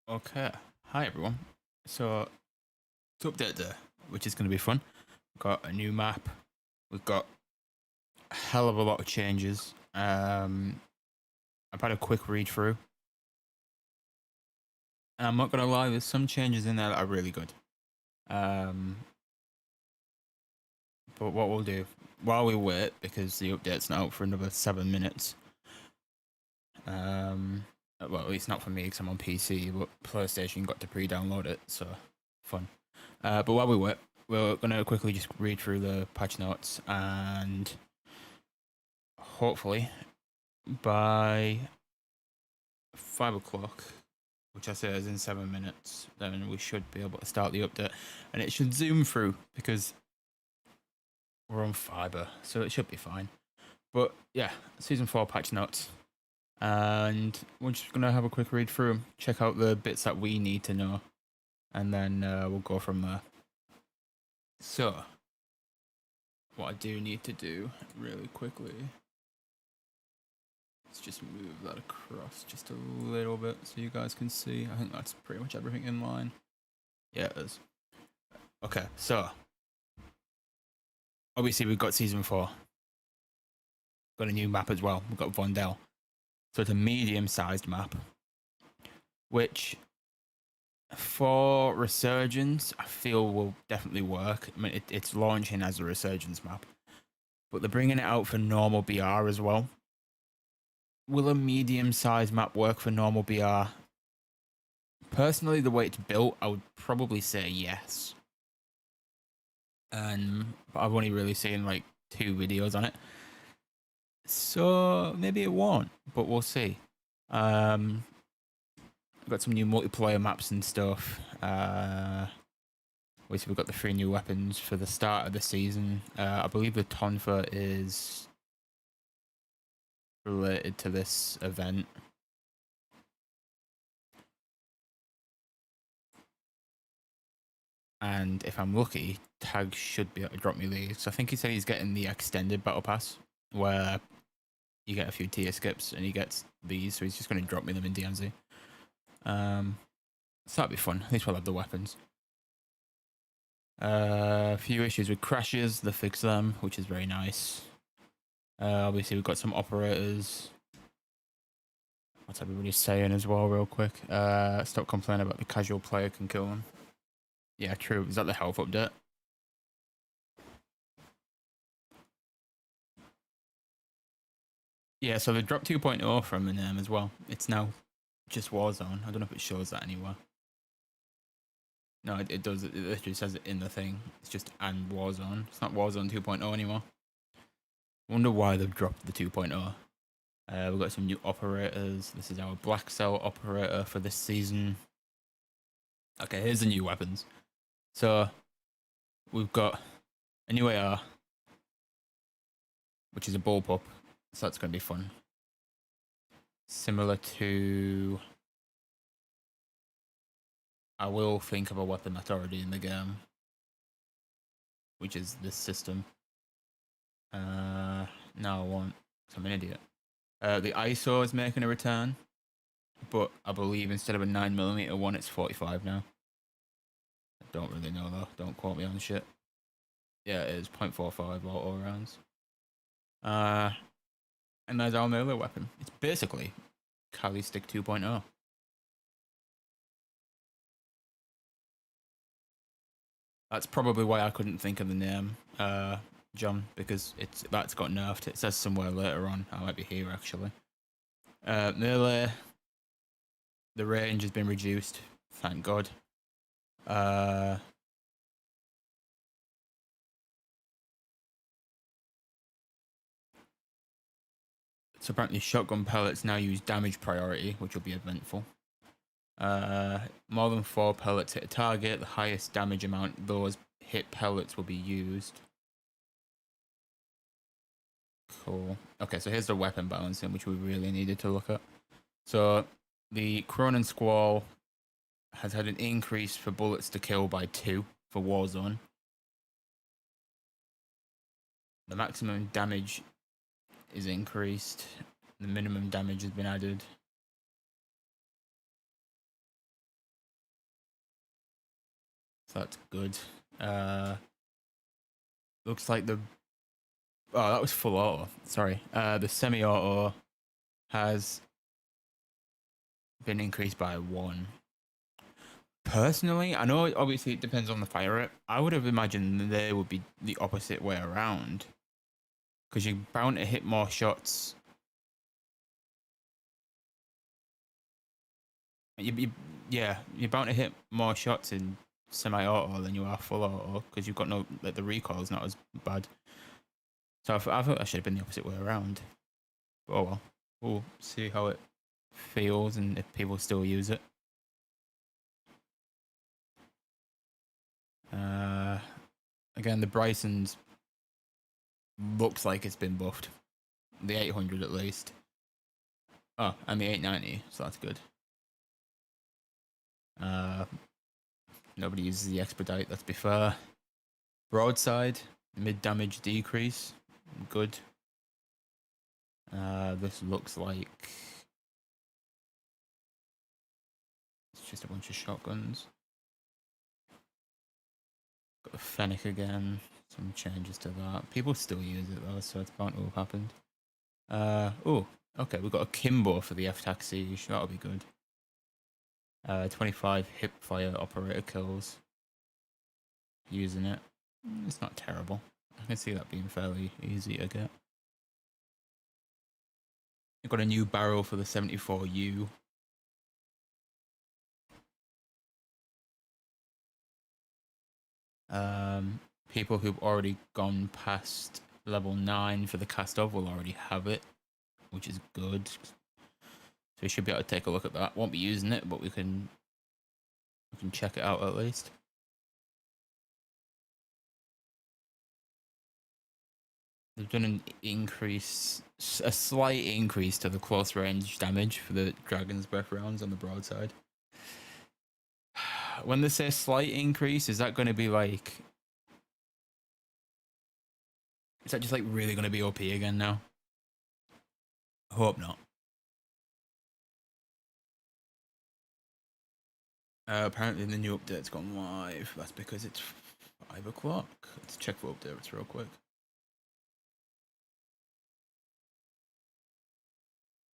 Okay. Hi everyone. So to update there, which is going to be fun. We've got a new map. We've got a hell of a lot of changes. I've had a quick read through, and I'm not going to lie. There's some changes in there that are really good. Um, but what we'll do while we wait, because the update's not out for another 7 minutes. Well, it's not for me because I'm on PC, but PlayStation got to pre-download it, so fun. But while we wait, we're gonna quickly just read through the patch notes, and hopefully by 5 o'clock, which I say is in 7 minutes, then we should be able to start the update, and it should zoom through because we're on fiber, so it should be fine. But yeah, season 4 patch notes. And we're just going to have a quick read through them, check out the bits that we need to know, and then we'll go from there. So, what I do need to do really quickly is just move that across just a little bit so you guys can see. I think that's pretty much everything in line. Yeah, it is. Okay, so obviously we've got season 4. Got a new map as well. We've got Vondel. So it's a medium-sized map, which for Resurgence, I feel will definitely work. I mean, it's launching as a Resurgence map, but they're bringing it out for normal BR as well. Will a medium-sized map work for normal BR? Personally, the way it's built, I would probably say yes. But I've only really seen like 2 videos on it, so maybe it won't, but we'll see. We've got some new multiplayer maps and stuff. Obviously, we've got the 3 new weapons for the start of the season. I believe the Tonfa is related to this event. And if I'm lucky, Tag should be able to drop me these. So I think he said he's getting the extended battle pass, where you get a few tier skips and he gets these. So he's just going to drop me them in DMZ. So that'd be fun. At least we'll have the weapons. A few issues with crashes. They fix them, which is very nice. Obviously, we've got some operators. What's everybody saying as well, real quick? Stop complaining about the casual player can kill them. Yeah, true. Is that the health update? Yeah, so they dropped 2.0 from the name as well. It's now just Warzone. I don't know if it shows that anywhere. No, it does. It literally says it in the thing. It's just and Warzone. It's not Warzone 2.0 anymore. Wonder why they've dropped the 2.0. We've got some new operators. This is our Black Cell operator for this season. Okay, here's the new weapons. So we've got a new AR, which is a bullpup. So that's going to be fun. Similar to... I will think of a weapon that's already in the game, which is this system. No, I won't, because I'm an idiot. The ISO is making a return, but I believe instead of a 9mm one, it's 45 now. I don't really know though. Don't quote me on shit. Yeah, it is 0.45 auto rounds. And there's our melee weapon. It's basically Kali Stick 2.0. That's probably why I couldn't think of the name, John, because that's got nerfed. It says somewhere later on. I might be here actually. Melee, the range has been reduced. Thank God. So apparently shotgun pellets now use damage priority, which will be eventful. More than 4 pellets hit a target. The highest damage amount those hit pellets will be used. Cool. Okay, so here's the weapon balancing, which we really needed to look at. So the Cronin Squall has had an increase for bullets to kill by 2 for Warzone. The maximum damage is increased. The minimum damage has been added. So that's good. Looks like the... Oh, that was full auto. Sorry. The semi-auto has been increased by 1. Personally, I know obviously it depends on the fire rate. I would have imagined they would be the opposite way around. Because you're bound to hit more shots. Yeah, you're bound to hit more shots in semi-auto than you are full auto. Because you've got no... Like, the recoil's not as bad. So I thought that should have been the opposite way around. But oh well. We'll see how it feels and if people still use it. Again, the Bryson's looks like it's been buffed. The 800 at least. Oh, and the 890, so that's good. Nobody uses the expedite, let's be fair. Broadside, mid damage decrease, good. This looks like it's just a bunch of shotguns. Got the Fennec again, some changes to that. People still use it though, so it's bound to have happened. Oh, okay, we've got a Kimbo for the F-Taxi, that'll be good. 25 hip fire operator kills. Using it. It's not terrible. I can see that being fairly easy to get. I've got a new barrel for the 74U. People who've already gone past level 9 for the cast-off will already have it, which is good. So we should be able to take a look at that. Won't be using it, but we can check it out at least. They've done an increase, a slight increase to the close range damage for the Dragon's Breath rounds on the broadside. When they say slight increase, is that going to be like... Is that just like really going to be OP again now? I hope not. Apparently the new update's gone live. That's because it's 5 o'clock. Let's check for updates real quick.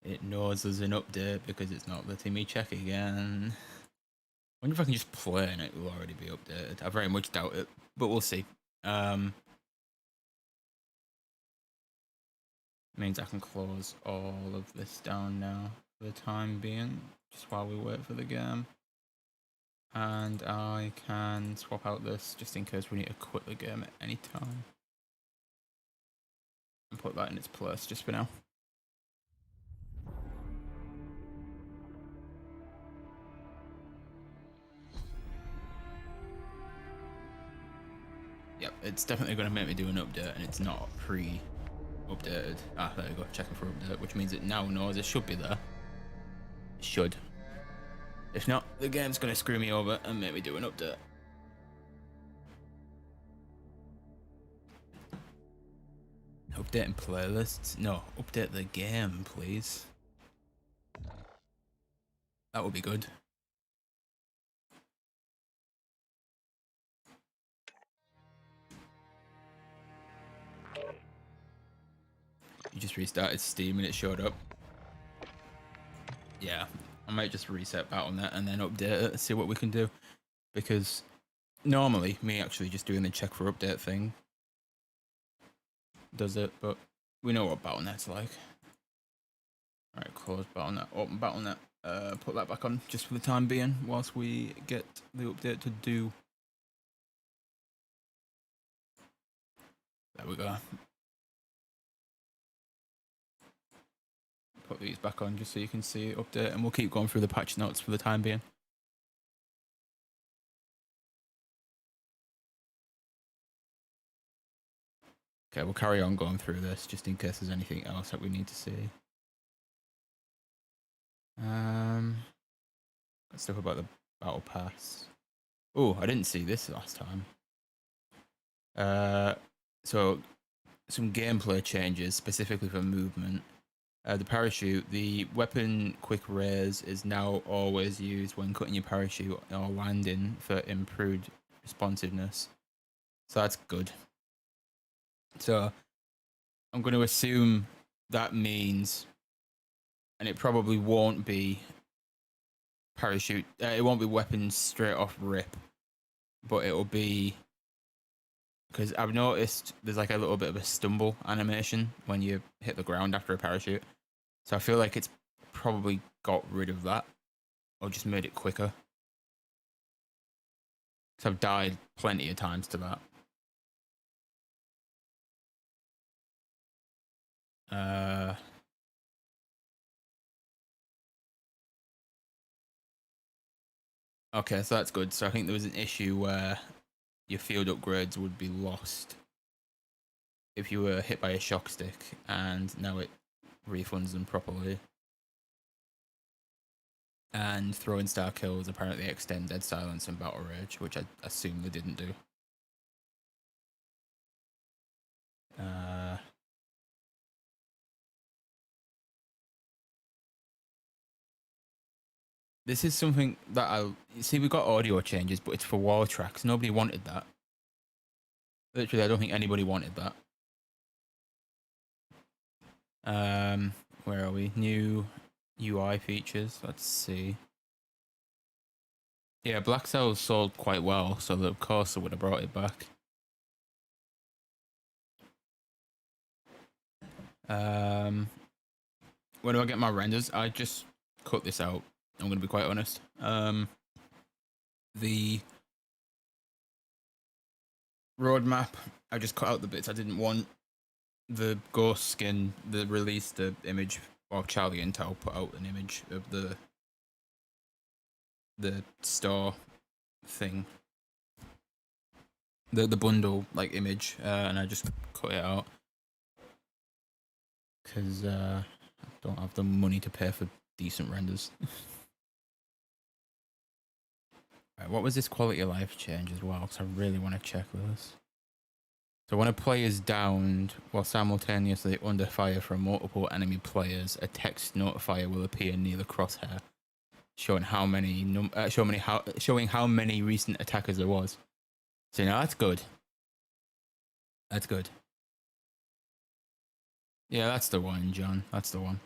It knows there's an update because it's not letting me check again. I wonder if I can just play and it will already be updated. I very much doubt it, but we'll see. Means I can close all of this down now for the time being, just while we wait for the game. And I can swap out this just in case we need to quit the game at any time. And put that in its place just for now. Yep, it's definitely going to make me do an update, and it's not pre-updated. Ah, there we go, checking for update, which means it now knows it should be there. It should. If not, the game's going to screw me over and make me do an update. Updating playlists? No, update the game, please. That would be good. You just restarted Steam and it showed up. Yeah, I might just reset Battle.net and then update it and see what we can do. Because normally, me actually just doing the check for update thing does it, but we know what Battle.net's like. Alright, close Battle.net, open Battle.net, put that back on just for the time being whilst we get the update to do. There we go. Put these back on just so you can see it update, and we'll keep going through the patch notes for the time being. Okay, we'll carry on going through this just in case there's anything else that we need to see. Got stuff about the battle pass. Oh, I didn't see this last time. So some gameplay changes specifically for movement. The parachute, the weapon quick raise is now always used when cutting your parachute or landing for improved responsiveness. So that's good. So I'm going to assume that means, and it probably won't be parachute, it won't be weapons straight off rip, but it'll be, because I've noticed there's like a little bit of a stumble animation when you hit the ground after a parachute. So I feel like it's probably got rid of that, or just made it quicker. So I've died plenty of times to that. Okay, so that's good. So I think there was an issue where your field upgrades would be lost if you were hit by a shock stick, and now it refunds them properly. And throwing star kills apparently extend dead silence and battle rage, which I assume they didn't do. This is something that I see. We got audio changes, but it's for wall tracks. Nobody wanted that. Literally, I don't think anybody wanted that. Where are we? New UI features. Let's see. Yeah, Black Cells sold quite well, so of course I would have brought it back. When do I get my renders? I just cut this out. I'm going to be quite honest. The roadmap, I just cut out the bits I didn't want. The ghost skin, they released the image, or Charlie and Tao put out an image of the store thing, the bundle like image, and I just cut it out because I don't have the money to pay for decent renders. Right, what was this quality of life change as well? Because I really want to check this. So when a player is downed while simultaneously under fire from multiple enemy players, a text notifier will appear near the crosshair, showing how many showing how many recent attackers there was. So now that's good. That's good. Yeah, that's the one, John. That's the one.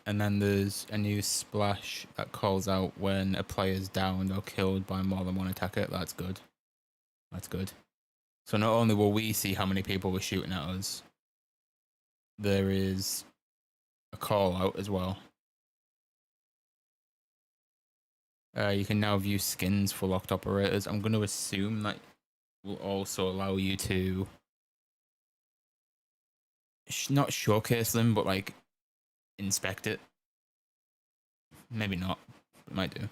And then there's a new splash that calls out when a player's downed or killed by more than one attacker. That's good. That's good. So not only will we see how many people were shooting at us, there is a call out as well. You can now view skins for locked operators. I'm going to assume that will also allow you to not showcase them, but like inspect it. Maybe not. It might do.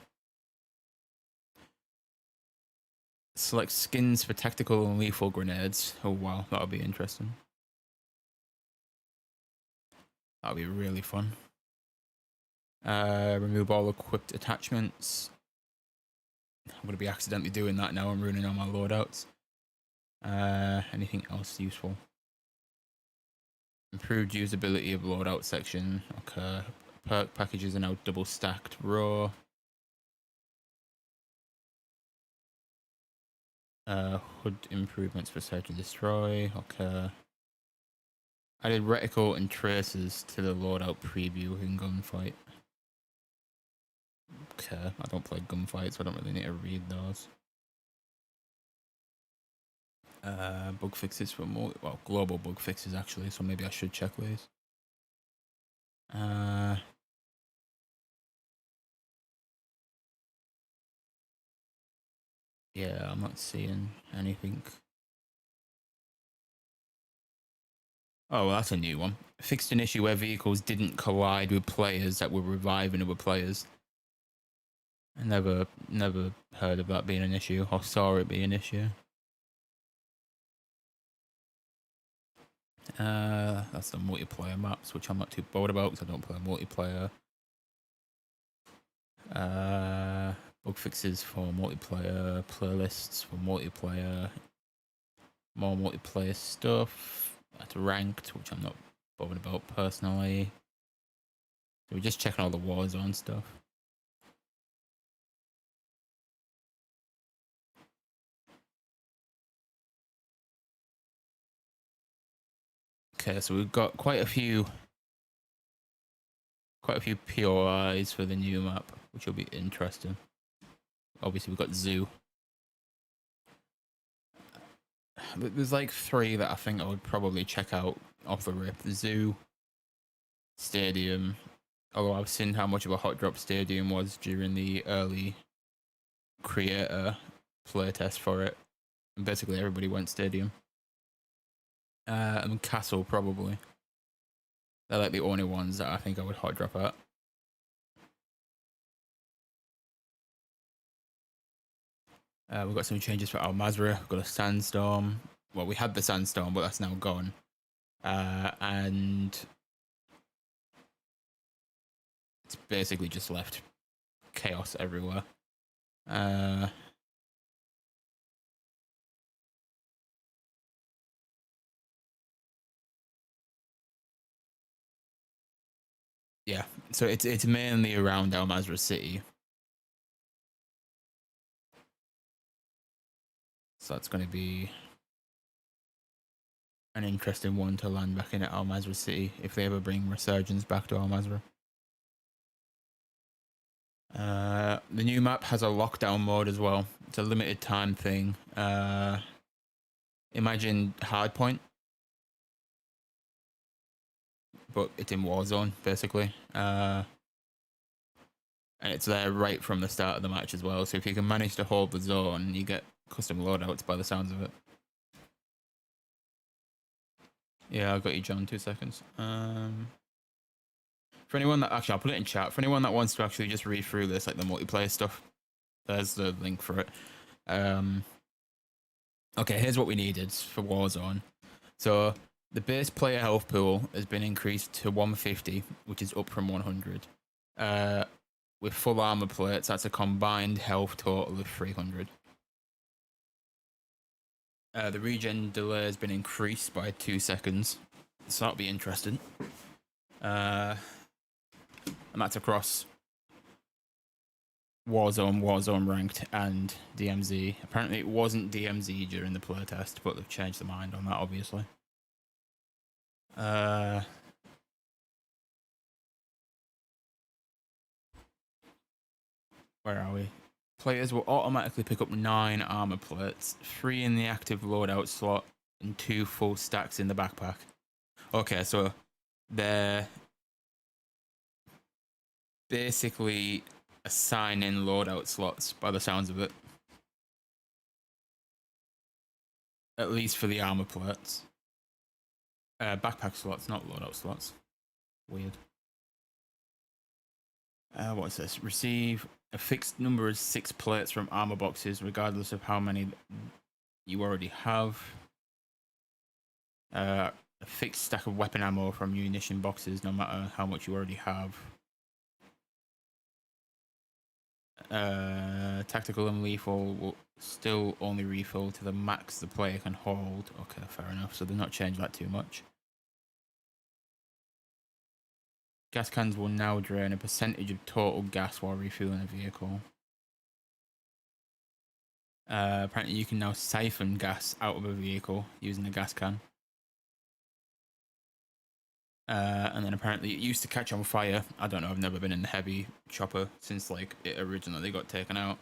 Select skins for tactical and lethal grenades. Oh wow, that'll be interesting. That'll be really fun. Remove all equipped attachments. I'm going to be accidentally doing that now. I'm ruining all my loadouts. Anything else useful? Improved usability of loadout section. Okay. Perk packages are now double stacked raw. Hood improvements for search and destroy. Okay. Added reticle and traces to the loadout preview in gunfight. Okay, I don't play gunfights, so I don't really need to read those. Bug fixes for global bug fixes actually, so maybe I should check these. Yeah, I'm not seeing anything. Oh, well, that's a new one. Fixed an issue where vehicles didn't collide with players that were reviving other players. I never heard of that being an issue or saw it be an issue. That's the multiplayer maps, which I'm not too bored about because I don't play multiplayer. Bug fixes for multiplayer, playlists for multiplayer, more multiplayer stuff. That's ranked, which I'm not bothered about personally. So we're just checking all the Warzone stuff. Okay, so we've got quite a few POIs for the new map, which will be interesting. Obviously, we've got Zoo. There's like 3 that I think I would probably check out off the rip. The Zoo, Stadium, although I've seen how much of a hot drop Stadium was during the early creator playtest for it. And basically everybody went Stadium. And Castle, probably. They're like the only ones that I think I would hot drop at. We've got some changes for Al Mazrah. We've got a Sandstorm. Well, we had the Sandstorm, but that's now gone. And it's basically just left chaos everywhere. Yeah, so it's mainly around Al Mazrah City. So that's going to be an interesting one to land back in at Al Mazrah City if they ever bring Resurgence back to Al Mazrah. The new map has a lockdown mode as well. It's a limited time thing. Imagine Hardpoint, but it's in Warzone basically. And it's there right from the start of the match as well. So if you can manage to hold the zone, you get custom loadouts by the sounds of it. Yeah, I've got you, John. 2 seconds. For anyone that actually, I'll put it in chat. For anyone that wants to actually just read through this, like the multiplayer stuff, there's the link for it. Okay, here's what we needed for Warzone. So the base player health pool has been increased to 150, which is up from 100. With full armor plates, that's a combined health total of 300. The regen delay has been increased by 2 seconds, so that'll be interesting. And that's across Warzone Ranked, and DMZ. Apparently it wasn't DMZ during the playtest, but they've changed their mind on that, obviously. Where are we? Players will automatically pick up 9 armor plates, 3 in the active loadout slot, and 2 full stacks in the backpack. Okay, so they're basically assigning loadout slots by the sounds of it. At least for the armor plates. Backpack slots, not loadout slots. Weird. What's this? Receive a fixed number of 6 plates from armor boxes, regardless of how many you already have. A fixed stack of weapon ammo from munition boxes, no matter how much you already have. Tactical and lethal will still only refill to the max the player can hold. Okay, fair enough. So they've not changed that too much. Gas cans will now drain a percentage of total gas while refueling a vehicle. Apparently you can now siphon gas out of a vehicle using a gas can. And then apparently it used to catch on fire. I don't know, I've never been in the heavy chopper since like it originally got taken out.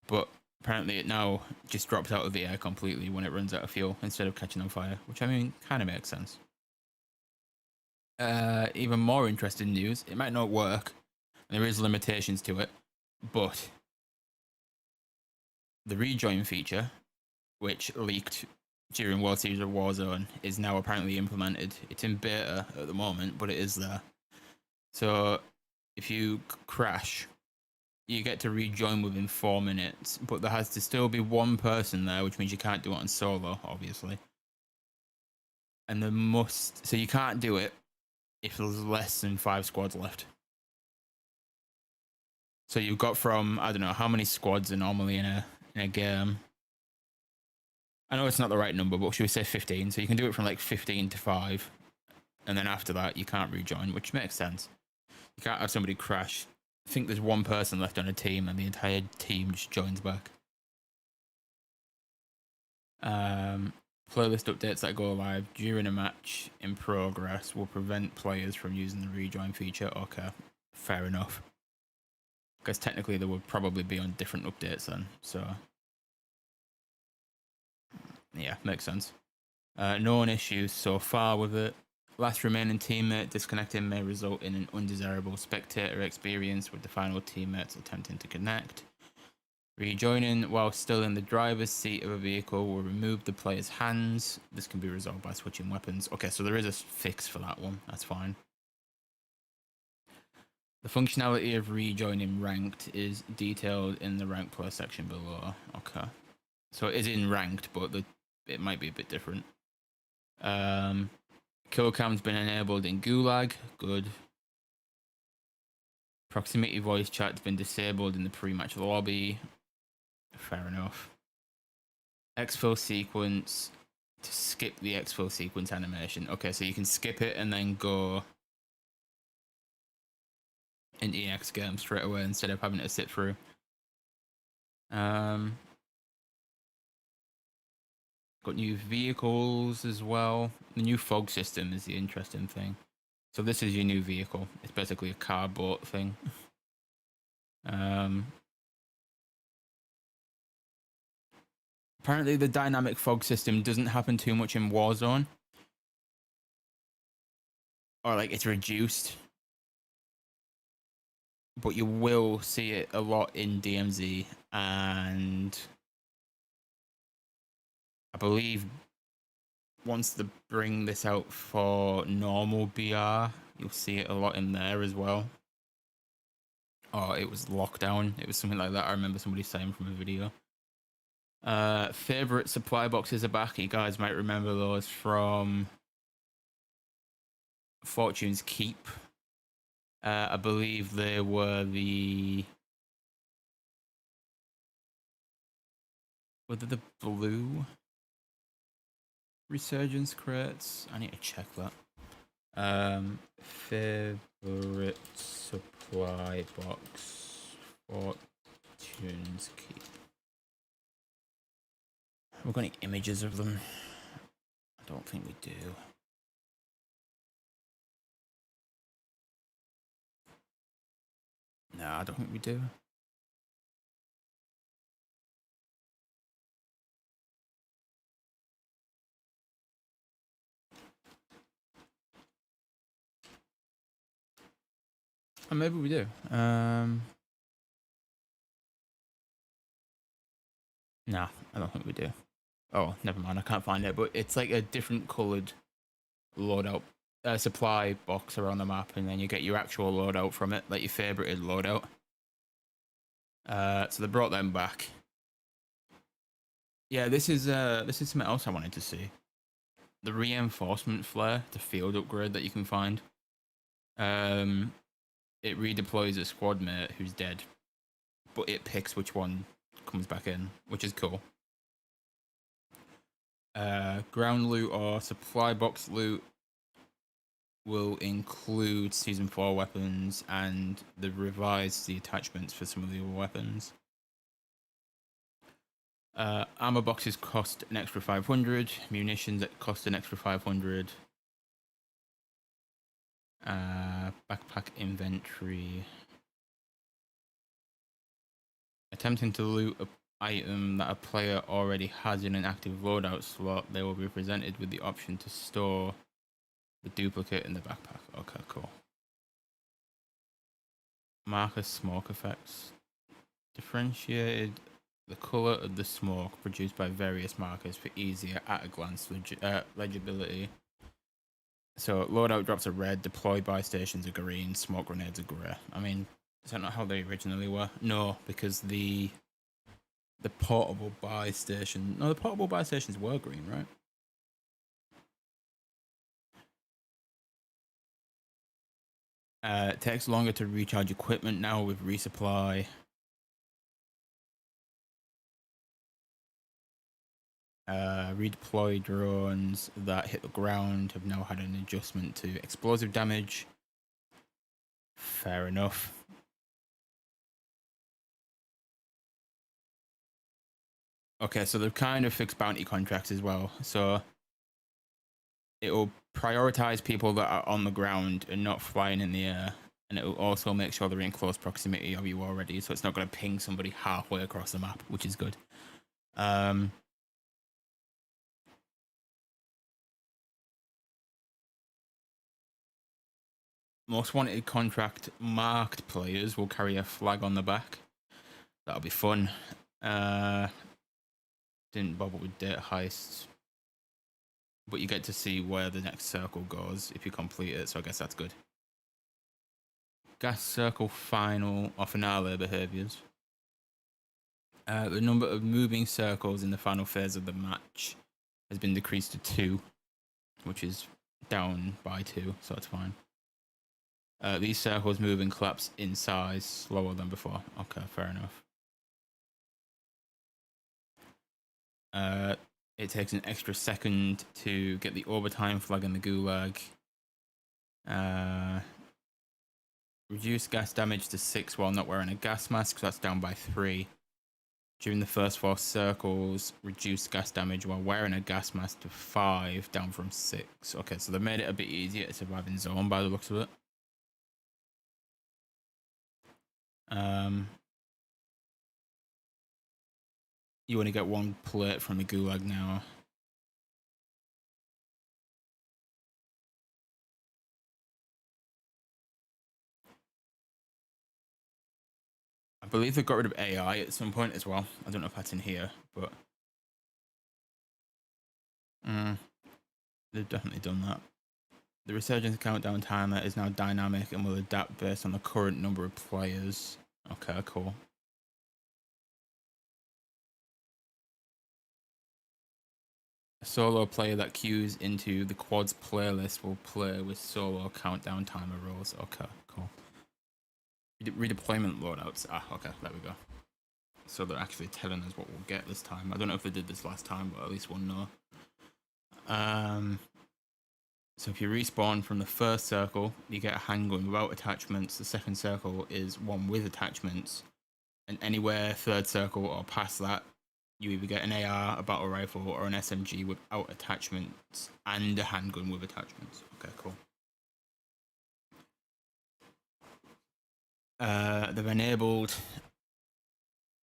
But apparently it now just drops out of the air completely when it runs out of fuel instead of catching on fire, which I mean kind of makes sense. Even more interesting news, it might not work, and there is limitations to it, but the rejoin feature, which leaked during World Series of Warzone, is now apparently implemented. It's in beta at the moment, but it is there. So if you crash, you get to rejoin within 4 minutes, but there has to still be 1 person there, which means you can't do it on solo, obviously. And so you can't do it if there's less than 5 squads left. So you've got from, I don't know, how many squads are normally in a game. I know it's not the right number, but should we say 15? So you can do it from like 15 to 5. And then after that, you can't rejoin, which makes sense. You can't have somebody crash. I think there's 1 person left on a team and the entire team just joins back. Playlist updates that go live during a match in progress will prevent players from using the rejoin feature. Okay, fair enough. Because technically they would probably be on different updates then. So, yeah, makes sense. No issues so far with it. Last remaining teammate disconnecting may result in an undesirable spectator experience with the final teammates attempting to connect. Rejoining while still in the driver's seat of a vehicle will remove the player's hands. This can be resolved by switching weapons. Okay, so there is a fix for that one. That's fine. The functionality of rejoining ranked is detailed in the rank plus section below. Okay. So it is in ranked, but it might be a bit different. Kill cam's been enabled in Gulag. Good. Proximity voice chat's been disabled in the pre-match lobby. Fair enough. Exfil sequence to skip the exfil sequence animation. Okay, so you can skip it and then go into EX game straight away instead of having to sit through. Got new vehicles as well. The new fog system is the interesting thing. So this is your new vehicle. It's basically a car boat thing. Apparently the dynamic fog system doesn't happen too much in Warzone. Or like it's reduced. But you will see it a lot in DMZ, and I believe once they bring this out for normal BR, you'll see it a lot in there as well. Oh, it was lockdown. It was something like that. I remember somebody saying from a video. Favorite supply boxes are back. You guys might remember those from Fortune's Keep. I believe they were the... Were they the blue Resurgence crates? I need to check that. Favorite supply box, Fortune's Keep. Have we got any images of them? I don't think we do. No, I don't think we do. Oh, maybe we do. Nah, I don't think we do. Oh, never mind. I can't find it, but it's like a different coloured loadout supply box around the map, and then you get your actual loadout from it, like your favorited loadout. So they brought them back. Yeah, this is something else I wanted to see. The reinforcement flare, the field upgrade that you can find. It redeploys a squad mate who's dead, but it picks which one comes back in, which is cool. Ground loot or supply box loot will include Season 4 weapons, and they revised the attachments for some of the other weapons. Armor boxes cost an extra 500, munitions that cost an extra 500. Backpack inventory. Attempting to loot an item that a player already has in an active loadout slot, they will be presented with the option to store the duplicate in the backpack. Okay, cool. Marker smoke effects. Differentiated the color of the smoke produced by various markers for easier at-a-glance legibility. So loadout drops are red, deploy buy stations are green, smoke grenades are grey. I mean, is that not how they originally were? No, because the portable buy station... No, the portable buy stations were green, right? It takes longer to recharge equipment now with resupply. Redeploy drones that hit the ground have now had an adjustment to explosive damage. Fair enough. Okay, so they've kind of fixed bounty contracts as well. So it will prioritize people that are on the ground and not flying in the air. And it will also make sure they're in close proximity of you already. So it's not going to ping somebody halfway across the map, which is good. Most wanted contract marked players will carry a flag on the back. That'll be fun. Didn't bother with data heists, but you get to see where the next circle goes if you complete it, so I guess that's good. Gas circle final or finale behaviors. The number of moving circles in the final phase of the match has been decreased to 2, which is down by 2, so that's fine. These circles move and collapse in size slower than before. Okay, fair enough. It takes an extra second to get the overtime flag in the gulag. Reduce gas damage to 6 while not wearing a gas mask, so that's down by 3. During the first 4 circles, reduce gas damage while wearing a gas mask to 5, down from 6. Okay, so they made it a bit easier to survive in zone by the looks of it. You only get 1 plate from the gulag now. I believe they got rid of AI at some point as well. I don't know if that's in here, but they've definitely done that. The Resurgence countdown timer is now dynamic and will adapt based on the current number of players. Okay, cool. A solo player that queues into the quads playlist will play with solo countdown timer rules. Okay, cool. Redeployment loadouts. Okay, there we go. So they're actually telling us what we'll get this time. I don't know if they did this last time, but at least we'll know. So if you respawn from the first circle, you get a handgun without attachments. The second circle is one with attachments. And anywhere third circle or past that, you either get an AR, a battle rifle, or an SMG without attachments, and a handgun with attachments. Okay, cool. They've enabled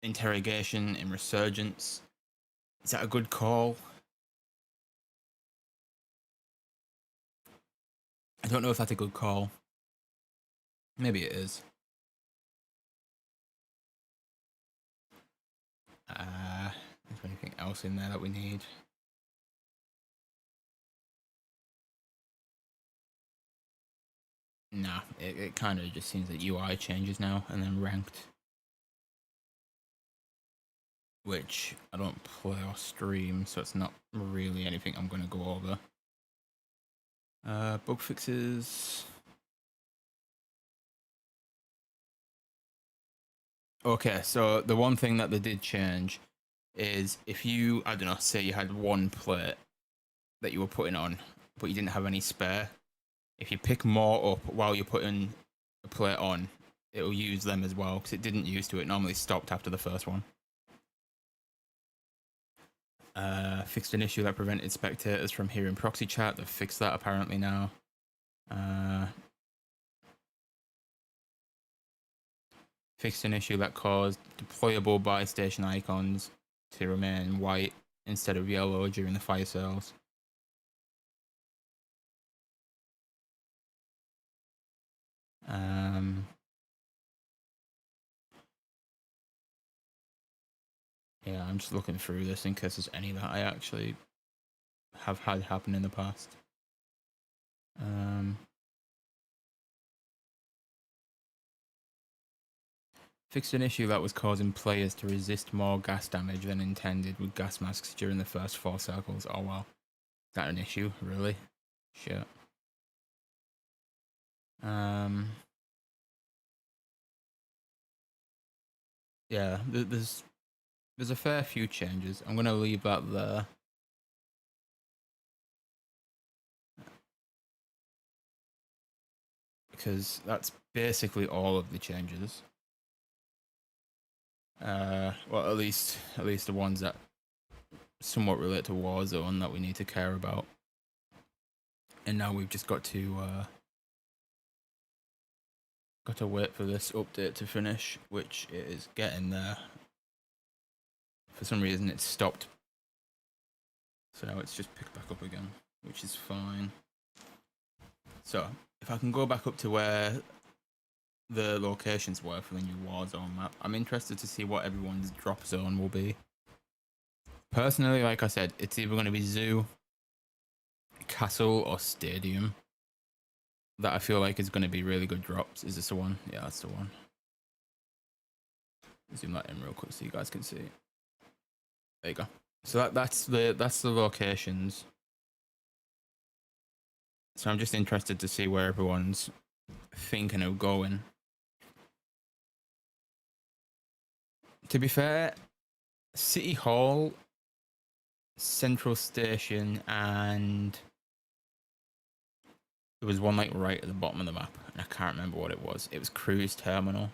interrogation in Resurgence. Is that a good call? I don't know if that's a good call. Maybe it is. Is there anything else in there that we need? Nah, it kind of just seems that UI changes now and then ranked. Which I don't play or stream, so it's not really anything I'm going to go over. Bug fixes. Okay, so the one thing that they did change is if you, I don't know, say you had 1 plate that you were putting on, but you didn't have any spare, if you pick more up while you're putting a plate on, it'll use them as well, because it didn't used to. It normally stopped after the first one. Fixed an issue that prevented spectators from hearing proxy chat. They've fixed that apparently now. Fixed an issue that caused deployable buy station icons to remain white instead of yellow during the fire sales. Yeah, I'm just looking through this in case there's any that I actually have had happen in the past. Fixed an issue that was causing players to resist more gas damage than intended with gas masks during the first 4 circles. Oh wow. Is that an issue? Really? Shit. Yeah, there's a fair few changes. I'm going to leave that there. Because that's basically all of the changes. Well, at least the ones that somewhat relate to Warzone that we need to care about. And now we've just got to wait for this update to finish, which it is getting there. For some reason it's stopped, so now it's just picked back up again, which is fine. So if I can go back up to where the locations were for the new Warzone map, I'm interested to see what everyone's drop zone will be. Personally, like I said, it's either going to be zoo, castle, or stadium that I feel like is going to be really good drops. Is this the one? Yeah, that's the one. Zoom that in real quick so you guys can see. There you go. So that's the locations. So I'm just interested to see where everyone's thinking of going. To be fair, City Hall, Central Station, and there was one like right at the bottom of the map, and I can't remember what it was. It was Cruise Terminal.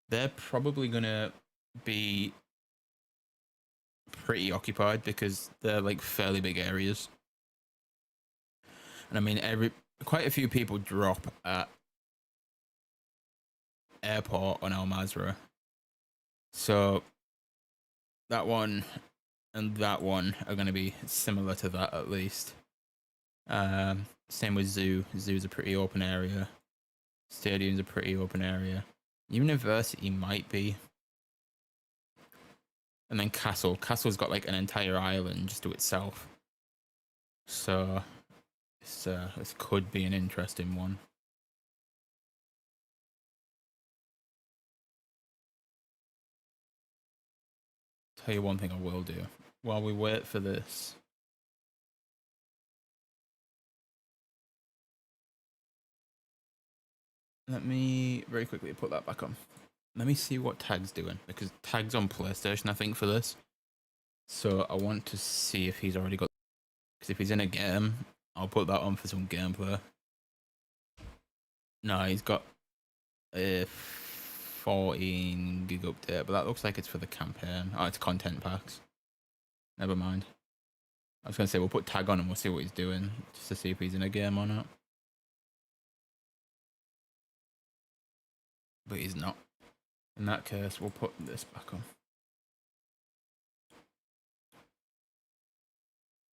They're probably gonna be pretty occupied because they're like fairly big areas. And I mean, quite a few people drop at airport on Al Mazrah. So that one and that one are going to be similar to that at least. Same with Zoo. Zoo's a pretty open area. Stadium's a pretty open area. University might be. And then Castle. Castle's got like an entire island just to itself. So this could be an interesting one. Tell you one thing I will do while we wait for this. Let me very quickly put that back on. Let me see what Tag's doing, because Tag's on PlayStation, I think, for this. So I want to see if he's already got... Because if he's in a game, I'll put that on for some gameplay. No, he's got a 14 gig update, but that looks like it's for the campaign. Oh, it's content packs. Never mind. I was going to say, we'll put Tag on and we'll see what he's doing, just to see if he's in a game or not. But he's not. In that case, we'll put this back on.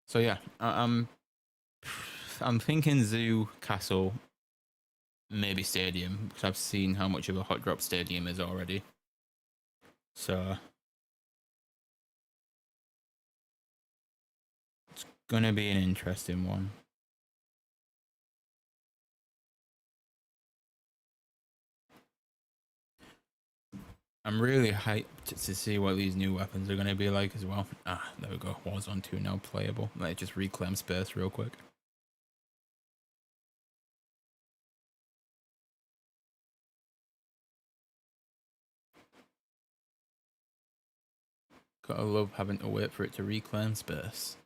So yeah, I'm thinking Zoo, Castle, maybe Stadium, because I've seen how much of a hot drop Stadium is already. So it's gonna be an interesting one. I'm really hyped to see what these new weapons are going to be like as well. Ah, there we go. Warzone 2 now playable. Let me just reclaim space real quick. Gotta love having to wait for it to reclaim space.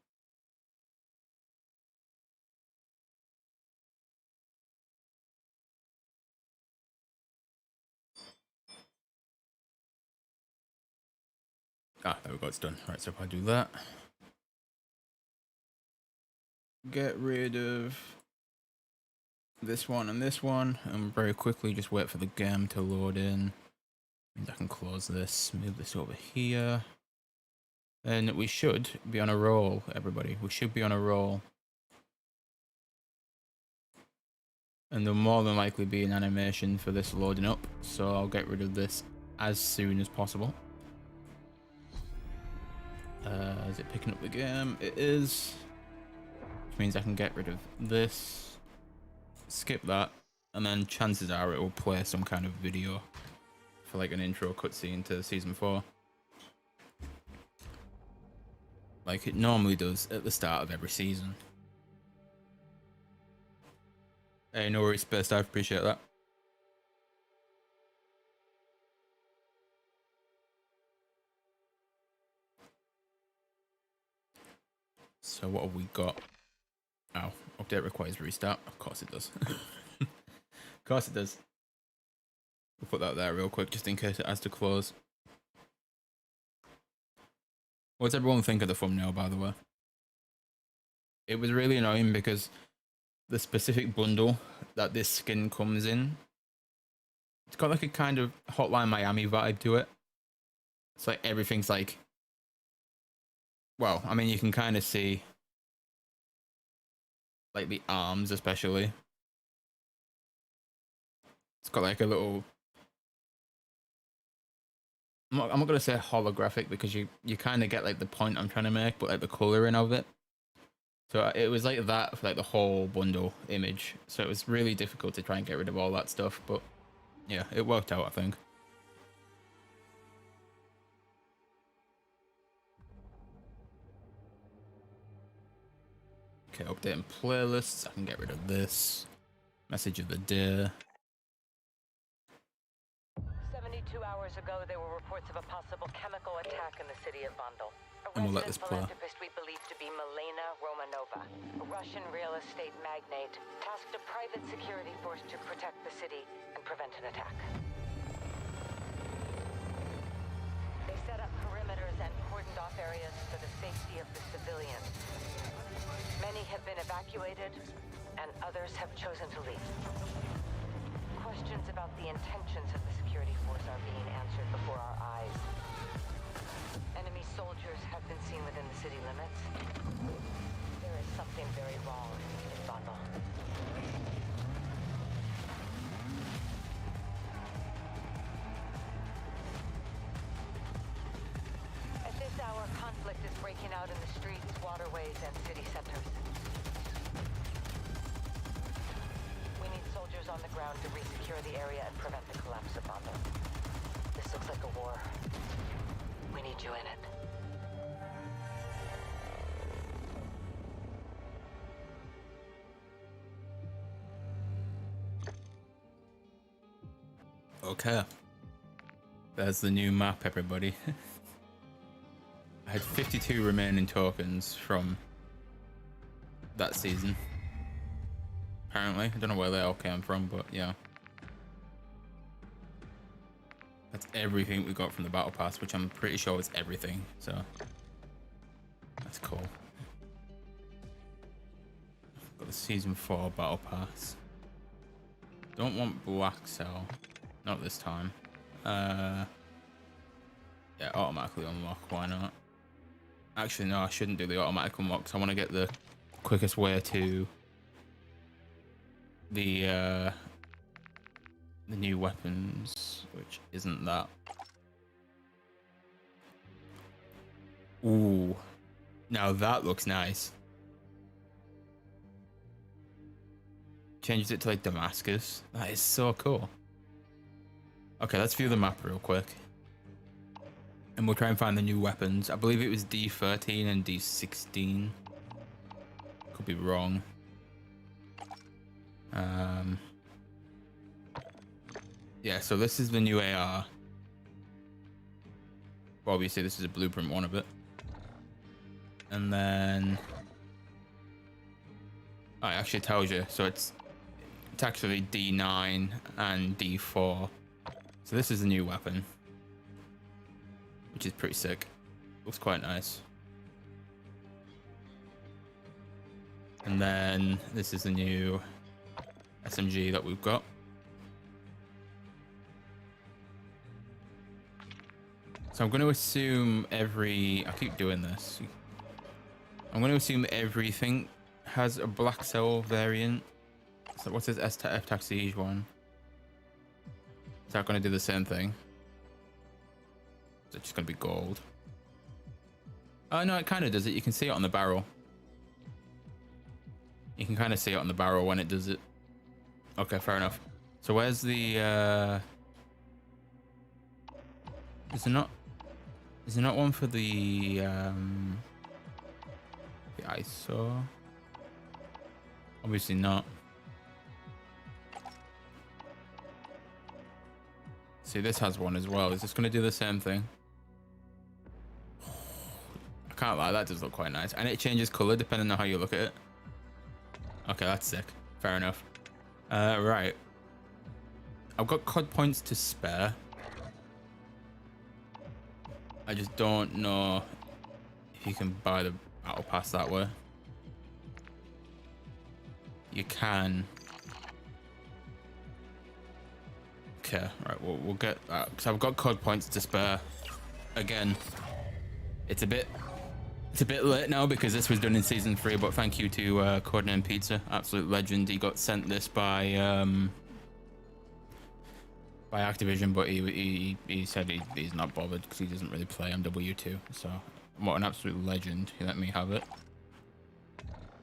Ah, there we go, it's done. Right, so if I do that, get rid of this one and this one, and very quickly just wait for the game to load in. Means I can close this, move this over here. And we should be on a roll, everybody. We should be on a roll. And there'll more than likely be an animation for this loading up, so I'll get rid of this as soon as possible. Is it picking up the game? It is. Which means I can get rid of this, skip that, and then chances are it will play some kind of video for like an intro cutscene to Season 4. Like it normally does at the start of every season. Hey, no worries, Space Dive, appreciate that. So what have we got? Oh, update requires restart. Of course it does. Of course it does. We'll put that there real quick just in case it has to close. What's everyone think of the thumbnail, by the way? It was really annoying because the specific bundle that this skin comes in, it's got like a kind of Hotline Miami vibe to it. It's like everything's like, well, I mean, you can kind of see like the arms, especially. It's got like a little. I'm not gonna say holographic because you kind of get like the point I'm trying to make, but like the coloring of it. So it was like that for like the whole bundle image. So it was really difficult to try and get rid of all that stuff, but yeah, it worked out, I think. Okay, updating playlists. I can get rid of this. Message of the day. 72 hours ago, there were reports of a possible chemical attack in the city of Vondel. And we'll let this play. Philanthropist we believe to be Milena Romanova, a Russian real estate magnate, tasked a private security force to protect the city and prevent an attack. They set up perimeters and cordoned off areas for the safety of the civilians. Many have been evacuated, and others have chosen to leave. Questions about the intentions of the security force are being answered before our eyes. Enemy soldiers have been seen within the city limits. There is something very wrong in Vondel. At this hour, conflict is breaking out in the streets, waterways, and city centers. We need soldiers on the ground to resecure the area and prevent the collapse of Vondel. This looks like a war. We need you in it. Okay. There's the new map, everybody. I had 52 remaining tokens from that season. Apparently. I don't know where they all came from, but yeah. That's everything we got from the battle pass, which I'm pretty sure is everything, so that's cool. Got the season 4 battle pass. Don't want black cell, not this time. Yeah, automatically unlock, why not? Actually, no, I shouldn't do the automatic unlock, because I want to get the quickest way to the new weapons, which isn't that. Ooh, now that looks nice. Changes it to like Damascus. That is so cool. Okay, let's view the map real quick. And we'll try and find the new weapons. I believe it was D13 and D16. Could be wrong. Yeah, so this is the new AR. Well, obviously this is a blueprint one of it. And then it actually tells you, so it's actually D9 and D4. So this is the new weapon, which is pretty sick. Looks quite nice. And then this is the new SMG that we've got. So I'm going to assume I keep doing this. I'm going to assume everything has a black cell variant. So what's this F-Tac Siege one? Is that going to do the same thing? Is it just going to be gold? Oh no, it kind of does it. You can see it on the barrel. You can kind of see it on the barrel when it does it. Okay, fair enough. So where's the is there not one for the ISO? Obviously not. See, this has one as well. Is this going to do the same thing? I can't lie, that does look quite nice. And it changes color depending on how you look at it. Okay, that's sick. Fair enough. Right. I've got COD points to spare. I just don't know you can buy the battle pass that way. You can. Okay, right, we'll get that because I've got code points to spare. Again, it's a bit late now because this was done in season 3, but thank you to Codename Pizza, absolute legend. He got sent this by Activision, but he said he's not bothered because he doesn't really play MW2. So what an absolute legend. He let me have it.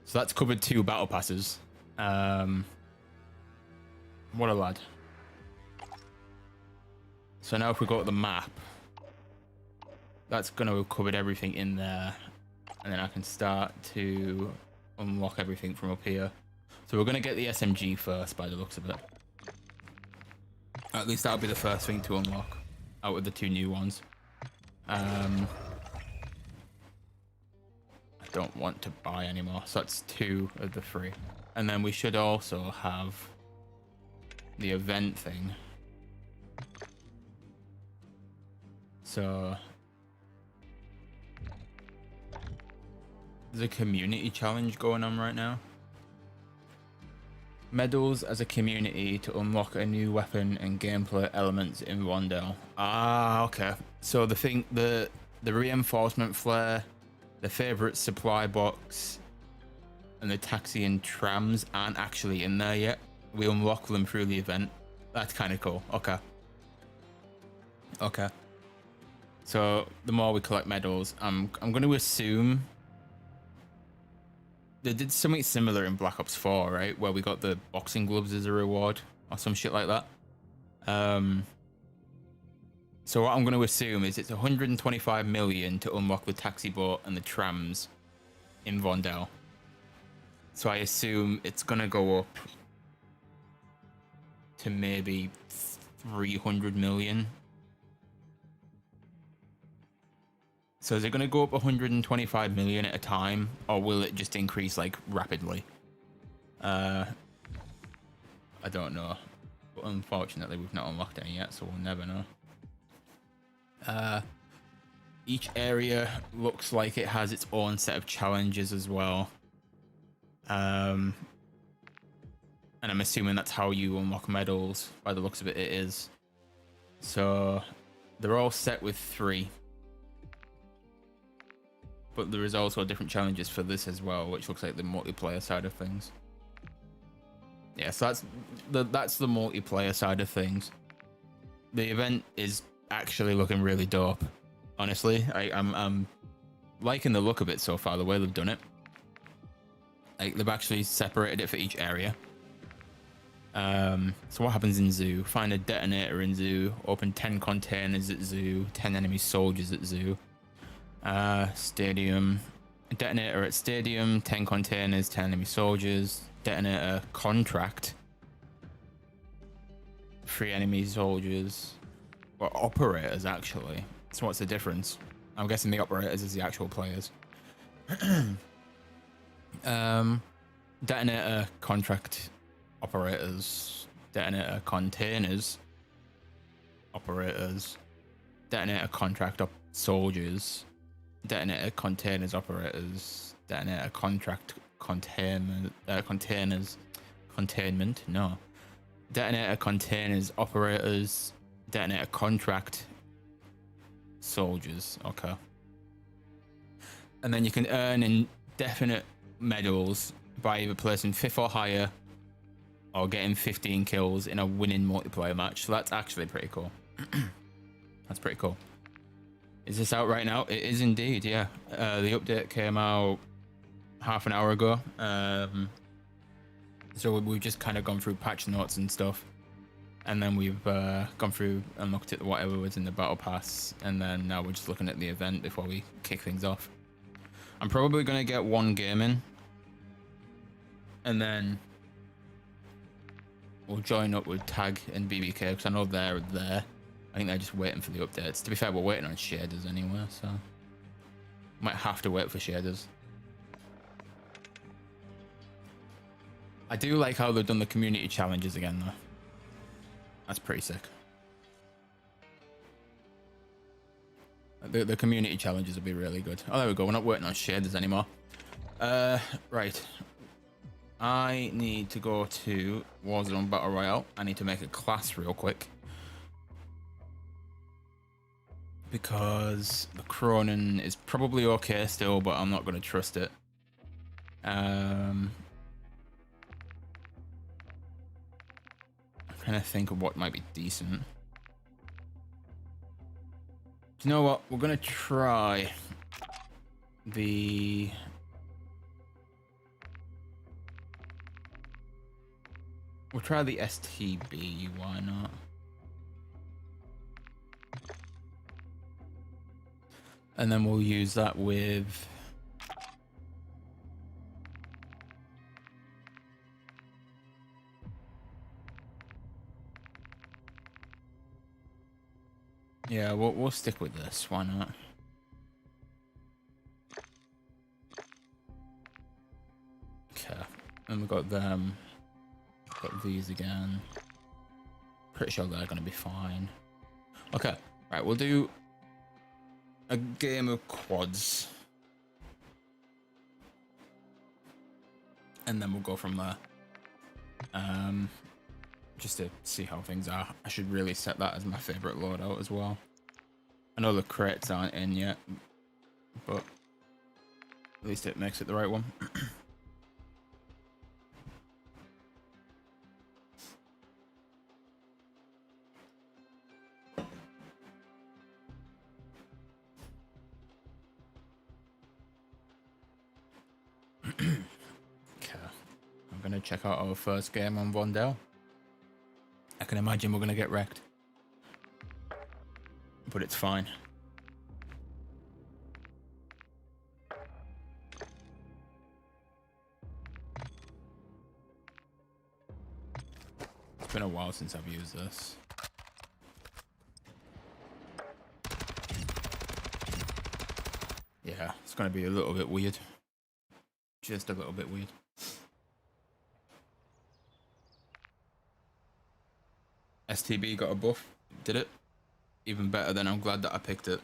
So that's covered 2 battle passes. What a lad. So now if we go to the map, that's going to have covered everything in there. And then I can start to unlock everything from up here. So we're going to get the SMG first by the looks of it. At least that'll be the first thing to unlock out of the 2 new ones. I don't want to buy anymore. So that's 2 of the 3. And then we should also have the event thing. So there's a community challenge going on right now. Medals as a community to unlock a new weapon and gameplay elements in Vondel. Ah, okay. So the reinforcement flare, the favorite supply box, and the taxi and trams aren't actually in there yet. We unlock them through the event. That's kind of cool. Okay. Okay. So the more we collect medals, I'm going to assume they did something similar in Black Ops 4, right? Where we got the boxing gloves as a reward or some shit like that. So what I'm going to assume is it's 125 million to unlock the taxi boat and the trams in Vondel. So I assume it's going to go up to maybe 300 million. So is it going to go up 125 million at a time, or will it just increase like rapidly? I don't know. But unfortunately, we've not unlocked any yet, so we'll never know. Each area looks like it has its own set of challenges as well. And I'm assuming that's how you unlock medals. By the looks of it, it is. So they're all set with 3. But there is also different challenges for this as well, which looks like the multiplayer side of things. Yeah, so that's the multiplayer side of things. The event is actually looking really dope. Honestly, I'm liking the look of it so far, the way they've done it. Like, they've actually separated it for each area. So what happens in zoo? Find a detonator in zoo. Open 10 containers at zoo. 10 enemy soldiers at zoo. Stadium. Detonator at stadium. 10 containers. 10 enemy soldiers. Detonator contract. 3 enemy soldiers. Well, operators, actually. So what's the difference? I'm guessing the operators is the actual players. Detonator contract operators. Detonator containers operators. Detonator contract soldiers. Detonator containers operators. Detonator contract containers. Containment, no. Detonator containers operators. Detonator contract soldiers. Okay. And then you can earn indefinite medals by either placing 5th or higher or getting 15 kills in a winning multiplayer match. So that's actually pretty cool. That's pretty cool. Is this out right now? It is indeed, yeah. The update came out half an hour ago. So we've just kind of gone through patch notes and stuff. And then we've gone through and looked at whatever was in the battle pass. And then now we're just looking at the event before we kick things off. I'm probably going to get 1 game in. And then we'll join up with Tag and BBK because I know they're there. I think they're just waiting for the updates. To be fair, we're waiting on shaders anyway, so might have to wait for shaders. I do like how they've done the community challenges again, though. That's pretty sick. The community challenges will be really good. Oh, there we go. We're not working on shaders anymore. Right. I need to go to Warzone Battle Royale. I need to make a class real quick. Because the Cronin is probably okay still, but I'm not going to trust it. I'm trying to think of what might be decent. Do you know what? We're going to try the... We'll try the STB, why not? And then we'll use that with... Yeah, we'll stick with this, why not? Okay, and we've got them. Got these again. Pretty sure they're gonna be fine. Okay, right, we'll do a game of quads. And then we'll go from there. Just to see how things are. I should really set that as my favorite loadout as well. I know the crates aren't in yet, but at least it makes it the right one. I'm gonna check out our first game on Vondel. I can imagine we're gonna get wrecked, but it's fine. It's been a while since I've used this. Yeah, it's gonna be a little bit weird. Just a little bit weird. STB got a buff, did it? Even better, then I'm glad that I picked it.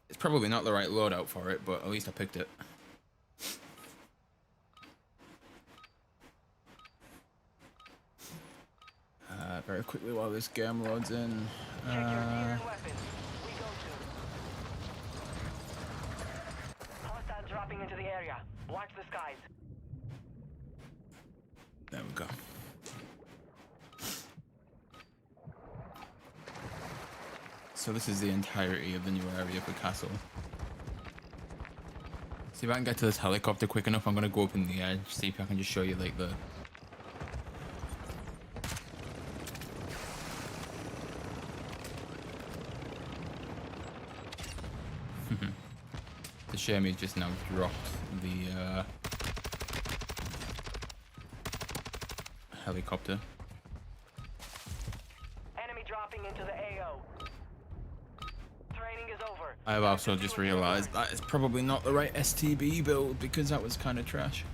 It's probably not the right loadout for it, but at least I picked it. Very quickly while this game loads in. Check your gear and weapons. We go to. Hostile dropping into the area. Watch the skies. There we go. So this is the entirety of the new area for Castle. See if I can get to this helicopter quick enough. I'm gonna go up in the edge, see if I can just show you like the... The shame he's just now dropped the helicopter. Enemy dropping into the AO. Training is over. I've also just realized that it's probably not the right STB build because that was kind of trash.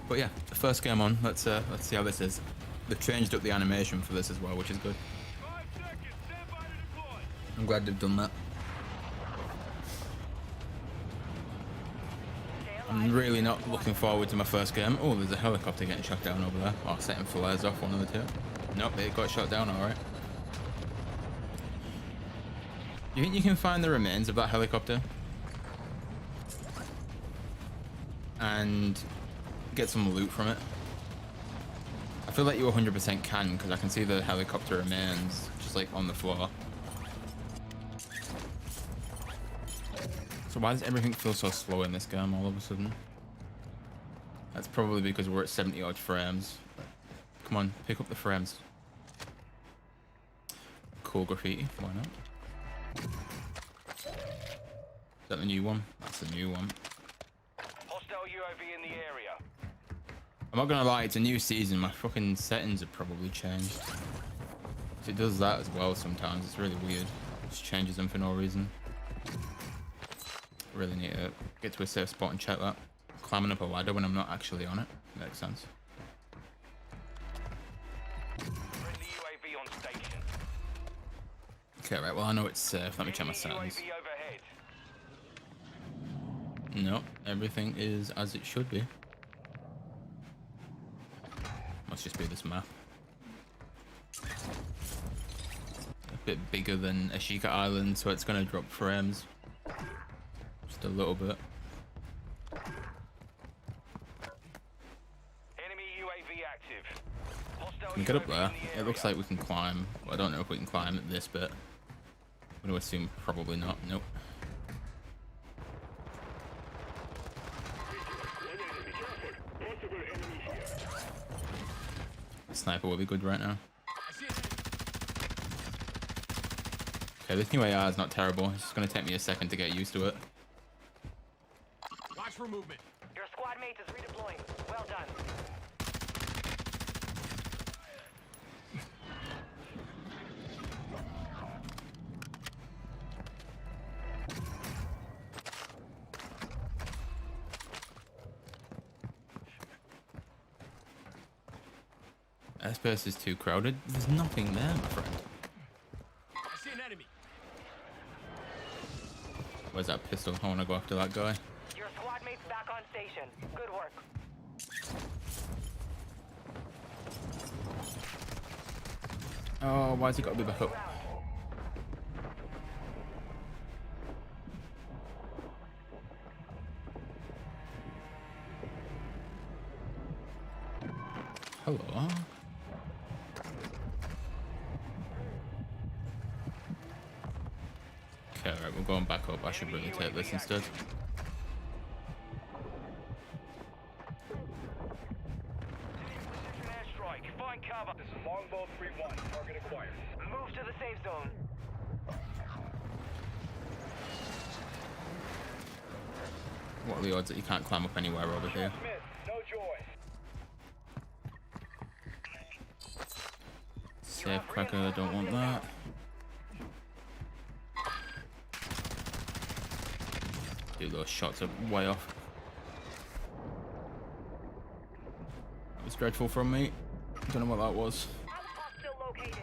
But yeah, the first game on. Let's see how this is. They've changed up the animation for this as well, which is good. 5 seconds. Stand by to deploy. I'm glad they've done that. I'm really not looking forward to my first game. Oh, there's a helicopter getting shot down over there. Oh, setting flares off, one of the two. Nope, it got shot down, alright. You think you can find the remains of that helicopter? And get some loot from it? I feel like you 100% can, because I can see the helicopter remains just like on the floor. So why does everything feel so slow in this game all of a sudden? That's probably because we're at 70 odd frames. Come on, pick up the frames. Cool graffiti, why not? Is that the new one? That's the new one. Hostile UAV in the area. I'm not gonna lie, it's a new season. My fucking settings have probably changed. It does that as well sometimes. It's really weird. It just changes them for no reason. Really need to get to a safe spot and check that. climbing up a ladder when I'm not actually on it. Makes sense. Friendly UAV on station. Okay, right. Well, I know it's safe. Let me check my Enemy settings. UAV overhead. No, everything is as it should be. Must just be this map. A bit bigger than Ashika Island, so it's gonna drop frames. Just a little bit. Enemy UAV active. Hostile Can we get up UAV there? in the It area. looks like we can climb. Well, I don't know if we can climb at this bit. I'm gonna assume probably not. Nope. Sniper will be good right now. Okay, this new AR is not terrible. It's just gonna take me a second to get used to it. Watch for movement. Your squad mate is redeploying. Well done. That space is too crowded. There's nothing there, my friend. I see an enemy. Where's that pistol? I wanna go after that guy. Your squad mate's back on station. Good work. Oh, why's he got to be back up? Hello. Okay, alright, we're going back up. I should really take this instead. Precision airstrike. Find cover. This is Longbow 3-1. Target acquired. Move to the safe zone. What are the odds that you can't climb up anywhere over here? Smith, no joy. Safe cracker, I don't want that. Dude, those shots are way off. That was dreadful from me. Don't know what that was. Hostile located.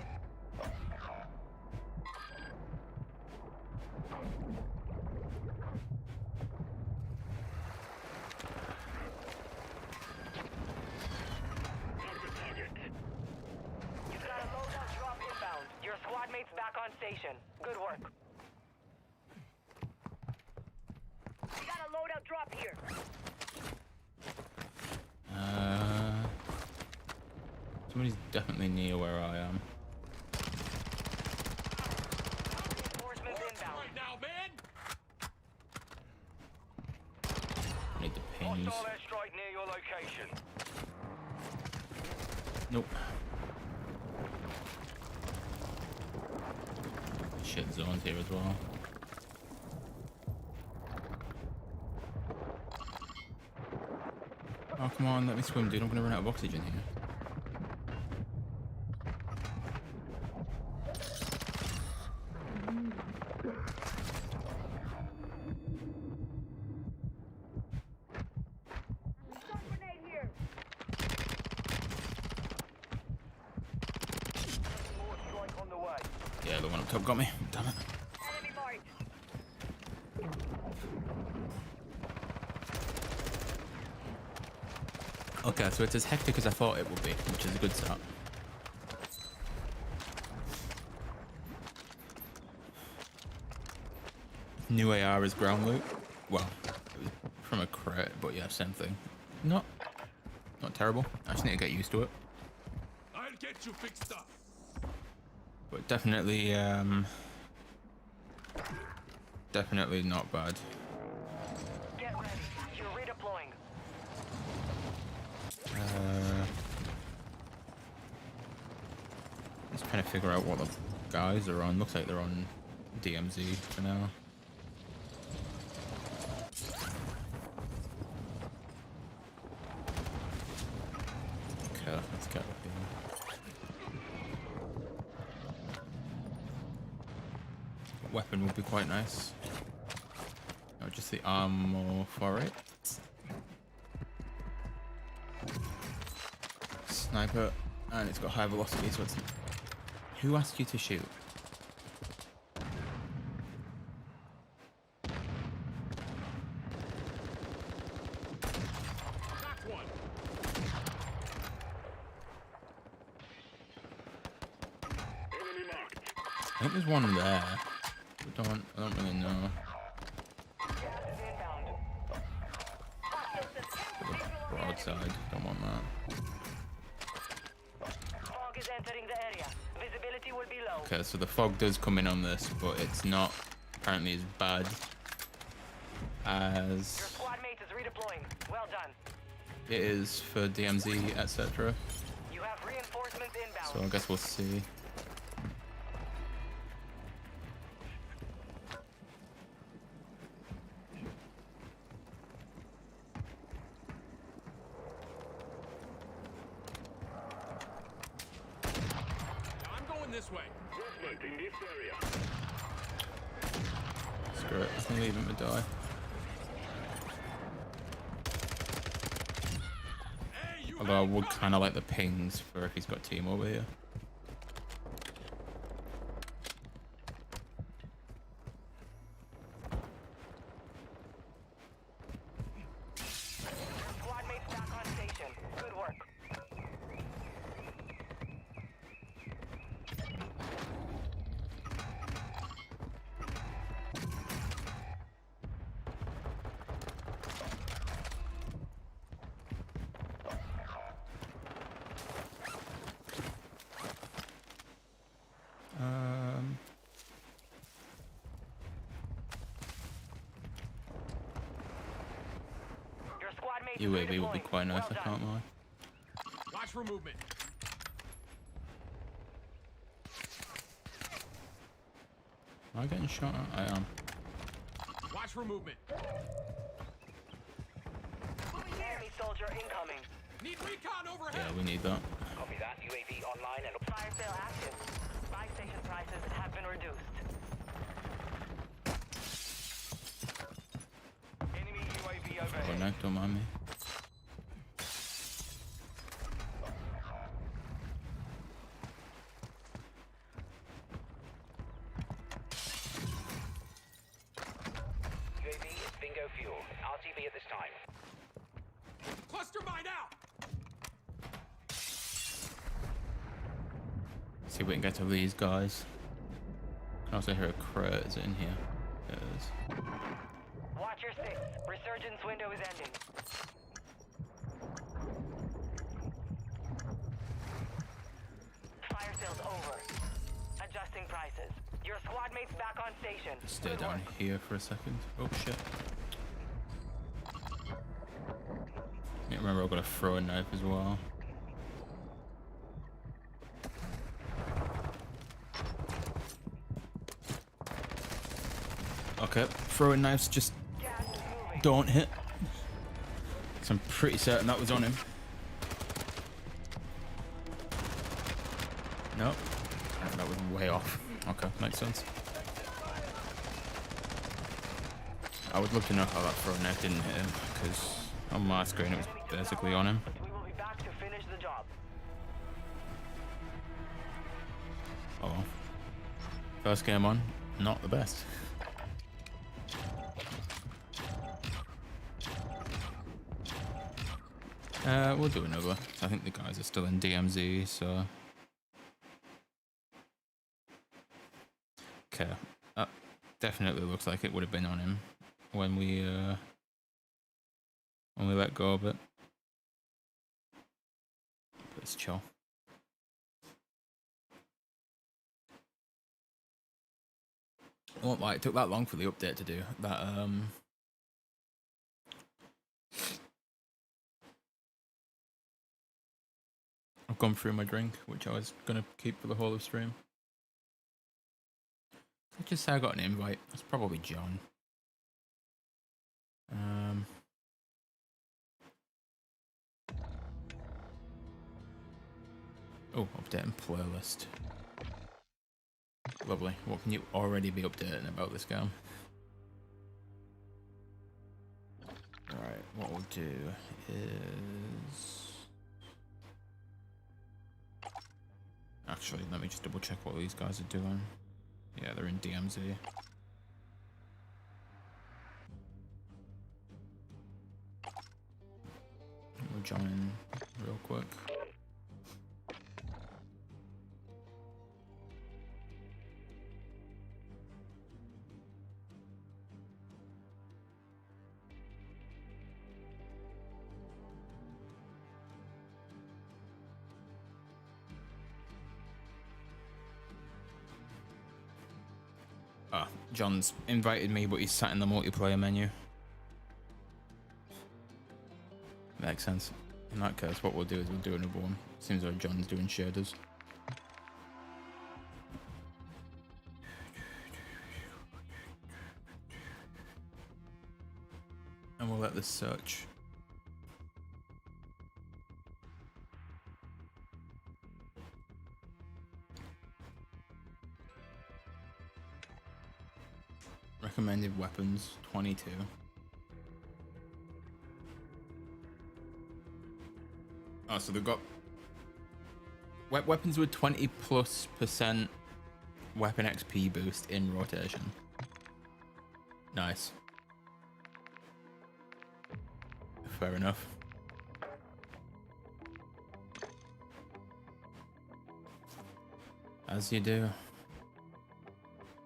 You've got a loadout drop inbound. Your squad mate's back on station. Good work. We got a loadout drop here. Somebody's definitely near where I am. Reinforcements inbound. Now, man. Need the pings. Hostile airstrike near your location. Nope. Shit, zones here as well. Oh, come on, let me swim, dude. I'm gonna run out of oxygen here. Grenade here. More strike on the way. Yeah, the one up top got me. Damn it. Enemy marked. Okay, so it's as hectic as I thought it would be, which is a good start. New AR is ground loot. Well, it was from a crate, but yeah, same thing. Not terrible. I just need to get used to it. I'll get you fixed up. But definitely, definitely not bad. Get ready. You're redeploying. Just trying to figure out what the guys are on. Looks like they're on DMZ for now. Okay, let's get up here. Weapon would be quite nice. Or just the armor for it. sniper, and it's got high velocity, so it's... Who asked you to shoot? Knocked one. Enemy marked. I think there's one there. I don't really know. Gas is inbound. Broadside, don't want that. Fog is entering the area. Visibility will be low. Okay, so the fog does come in on this, but it's not apparently as bad Your as squad mate is redeploying. Well done. it is for DMZ, etc. You have reinforcements inbound. So I guess we'll see. I'm going this way. Movement in this area. Screw it, I can leave him to die. Hey, you Although I would kind of like the pings for if he's got team over here. Squad mates back on station. Good work. Um, Your squad mates is UAV would be redeploying. quite nice, Well I done. can't lie. watch for movement. Am I getting shot at? I am. Watch for movement. Enemy soldier incoming. Need recon overhead. Yeah, we need that. Copy that. UAV online and fire sale active. Buy station prices have been reduced. Enemy UAV Oh, overhead. no, don't mind me. UAV is bingo fuel. RTB at this time. Cluster mine out. See if we can get to these guys. I can also hear a crate. Is it in here? It is. Watch your six. Resurgence window is ending. Fire sales over. Adjusting prices. Your squad mates back on station. Stay Good down work. here for a second. Oh shit. Yeah, remember I've got a throwing knife as well. Okay, throwing knives just Gas is moving. don't hit. So I'm pretty certain that was on him. No, that was way off. Okay, makes sense. I would love to know how that throwing knife didn't hit him, because on my screen it was basically on him. We will be back to finish the job. Oh well. First game on, not the best. We'll do another. I think the guys are still in DMZ, so. Okay. That definitely looks like it would have been on him when we let go of it. But it's chill. I won't lie, it took that long for the update to do that. I've gone through my drink, which I was gonna keep for the whole of stream. I just say I got an invite. That's probably John. Oh, updating playlist. Lovely. What can you already be updating about this game? Alright, what we'll do is... Actually, let me just double check what these guys are doing. Yeah, they're in DMZ. We'll join real quick. Oh, John's invited me, but he's sat in the multiplayer menu. Makes sense. In that case, what we'll do is we'll do another one. Seems like John's doing shaders. And we'll let this search. Recommended weapons, 22. Oh, so they've got weapons with 20+% weapon XP boost in rotation. Nice. Fair enough. As you do.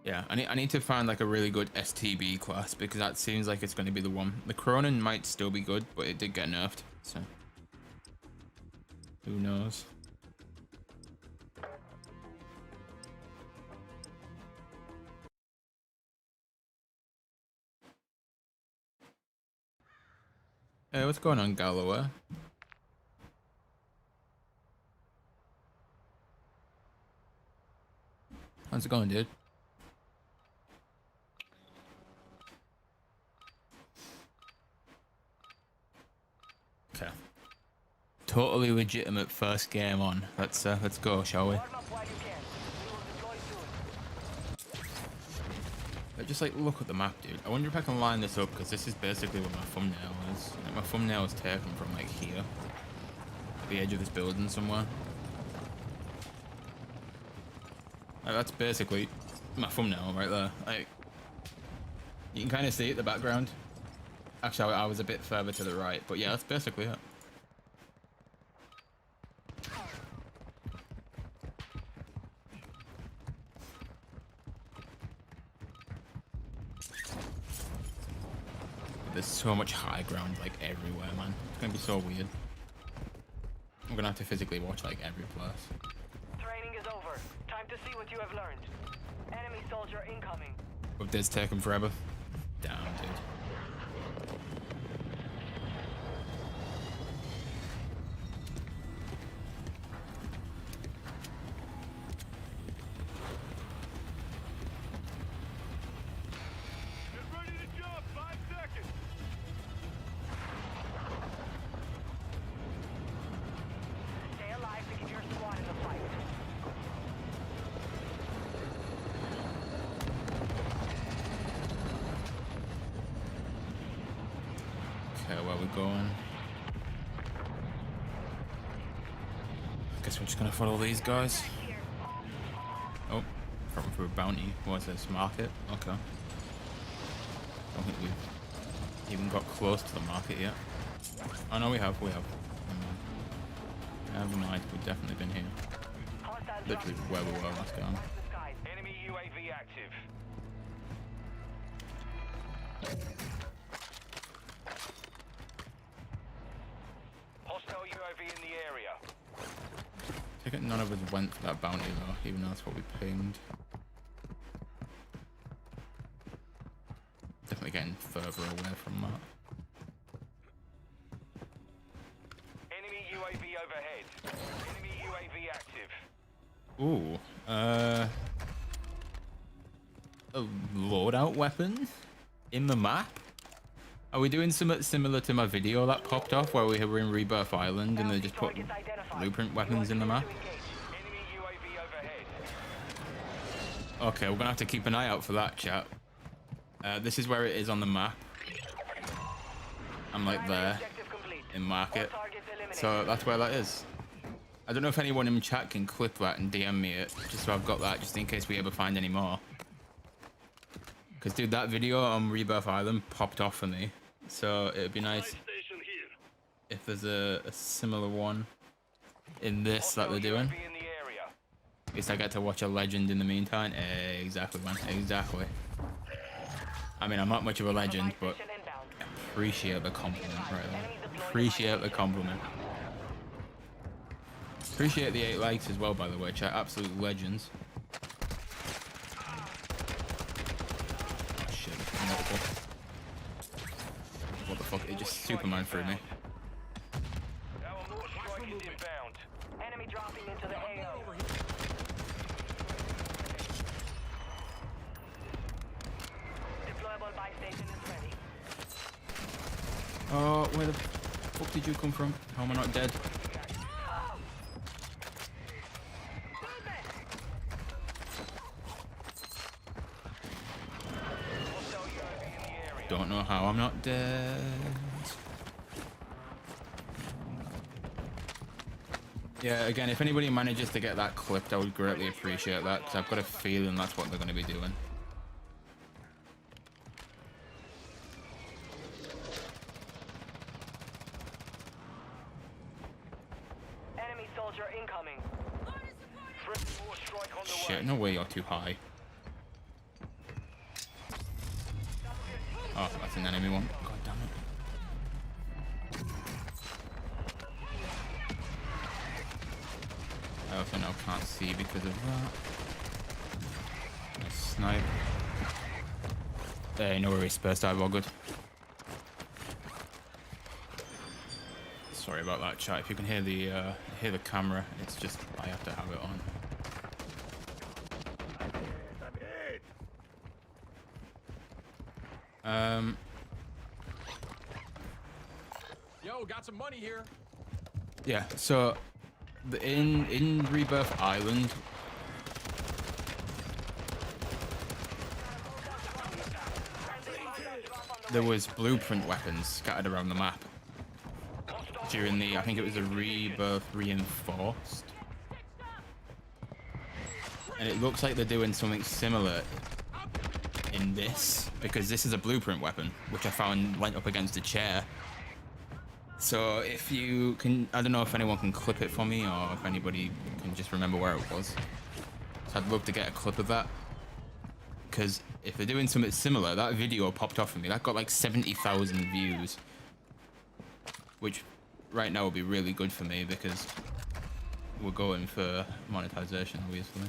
Yeah, I need to find like a really good STB class because that seems like it's going to be the one. The Cronin might still be good, but it did get nerfed, so who knows? Hey, what's going on, Galloway? How's it going, dude? Okay. Totally legitimate first game on. Let's go, shall we? Warm up while you can. We will deploy soon. Just like look at the map, dude. I wonder if I can line this up because this is basically what my thumbnail is. Like, my thumbnail is taken from like here, at the edge of this building somewhere. Like, that's basically my thumbnail right there. Like, you can kind of see it, the background. Actually, I was a bit further to the right, but yeah, that's basically it. There's so much high ground like everywhere, man. It's gonna be so weird. I'm gonna have to physically watch like every place. Training is over. Time to see what you have learned. Enemy soldier incoming. Would this take him forever? Damn, dude. Get ready to jump. 5 seconds. Stay alive to keep your squad in the fight. Okay, where we going? Guess we're just gonna follow these guys. Oh, from for a bounty. What's this? Market? Okay. Don't think we've even got close to the market yet. Oh no, we have. Never mind, we've definitely been here. Hostile Literally dropping. where we were last time. Watch the skies. Enemy UAV active. Hostile UAV in the area. I think none of us went for that bounty though, even though that's what we pinged. Definitely getting further away from that. Enemy UAV overhead. Enemy UAV active. Ooh, a loadout weapon in the map? Are we doing something similar to my video that popped off where we were in Rebirth Island and they just put Targets identified. blueprint weapons in the map? To engage. Enemy UAV overhead. Okay, we're gonna have to keep an eye out for that, chat. This is where it is on the map. I'm like Primary there objective complete. in market, All targets eliminated. so that's where that is. I don't know if anyone in chat can clip that and DM me it, just so I've got that, just in case we ever find any more. Because, dude, that video on Rebirth Island popped off for me. So it'd be nice if there's a similar one in this that they're doing. At least I get to watch a legend in the meantime. Exactly, man. Exactly. I mean, I'm not much of a legend, but appreciate the compliment right there. Appreciate the compliment. Appreciate the 8 likes as well, by the way, chat. Absolute legends. Oh, shit. Multiple. What the fuck? It just Superman through me. Enemy dropping into the AO. Deployable buy station is ready. Oh, where the fuck did you come from? How am I not dead? Don't know how I'm not dead. Yeah, again, if anybody manages to get that clipped, I would greatly appreciate that, because I've got a feeling that's what they're going to be doing. Enemy soldier incoming. Shit, no way you're too high. Oh, that's an enemy one. God damn it. I also now can't see because of that. Nice snipe. Hey, no worries, Spurs dive, all good. Sorry about that, chat. If you can hear the camera, it's just I have to have it on. Yo, got some money here. Yeah, so in Rebirth Island, there was blueprint weapons scattered around the map during the, I think it was a Rebirth Reinforced, and it looks like they're doing something similar in this, because this is a blueprint weapon which I found went up against a chair. So if you can, I don't know if anyone can clip it for me, or if anybody can just remember where it was. So I'd love to get a clip of that, because if they're doing something similar, that video popped off for me. That got like 70,000 views, which right now would be really good for me, because we're going for monetization, obviously.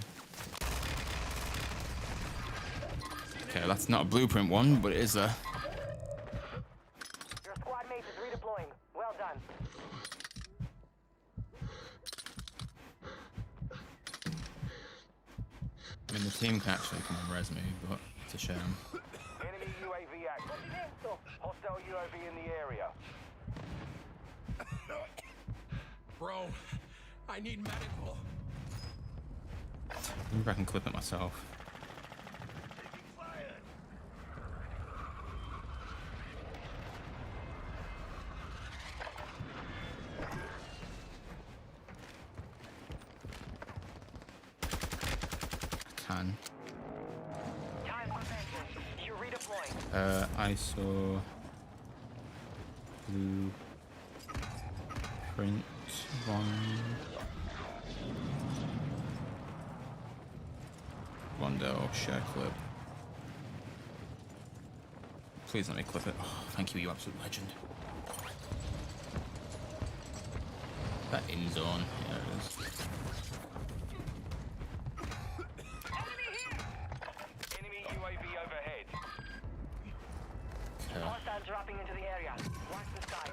Okay, that's not a blueprint one, but it is a... Your squad mate is redeploying. Well done. I mean, the team can actually come and res me, but it's a shame. Enemy UAV active. Hostile UAV in the area. Bro, I need medical. Maybe I can clip it myself. Can. You're redeploying. ISO blue print Vondel share clip. Please let me clip it. Oh, thank you, you absolute legend. That in zone. Yeah, it is. Enemy UAV overhead. Okay. Hostiles dropping into the area. Watch the skies.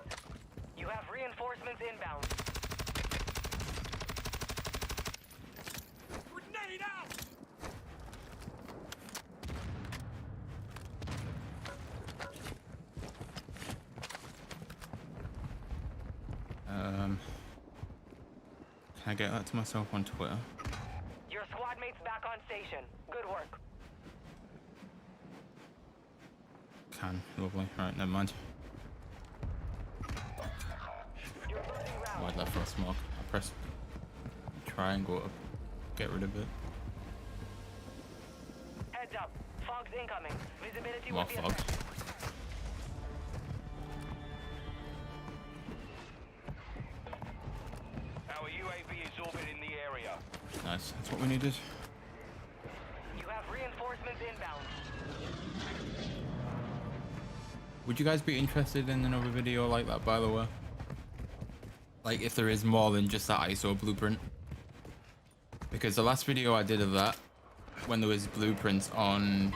You have reinforcements inbound. Grenade out! Can I get that to myself on Twitter? Your squad mate's back on station. Good work. Can. Lovely. Right, never mind. You're losing round. Why'd that for a smoke? I pressed triangle to get rid of it. Heads up. Fog's incoming. Visibility More will be fog. affected. Our UAV is orbiting the area. Nice. That's what we needed. You have reinforcements inbound. Would you guys be interested in another video like that, by the way? Like, if there is more than just that ISO blueprint? Because the last video I did of that, when there was blueprints on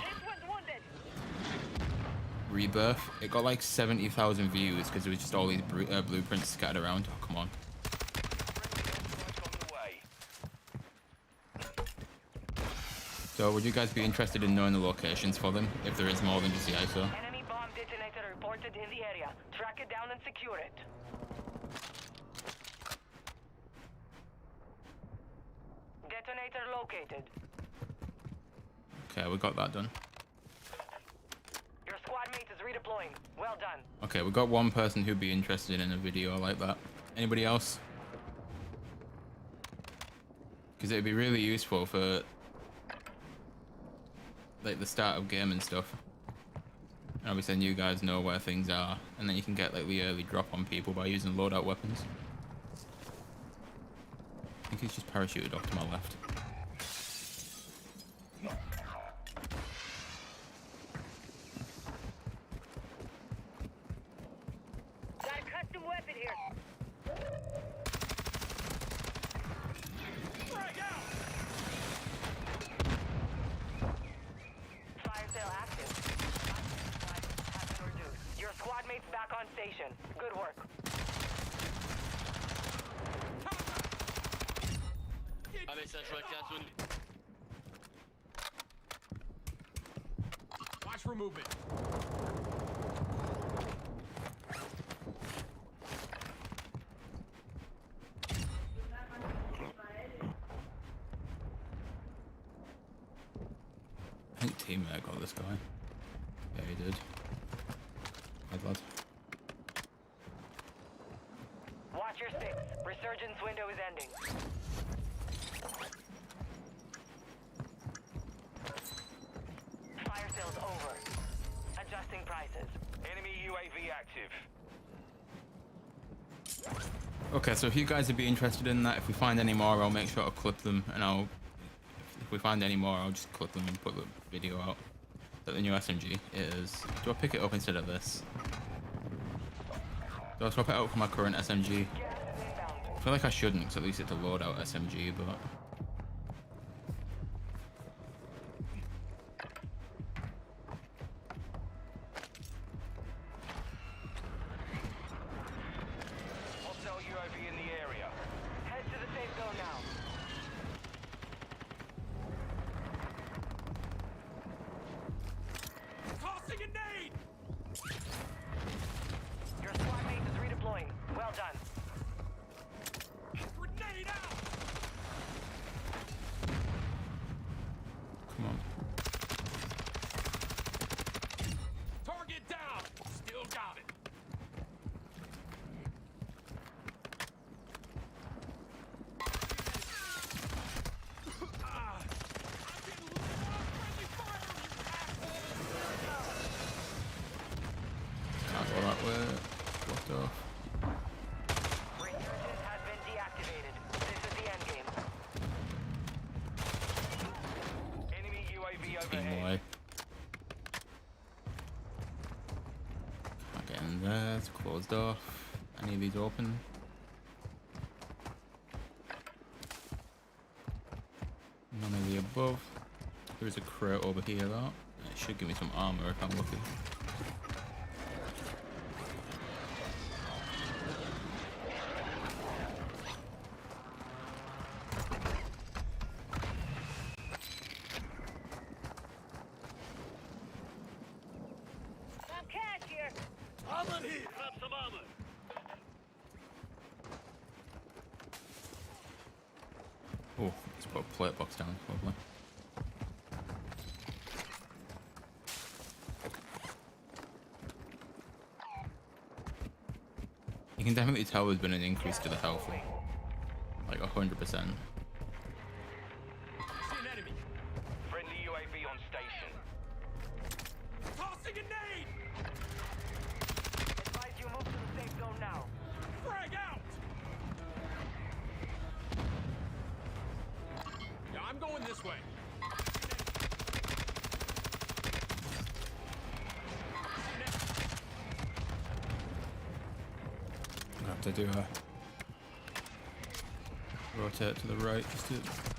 Rebirth, it got like 70,000 views because there was just all these blueprints scattered around. Oh, come on. On the way. So would you guys be interested in knowing the locations for them, if there is more than just the ISO? Enemy bomb detonator reported in the area. Track it down and secure it. Detonator located. Okay, we got that done. Your squad mate is redeploying. Well done. Okay, we got one person who'd be interested in a video like that. Anybody else? Because it'd be really useful for like the start of game and stuff. And obviously then you guys know where things are, and then you can get like the early drop on people by using loadout weapons. I think he's just parachuted off to my left. Got a custom weapon here. Fire sale active. Has been reduced. Your squad mate's back on station. Good work. Un message sur la zone. Watch for movement. I think teammate got this guy. Yeah, he did. Hi, lad. Watch your six. Resurgence window is ending. Fire sale's over. Adjusting prices. Enemy UAV active. Okay, so if you guys would be interested in that, if we find any more, I'll make sure to clip them, and if we find any more, I'll just clip them and put the video out. But the new SMG is... Do I pick it up instead of this? Do I swap it out for my current SMG? I feel like I shouldn't, because at least it's a loadout SMG, but... Hostile UAV in the area. Head to the safe zone now. Tossing a nade! Your squad mate is redeploying. Well done. Grenade out! Come on. Target down! Still got it. I'm getting lit up! Friendly fire, you asshole! Can't go that way. Blocked off. Resurgence has been deactivated. This is the end game. Enemy UAV Team overhead. away. Can't get in there. It's closed off. Any of these open? None of the above. There is a crate over here though. It should give me some armor if I'm lucky. Some cash here. I'm in here! Grab some armor. Oh, let's put a plate box down, probably. You can definitely tell there's been an increase to the health, like 100%. to do a rotate to the right just to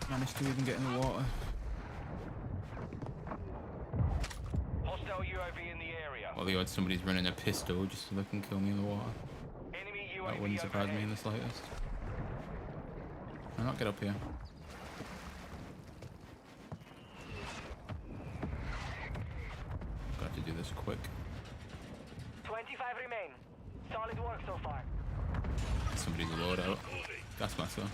manage to even get in the water. Hostile UAV in the area. Or the odds somebody's running a pistol just so they can kill me in the water. Enemy UAV That wouldn't surprise me in the overhead. slightest. I'll not get up here. Got to do this quick. 25 remain. Solid work so far. Somebody's load out. Gas mask though. Nice.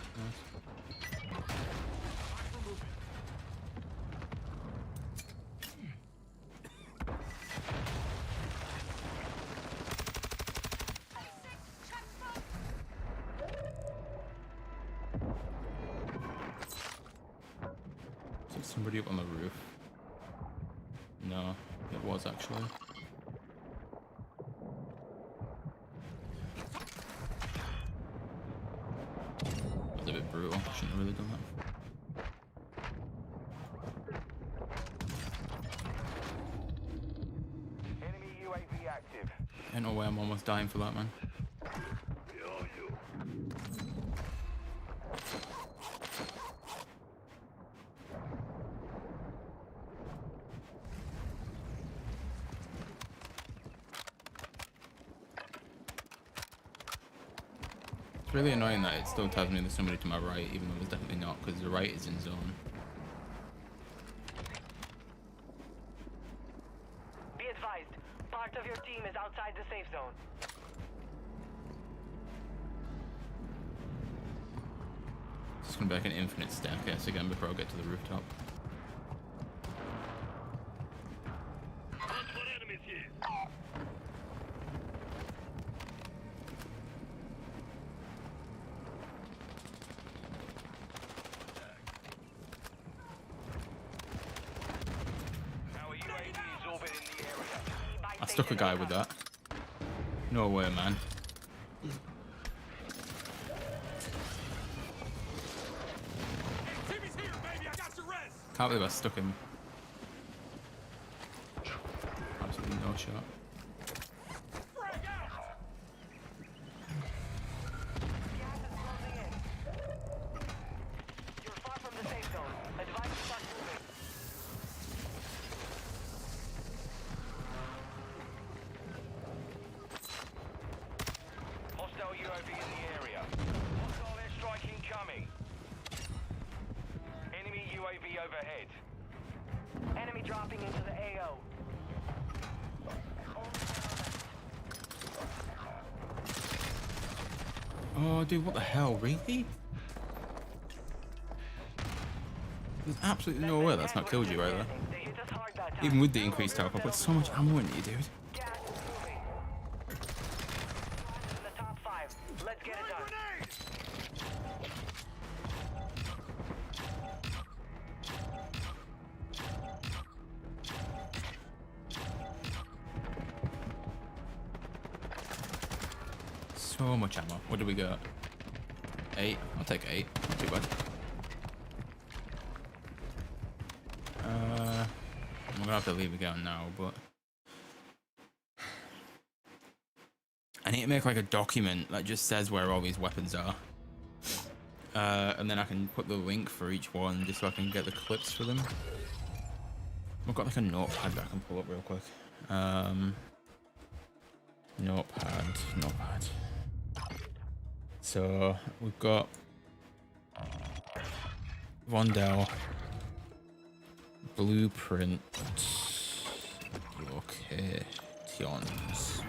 Is there somebody up on the roof? No, it was actually. That was a bit brutal. Shouldn't have really done that. Enemy UAV active. Ain't no way I'm almost dying for that, man. It's really annoying that it still tells me there's somebody to my right, even though there's definitely not, because the right is in zone. Be advised, part of your team is outside the safe zone. It's gonna be like an infinite staircase again before I get to the rooftop. Hostile enemies here. Our UAV is orbiting the area. I stuck a guy with that. No way, man. Timmy's here, baby. I got your rest. Can't believe I stuck him. Absolutely no shot. Frag out. Gas is closing in. You're far from the safe zone. Advise you start moving. Hostile UAV in the area. Hostile airstrike incoming. Enemy UAV overhead. Enemy dropping into the AO. Oh, dude, what the hell? Really? There's absolutely no way that's not killed you right there. They hit us hard that time. Even with the increased health, I put so much ammo in you, dude. Gas is moving. In the top 5. Let's get it done. Grenade. So much ammo. What do we got? 8. I'll take 8. Not too bad. I'm gonna have to leave again now, but I need to make like a document that just says where all these weapons are. And then I can put the link for each one just so I can get the clips for them. I've got like a notepad that I can pull up real quick. Notepad. So we've got Vondel, blueprint, locations.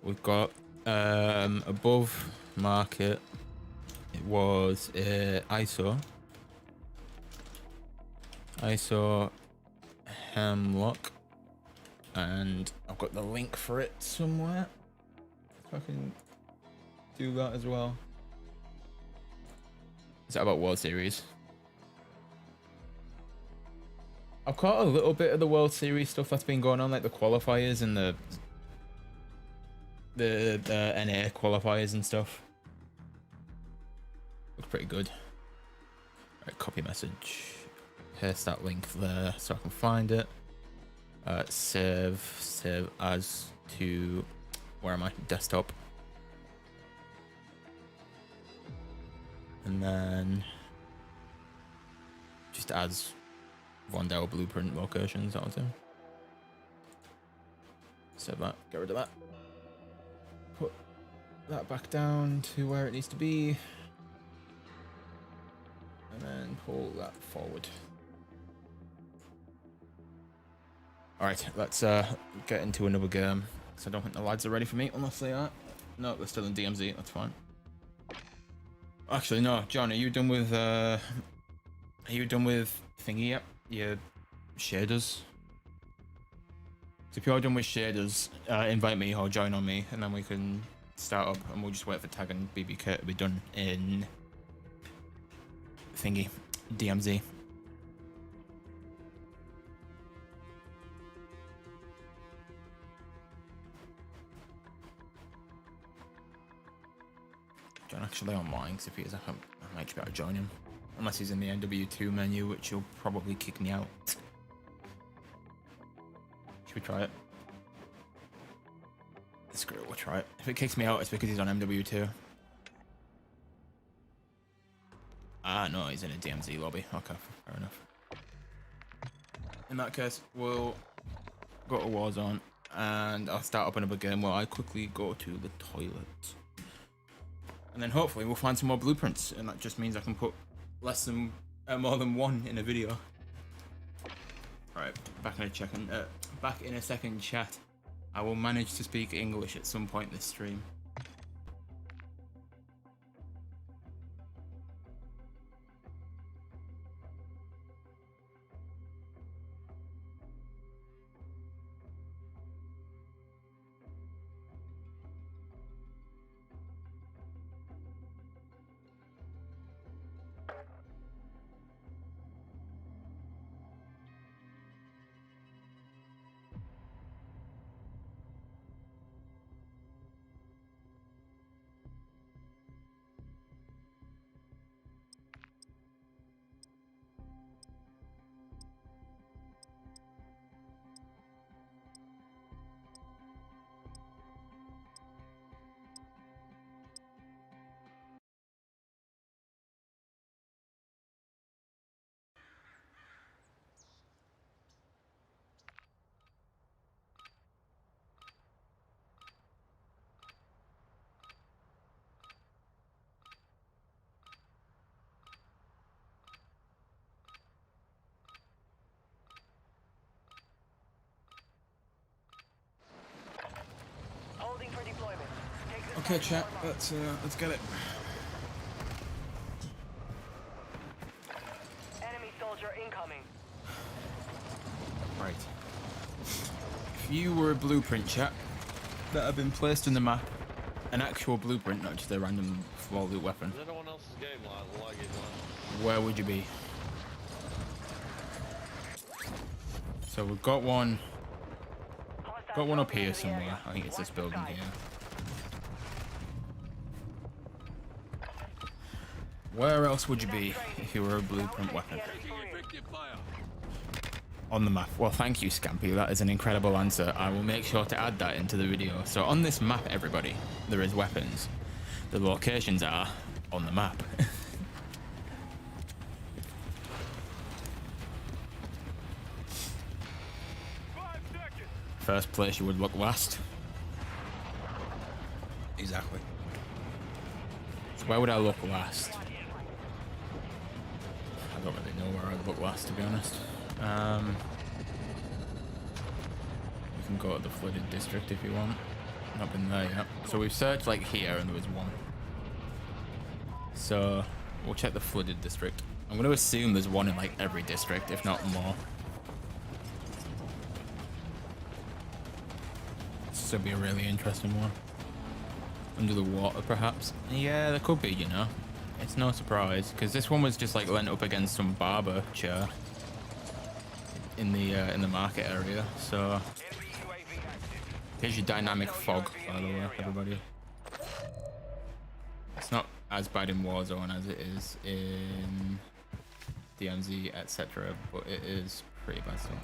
We've got above market. It was ISO Hemlock, and I've got the link for it somewhere. If I can do that as well. Is that about World Series? I've caught a little bit of the World Series stuff that's been going on, like the qualifiers and the NA qualifiers and stuff. Looks pretty good. Right, copy message. Paste that link there so I can find it. Save as to, where am I? Desktop. And then just adds Vondel blueprint locations, that'll do. Save that, get rid of that. Put that back down to where it needs to be. And then pull that forward. Alright, let's get into another game. So I don't think the lads are ready for me, unless they are. No, they're still in DMZ, that's fine. Actually, no, John, are you done with thingy yet? Your shaders? So if you're done with shaders, invite me or join on me, and then we can start up, and we'll just wait for Tag and BBK to be done in thingy, DMZ. John actually online, because if he is, I might just be able to join him. Unless he's in the NW2 menu, which he'll probably kick me out. Should we try it? Screw it, we'll try it. If it kicks me out, it's because he's on MW2. Ah, no, he's in a DMZ lobby. Okay, fair enough. In that case, we'll go to Warzone, and I'll start up another game while I quickly go to the toilet. And then hopefully we'll find some more blueprints, and that just means I can put more than one in a video. Alright, back in a second, chat. I will manage to speak English at some point this stream. Holding for deployment. Take this Okay, chat, let's get it. enemy soldier incoming. Right. If you were a blueprint, chat, that had been placed in the map, an actual blueprint, not just a random small loot weapon, Is anyone else's game lagging like? where would you be? So we've got one up here somewhere. I think it's this building here. Where else would you be if you were a blueprint weapon? On the map. Well, thank you, Scampy. That is an incredible answer. I will make sure to add that into the video. So on this map, everybody, there is weapons. The locations are on the map. First place you would look last. Exactly. So where would I look last? I don't really know where I'd look last, to be honest. You can go to the flooded district if you want. Not been there yet. So we've searched like here and there was one. So we'll check the flooded district. I'm going to assume there's one in like every district, if not more. This will be a really interesting one. Under the water, perhaps? Yeah, there could be, you know. It's no surprise, because this one was just like lent up against some barber chair in the market area. So here's your dynamic fog, by the way, everybody. It's not as bad in Warzone as it is in DMZ, etc., but it is pretty bad still.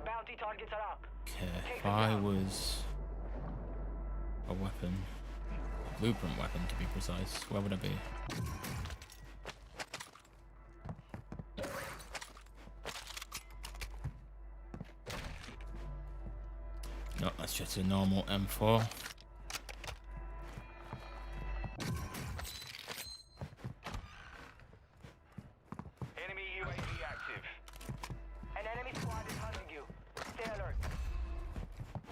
Bounty target Targets are up. Okay, Take if them I down. was a weapon, a blueprint weapon to be precise, where would I be? No, that's just a normal M4. Enemy UAV active. An enemy squad is hunting you. Stay alert.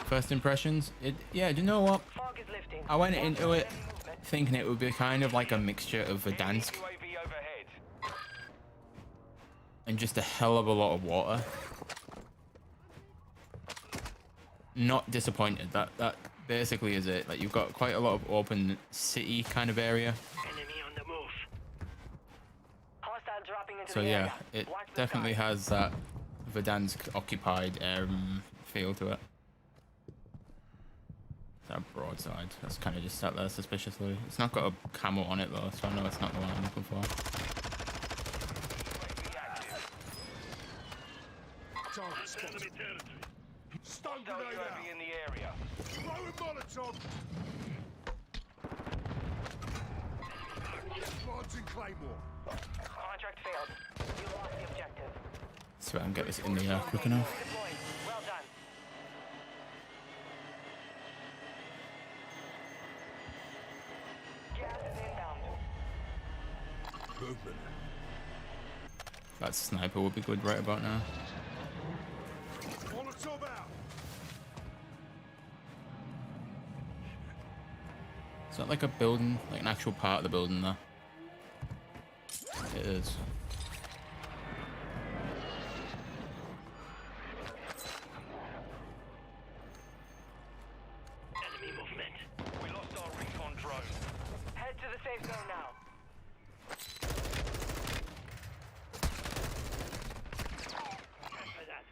First impressions, yeah, do you know what? Fog is lifting. I went Watch into for it enemy movement. thinking it would be kind of like a mixture of Enemy Verdansk UAV overhead. and just a hell of a lot of water. Not disappointed. That basically is it. Like, you've got quite a lot of open city kind of area. Enemy on the move. Hostile dropping into So the yeah, area. it Watch the definitely sky. has that Verdansk occupied feel to it. That broadside. That's kind of just sat there suspiciously. It's not got a camo on it though, so I know it's not the one I'm looking for. UAV active. Target spotted. Stun Hostile grenade out. UAV in the area. Throwing Molotov. Launching Claymore. Contract failed. You lost the objective. See if I can get this in the air quick enough. Deployed. Well done. Gas is inbound. Movement. That sniper would be good right about now. Molotov out. Is that like a building, like an actual part of the building there? It is. Enemy movement. We lost our recon drone. Head to the safe zone now. Cancel that.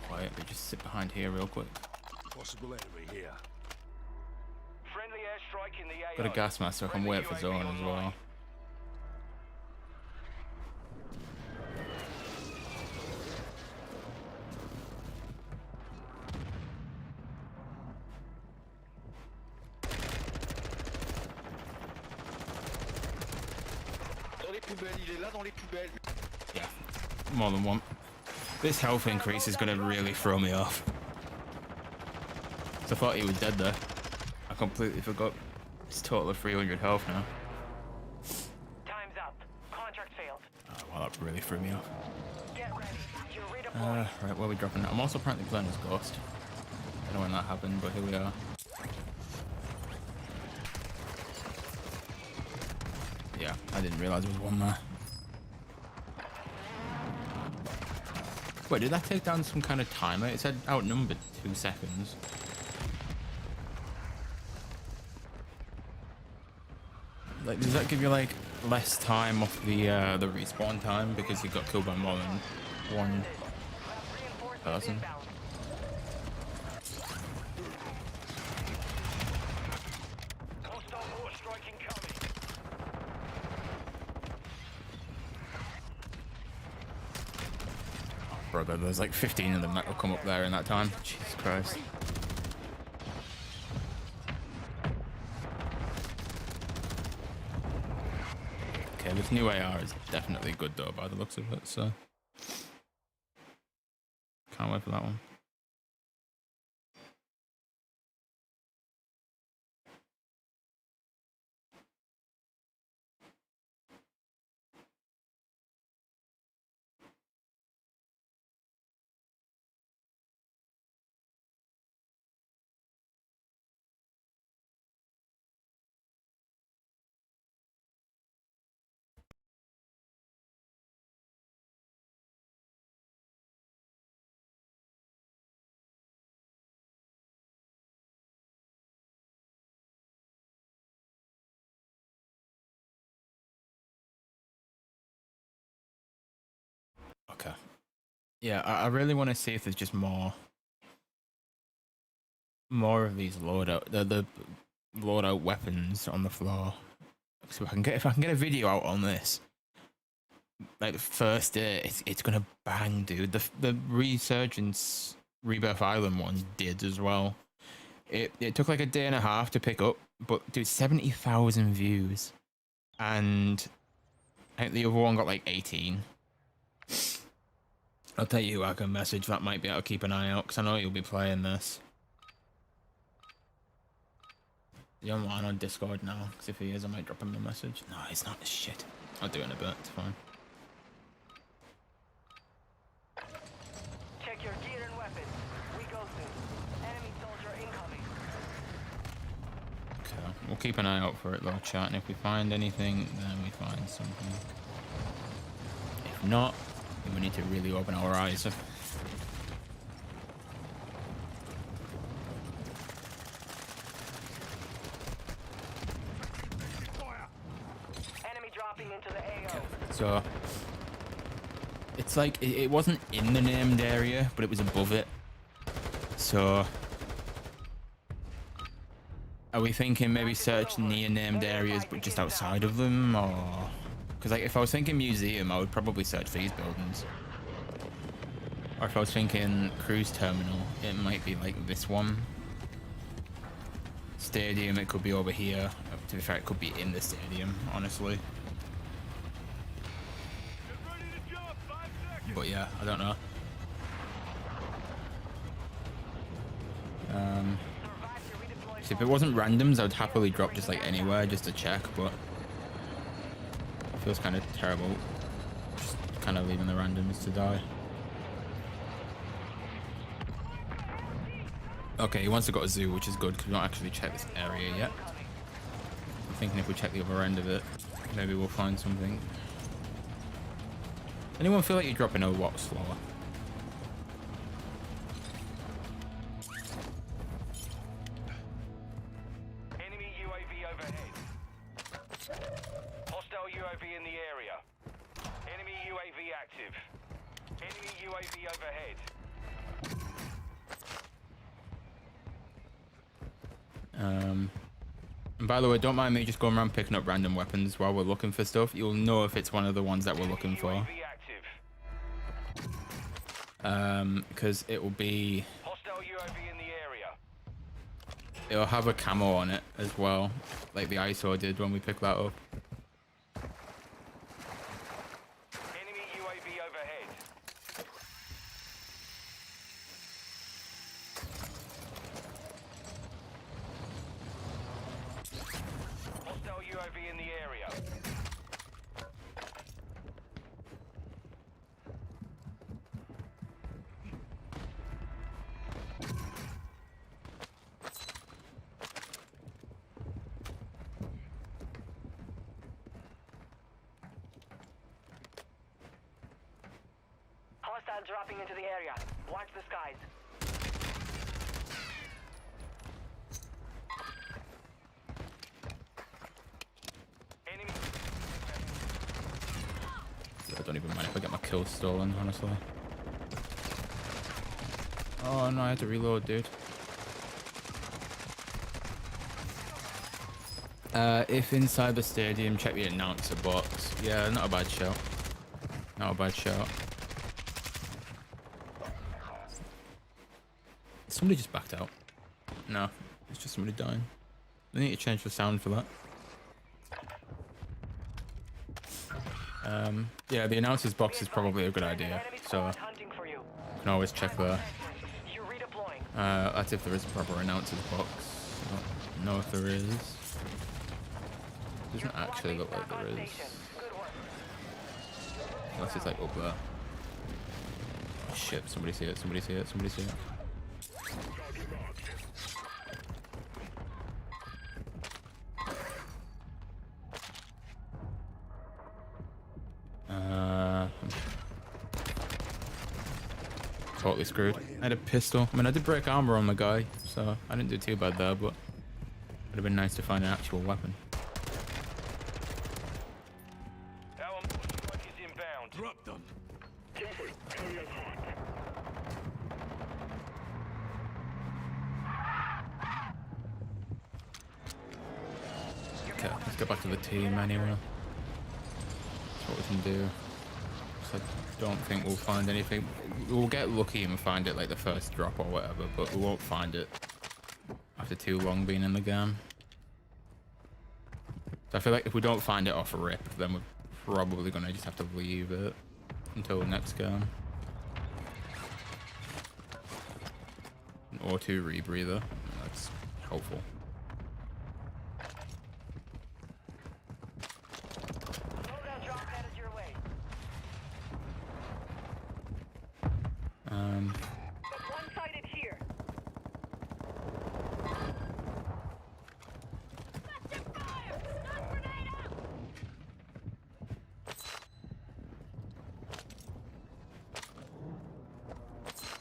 Quietly just sit behind here real quick. Possible enemy here. Friendly airstrike in the AO. Got a gas mask so I can Friendly wait for UAV zone as well. online. Dans les poubelles, il est là dans les poubelles. Yeah, more than one. This health increase is going to really throw me off. So I thought he was dead there. I completely forgot. It's total of 300 health now. Time's up. Contract failed. Oh, well, that really threw me off. Get ready. You're redeploying. Right, where are we dropping that? I'm also apparently playing as Ghost. Don't know when that happened, but here we are. Yeah, I didn't realise there was one there. Wait, did that take down some kind of timer? It said outnumbered 2 seconds. Like, does that give you like less time off the respawn time because you got killed by more than one Reinforcements person? inbound. Hostile mortar strike incoming. Brother, there's like 15 of them that will come up there in that time. Jesus Christ. Okay, this new AR is definitely good though by the looks of it, so can't wait for that one. Okay. Yeah, I really want to see if there's just more of these the loadout weapons on the floor. So if I can get a video out on this, like the first day, it's gonna bang, dude. The Resurgence Rebirth Island one did as well. It took like a day and a half to pick up, but dude, 70,000 views, and I think the other one got like 18. I'll tell you who I can message that might be able to keep an eye out, because I know you'll be playing this. You're online on Discord now, because if he is, I might drop him a message. No, he's not. Shit. I'll do it in a bit. It's fine. Check your gear and weapons. We go soon. Enemy soldier incoming. Okay, we'll keep an eye out for it though, chat, and if we find anything, then we find something. If not, then we need to really open our eyes. Enemy dropping into the AO. So, it's like, it wasn't in the named area, but it was above it. So, are we thinking maybe search near named areas, but just outside of them, or? Because like, if I was thinking museum, I would probably search these buildings. Or if I was thinking cruise terminal, it might be like this one. Stadium, it could be over here. To be fair, it could be in the stadium, honestly. But yeah, I don't know. So if it wasn't randoms, I would happily drop just like anywhere just to check, but it feels kind of terrible just kind of leaving the randoms to die. Okay, he wants to go to zoo, which is good because we don't actually check this area yet. I'm thinking if we check the other end of it, maybe we'll find something. Anyone feel like you're dropping a lot slower? Enemy UAV overhead. Hostile UAV in the area. Enemy UAV active. Enemy UAV overhead. And by the way, don't mind me just going around picking up random weapons while we're looking for stuff. You'll know if it's one of the ones that we're looking for. UAV active. Because it will be... Hostile UAV in the area. It'll have a camo on it as well, like the ISO did when we picked that up. Enemy UAV overhead. Hostile UAV in the area. Hostile dropping into the area. Watch the skies. Enemy. I don't even mind if I get my kills stolen, honestly. Oh no, I had to reload, dude. If inside the stadium, check the announcer box. Yeah, not a bad shout. Not a bad shout. Somebody just backed out. No, it's just somebody dying. I need to change the sound for that. Yeah, the announcer's box is probably a good idea, so Hunting for you. you can always check there. You're redeploying. That's if there is a proper announcer's box. I don't know if there is. Doesn't actually look like there is. Good work. Unless it's like up there. Oh shit, somebody see it, somebody see it, somebody see it. Totally screwed. I had a pistol. I mean, I did break armor on the guy, so I didn't do too bad there, but would have been nice to find an actual weapon. Our strike is inbound. Drop them. Okay, let's get back to the team anyway. That's what we can do. So I don't think we'll find anything. We'll get lucky and find it like the first drop or whatever, but we won't find it after too long being in the game. So I feel like if we don't find it off a rip, then we're probably gonna just have to leave it until next game. An O2 rebreather, that's helpful. Loadout drop headed your way. One-sided here.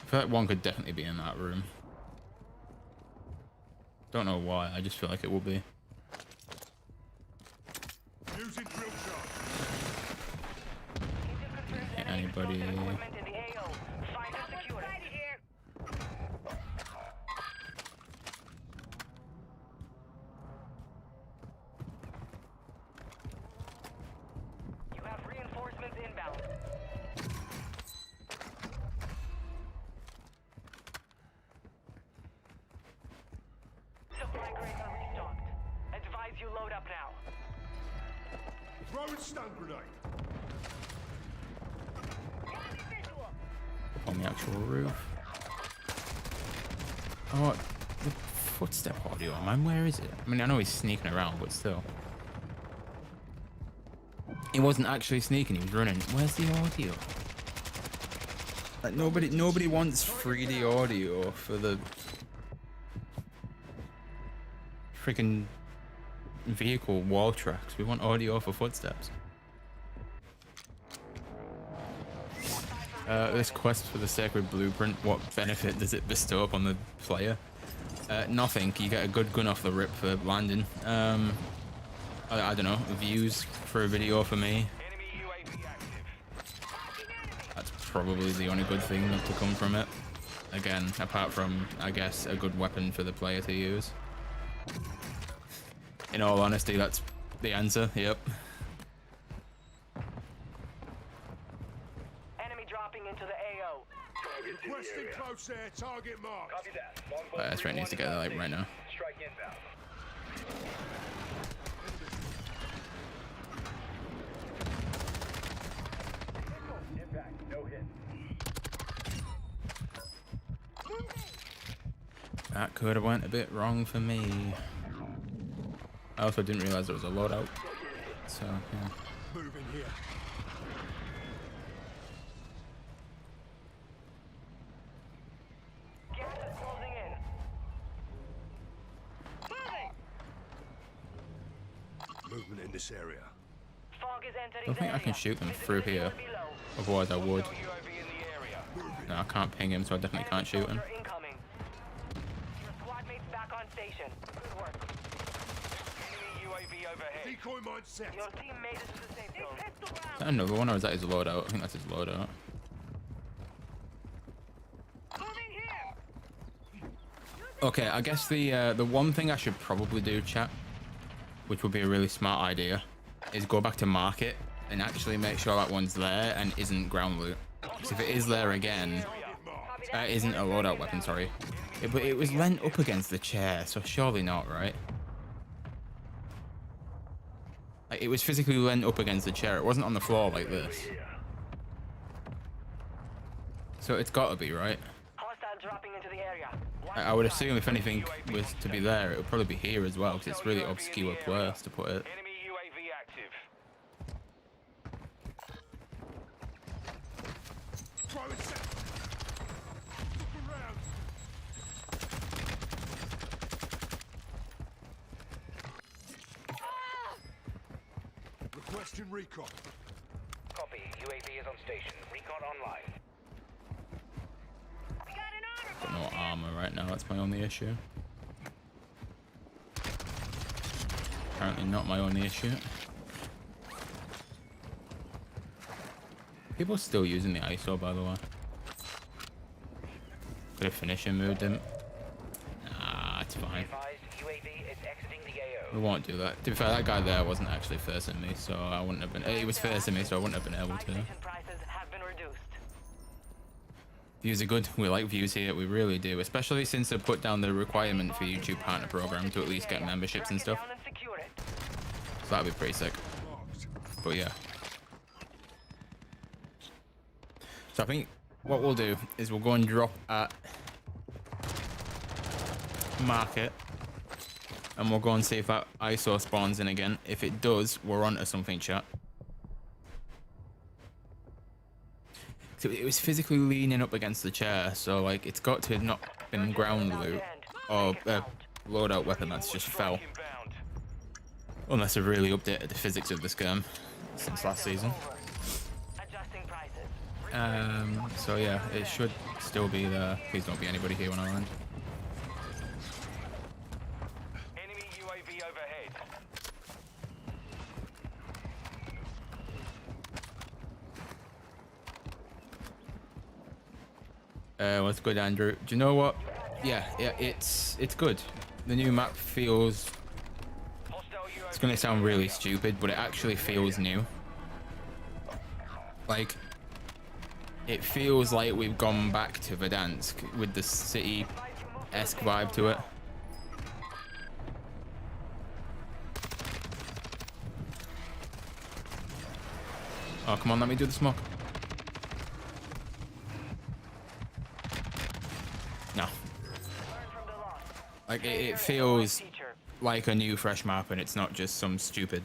I feel like one could definitely be in that room. Don't know why, I just feel like it will be. Using drill shot. Hit anybody. Equipment in the AO. Find and secure it. You have reinforcements inbound. Supply crates are restocked. Advise you load up now. Throwing stun grenade. On the actual roof. Oh, the footstep audio, man, where is it? I mean, I know he's sneaking around, but still. He wasn't actually sneaking, he was running. Where's the audio? Like, nobody wants 3D audio for the freaking vehicle wall tracks. We want audio for footsteps. This quest for the sacred blueprint, what benefit does it bestow upon the player? Nothing. You get a good gun off the rip for landing. I don't know, views for a video for me. Enemy UAV active. That's probably the only good thing to come from it. Again, apart from, I guess, a good weapon for the player to use. In all honesty, that's the answer, yep. Enemy dropping into the AO. Requesting close air target mark. Copy that. Longbow That's right, needs to get that like right now. Strike inbound. Impact. No hit. That could have went a bit wrong for me. I also didn't realize there was a loadout. So, yeah. Moving here. Gas is closing in. Movement in this area. Fog is entering I don't think the I can area. shoot them through Visibility here. will be low. Otherwise I would. UAV in the area. No, I can't ping him, so I definitely can't shoot him. Soldier incoming. Your squad mates back on station. Good work. Enemy UAV overhead. Decoy mine set. Your team made it to the safe zone. Is that another one, or is that his loadout? I think that's his loadout. Okay, I guess the one thing I should probably do, chat, which would be a really smart idea, is go back to market and actually make sure that one's there and isn't ground loot. Because if it is there again, isn't a loadout weapon, sorry. But it was leant up against the chair, so surely not, right? Like, it was physically leant up against the chair. It wasn't on the floor like this. So it's got to be, right? Hostile dropping into the area. I would assume if anything was to be there, it would probably be here as well, because it's really obscure place to put it. Enemy UAV active. Throwing set. Look around. Requesting recon. Copy. UAV is on station. Recon online. Got no armor right now, that's my only issue. Apparently not my only issue. People are still using the ISO, by the way. Could have finished him, moved him. Nah, it's fine. Advised UAV is exiting the AO. We won't do that. To be fair, that guy there wasn't actually facing me, so I wouldn't have been. He was facing me, so I wouldn't have been able to. Station prices have been reduced. Views are good. We like views here. We really do, especially since they put down the requirement for YouTube partner program to at least get memberships and stuff. Down and secure it. So that'd be pretty sick. But yeah. So I think what we'll do is we'll go and drop at market, and we'll go and see if that ISO spawns in again. If it does, we're on to something, chat. So it was physically leaning up against the chair, so like it's got to have not been ground loot or loadout weapon that's just fell. Inbound. Unless they've really updated the physics of this game since last season. Adjusting prices. So yeah, it should still be there. Please don't be anybody here when I land. Enemy UAV overhead. What's good, Andrew? Do you know what? Yeah, it's good. The new map feels. Hostile UAV. It's gonna sound really stupid, but it actually feels new. Like, it feels like we've gone back to Verdansk with the city-esque vibe to it. Oh, come on, let me do the smoke. No. Like, it feels like a new fresh map, and it's not just some stupid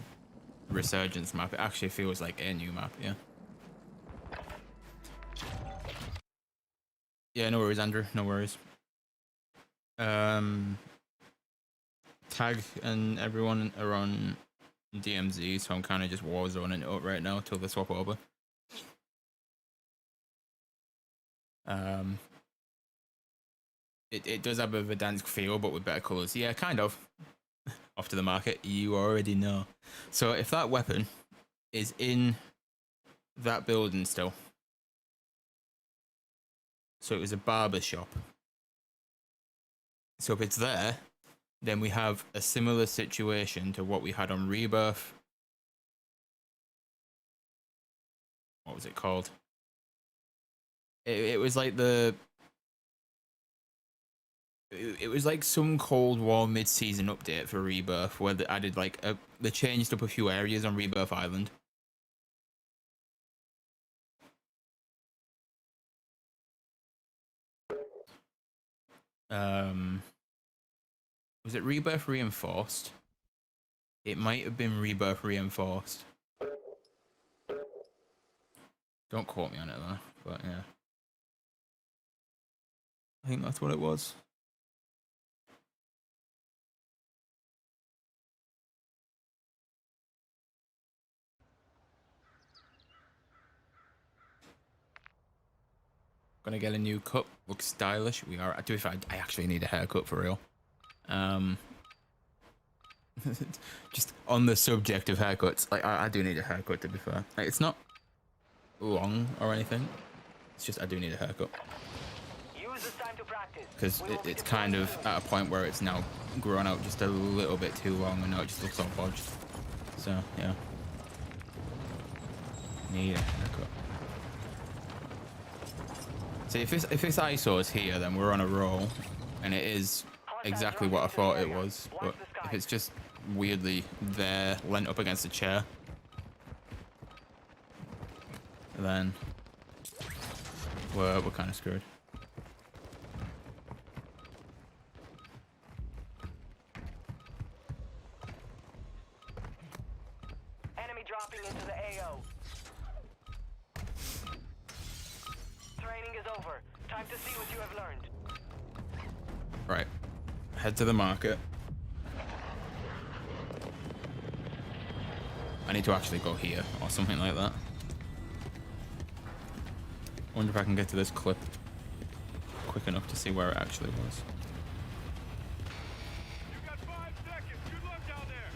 Resurgence map. It actually feels like a new map, yeah. Yeah, no worries, Andrew. No worries. Tag and everyone are on DMZ, so I'm kind of just Warzoning it up right now till they swap over. It does have a Verdansk feel, but with better colours. Yeah, kind of. Off to the market, you already know. So if that weapon is in that building still, so it was a barber shop. So if it's there, then we have a similar situation to what we had on Rebirth. What was it called? It was like it was like some Cold War mid-season update for Rebirth where they added like they changed up a few areas on Rebirth Island. Was it Rebirth Reinforced? It might have been Rebirth Reinforced. Don't quote me on it though, but yeah. I think that's what it was. Gonna get a new cut. Looks stylish. We are. To be fair, I actually need a haircut for real. Just on the subject of haircuts, like I do need a haircut. To be fair, like, it's not long or anything. It's just I do need a haircut Use this time to practice. because it's kind of at a point where it's now grown out just a little bit too long, and now it just looks all bodged. So yeah, need a haircut. See, if this ISO is here, then we're on a roll, and it is exactly what I thought it was. But if it's just weirdly there, leant up against a chair, then we're kind of screwed. Enemy dropping into the AO. Training is over. Time to see what you have learned. Right, head to the market. I need to actually go here or something like that. Wonder if I can get to this clip quick enough to see where it actually was. You got 5 seconds. Good luck down there.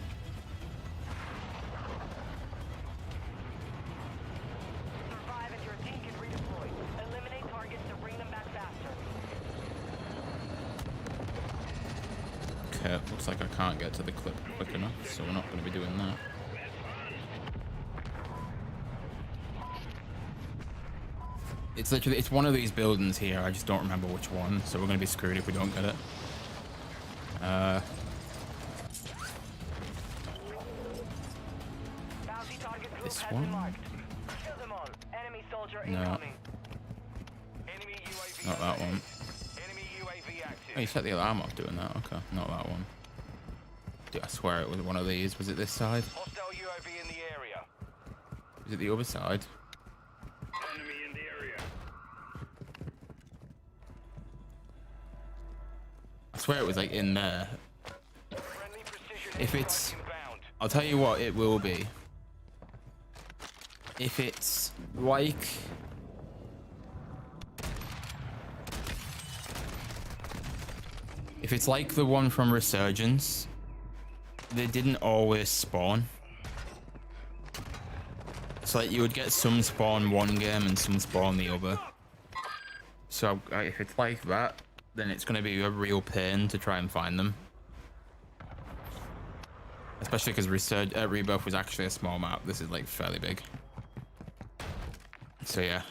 Survive and your team can redeploy. Eliminate targets to bring them back faster. Okay, looks like I can't get to the clip quick enough, so we're not going to be doing that. It's literally, it's one of these buildings here. I just don't remember which one, so we're going to be screwed if we don't get it. Bounty target group This has one? been marked. Kill them all. Enemy soldier No. incoming. Enemy UAV. Not that one. Enemy UAV active. Oh, you set the alarm off doing that. Okay, not that one. Dude, I swear it was one of these. Was it this side? Hostile UAV in the area. Was it the other side? Enemy in the area. I swear it was like in there. Friendly precision If airstrike it's... inbound. I'll tell you what it will be. If it's like... If it's like the one from Resurgence, they didn't always spawn. So like you would get some spawn one game and some spawn the other. So if it's like that, then it's going to be a real pain to try and find them. Especially because Rebirth was actually a small map. This is like fairly big. So yeah,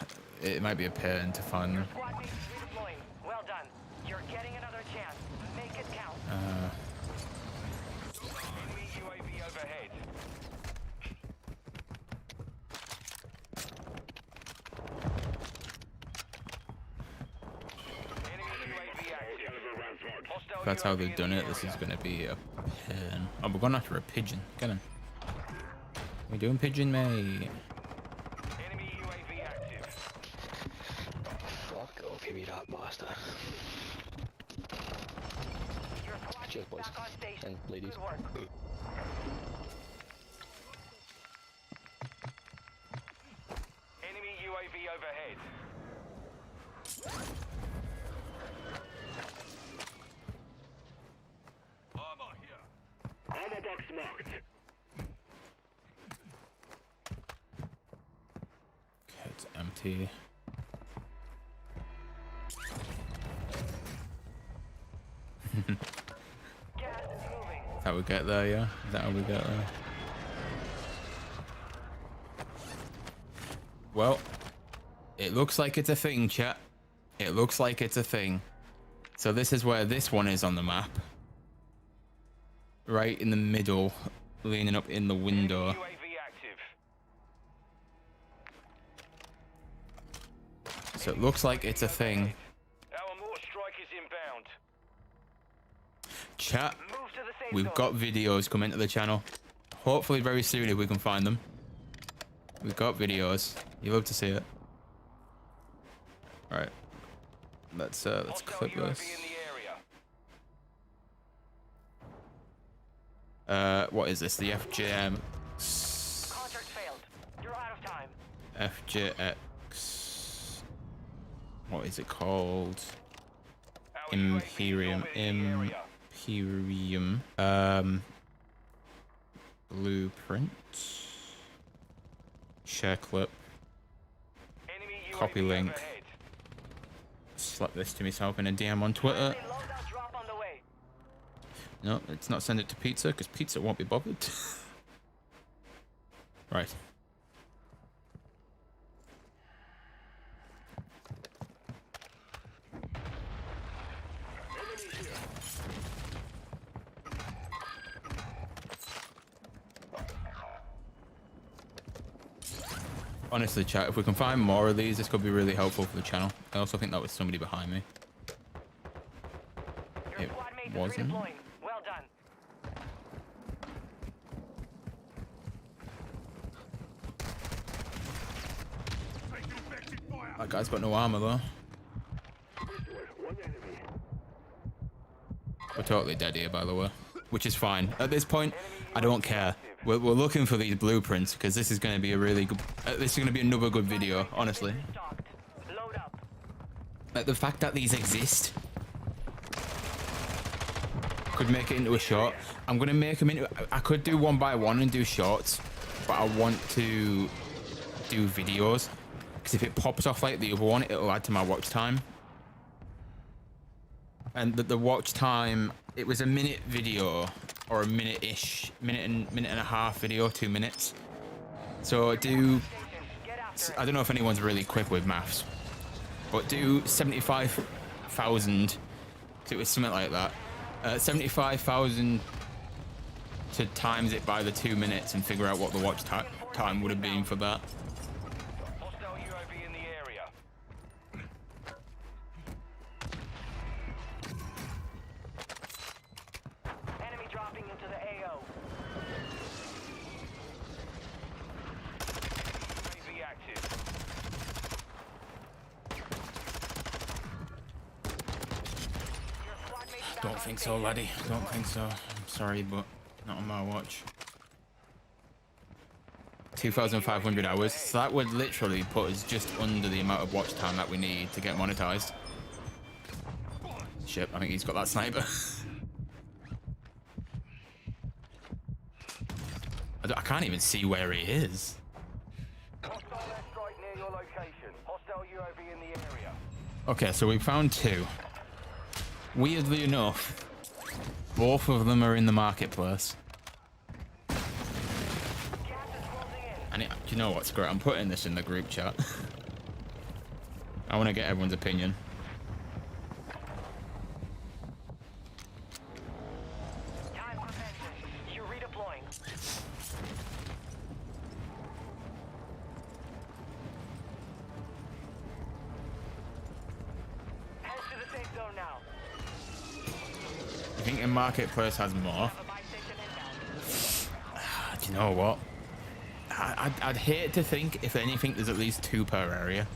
it might be a pain to find them. Squad mates redeploying. Well done. You're getting another chance. Make it count. Enemy UAV overhead. Enemy UAV active. Hostile If that's how UAV they've in done the it, this is area. going to be a pain. Oh, we're going after a pigeon. Get him. We doing pigeon, mate? Enemy UAV active. Fuck off, give me that bastard. Your squad Cheers, mates boys. back on station. And ladies. Good work. Enemy UAV overhead. Armor here. Armor box marked. Okay, it's empty. Gas is moving. Is that how we get there, yeah? Is that how we get there? Well, it looks like it's a thing, chat. It looks like it's a thing. So this is where this one is on the map. Right in the middle, leaning up in the window. UAV active. So it looks like it's a thing. Our mortar strike is inbound. Chat, Move to the safe we've zone. got videos coming to the channel. Hopefully very soon if we can find them. We've got videos. You love to see it. Alright. Let's Hostile clip UAV this. in the area. What is this? The FJM Contract failed. You're out of time. FJX. What is it called? Our UAV is Imperium. orbiting the area. Imperium. Blueprint. Share clip. Enemy Copy UAV link. overhead. Slap this to myself in a DM on Twitter. Friendly loadout drop on the way. No, let's not send it to Pizza because Pizza won't be bothered. Right. Honestly, chat, if we can find more of these, this could be really helpful for the channel. I also think that was somebody behind me. Your It squad mate wasn't. is redeploying. Well done. That guy's got no armor though. We're totally dead here, by the way, which is fine. At this point, I don't care. We're looking for these blueprints because this is going to be a really good. This is going to be another good video, honestly. Stocked. Load up. Like the fact that these exist could make it into a short. I'm gonna make them into. I could do one by one and do shorts, but I want to do videos because if it pops off like the other one, it'll add to my watch time. And the watch time it was a minute video or a minute-ish, minute and a half video, 2 minutes. So do, I don't know if anyone's really quick with maths, but do 75,000, it was something like that, 75,000 to times it by the 2 minutes and figure out what the watch time would have been for that. Hostile UAV in the area. Enemy dropping into the AO. UAV active. Your squad mates back Don't on think so, station. laddie. Don't think so. I'm sorry, but not on my watch. 2,500 hours. So that would literally put us just under the amount of watch time that we need to get monetized. Shit, I think he's got that sniper. I can't even see where he is. Hostile airstrike near your location. Hostile UAV in the area. Okay, so we found 2. Weirdly enough, both of them are in the marketplace. And do you know what's great? I'm putting this in the group chat. I want to get everyone's opinion. Time for vengeance. You're redeploying. Head to the safe zone now. I think the marketplace has more. Have a buy station inbound. Do you know what? I'd hate to think, if anything, there's at least 2 per area.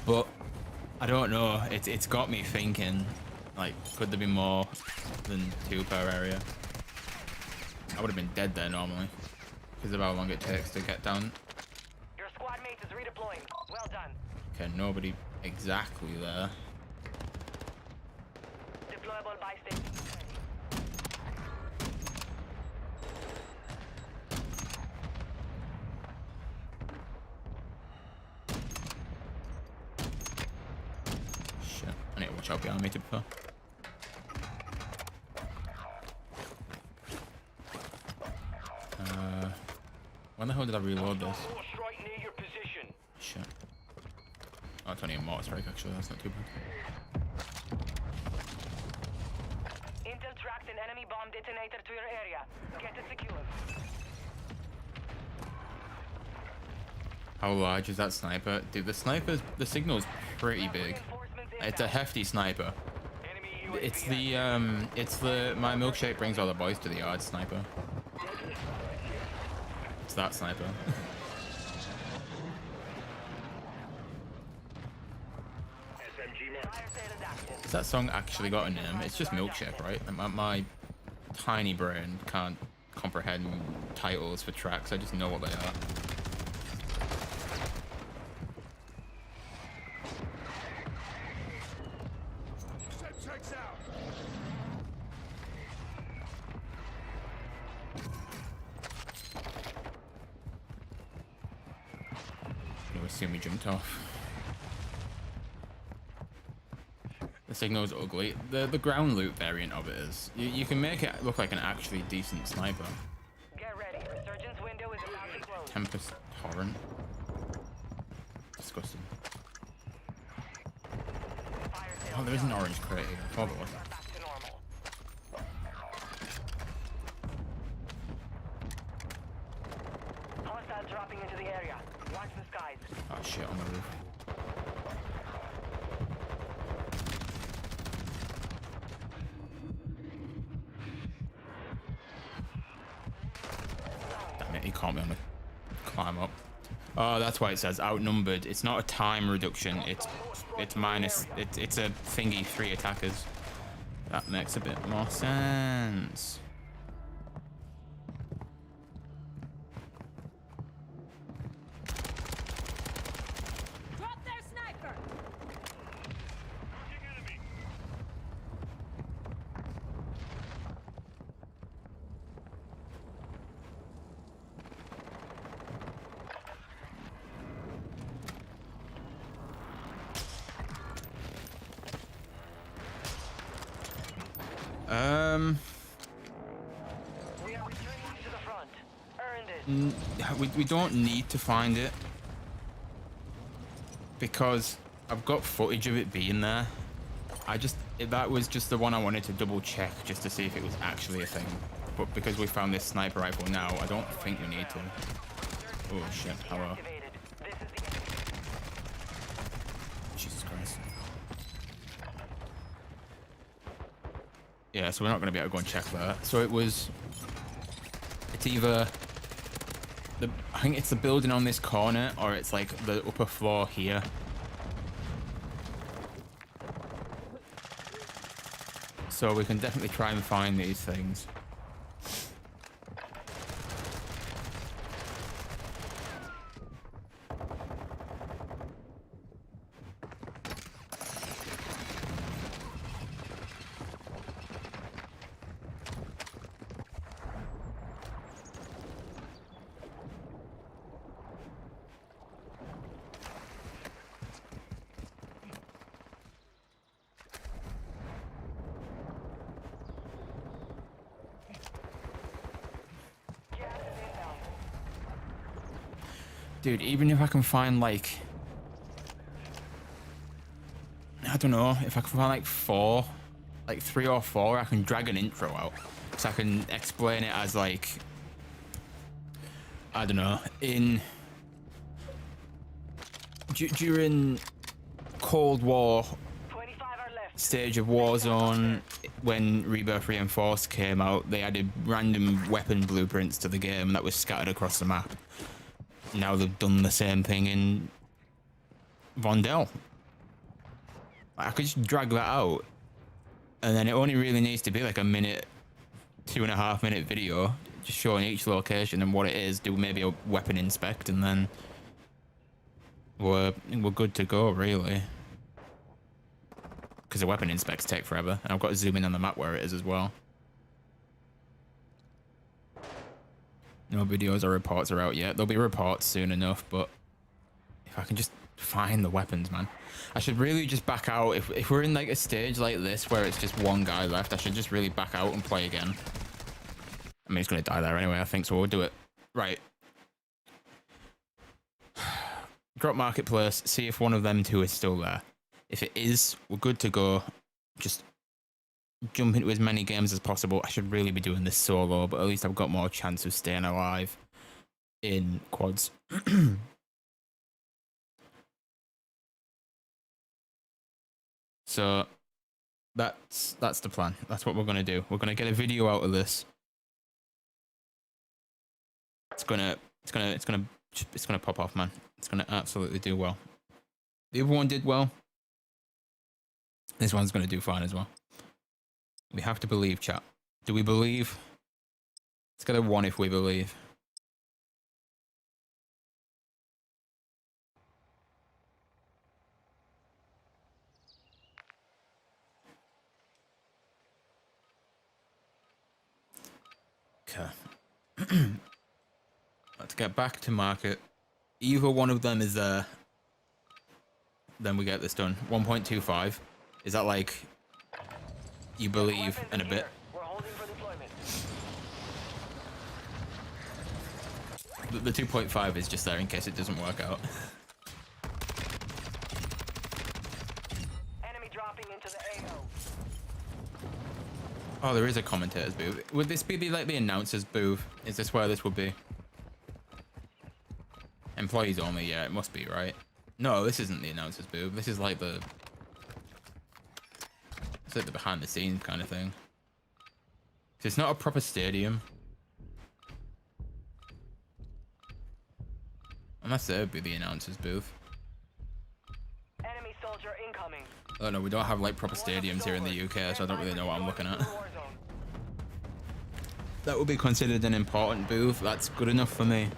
But I don't know. It's got me thinking, like, could there be more than 2 per area? I would have been dead there normally, because of how long it takes to get down. Your squad mate is redeploying. Well done. Okay, nobody exactly there. Deployable buy station. Shit, I need to watch out behind me to be fair. When the hell did I reload this? Mortar strike near your position. Shit. Oh, it's only a mortar strike actually, that's not too bad. Intel tracked an enemy bomb detonator to your area. Get it secured. How large is that sniper? Dude, the signal's pretty big. Reinforcements It's a inbound. hefty sniper. Enemy UAV It's the my milkshake brings all the boys to the yard sniper. It's that sniper. Fire sale is active. Has that song actually got a name? It's just milkshake, right? And my tiny brain can't comprehend titles for tracks. I just know what they are. Checks out. You assume he jumped off. The signal's ugly. The ground loop variant of it is. You can make it look like an actually decent sniper. Get ready. Resurgence window is about to close. Tempest Torrent. Disgusting. Fire sale. Oh, there is an orange crate here. I thought there was. Back to normal. Hostile dropping into the area. Watch the skies. Oh shit, on the roof. Damn it, he caught me on the climb up. Oh, that's why it says outnumbered. It's not a time reduction. It's minus. It's a thingy 3 attackers. That makes a bit more sense. Drop their sniper. We don't need to find it because I've got footage of it being there. That was just the one I wanted to double check just to see if it was actually a thing. But because we found this sniper rifle now, I don't think we need to. Oh shit, hello. Jesus Christ. Yeah, so we're not going to be able to go and check that. So it's either I think it's the building on this corner, or it's like the upper floor here. So we can definitely try and find these things. Dude, even if I can find like, I don't know, if I can find like 3 or 4, I can drag an intro out. So I can explain it as like, I don't know, during Cold War stage of Warzone, when Rebirth Reinforced came out, they added random weapon blueprints to the game that was scattered across the map. Now they've done the same thing in Vondel. I could just drag that out, and then it only really needs to be like a minute, 2.5 minute video, just showing each location and what it is. Do maybe a weapon inspect, and then we're good to go, really. Because the weapon inspects take forever, and I've got to zoom in on the map where it is as well. No videos or reports are out yet. There'll be reports soon enough, but if I can just find the weapons, man. I should really just back out. If we're in like a stage like this where it's just one guy left, I should just really back out and play again. I mean, he's going to die there anyway, I think, so we'll do it. Right. Drop Marketplace, see if one of them two is still there. If it is, we're good to go. Just jump into as many games as possible. I should really be doing this solo, but at least I've got more chance of staying alive in quads. So that's the plan. That's what we're gonna do. We're gonna get a video out of this. It's gonna pop off, man. It's gonna absolutely do well. The other one did well. This one's gonna do fine as well. We have to believe, chat. Do we believe? Let's get a 1 if we believe. Okay. Let's get back to market. Either one of them is there. Then we get this done. 1.25. Is that like you believe in a bit? We're holding for deployment. The 2.5 is just there in case it doesn't work out. Enemy dropping into the AO. Oh, there is a commentator's booth. Would this be the announcer's booth? Is this where this would be? Employees only, yeah, it must be, right? No, this isn't the announcer's booth. This is like the... It's like the behind the scenes kind of thing. So it's not a proper stadium. Unless it would be the announcer's booth. Enemy soldier incoming. Oh no, we don't have like proper stadiums here in the UK, so I don't really know what I'm looking at. That would be considered an important booth. That's good enough for me.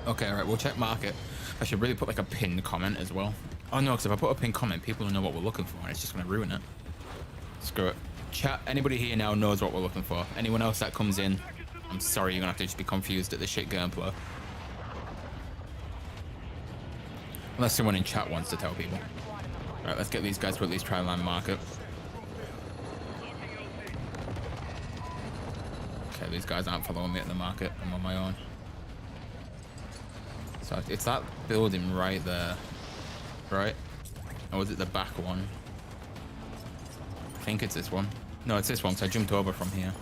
Okay, alright, we'll check market. I should really put like a pinned comment as well. Oh no, because if I put a pinned comment, people don't know what we're looking for, and it's just going to ruin it. Screw it. Chat, anybody here now knows what we're looking for. Anyone else that comes in, I'm sorry, you're going to have to just be confused at the shit gameplay. Unless someone in chat wants to tell people. Alright, let's get these guys to at least try and land market. Okay, these guys aren't following me at the market. I'm on my own. So it's that building right there, right? Or was it the back one? I think it's this one. No, it's this one, so I jumped over from here.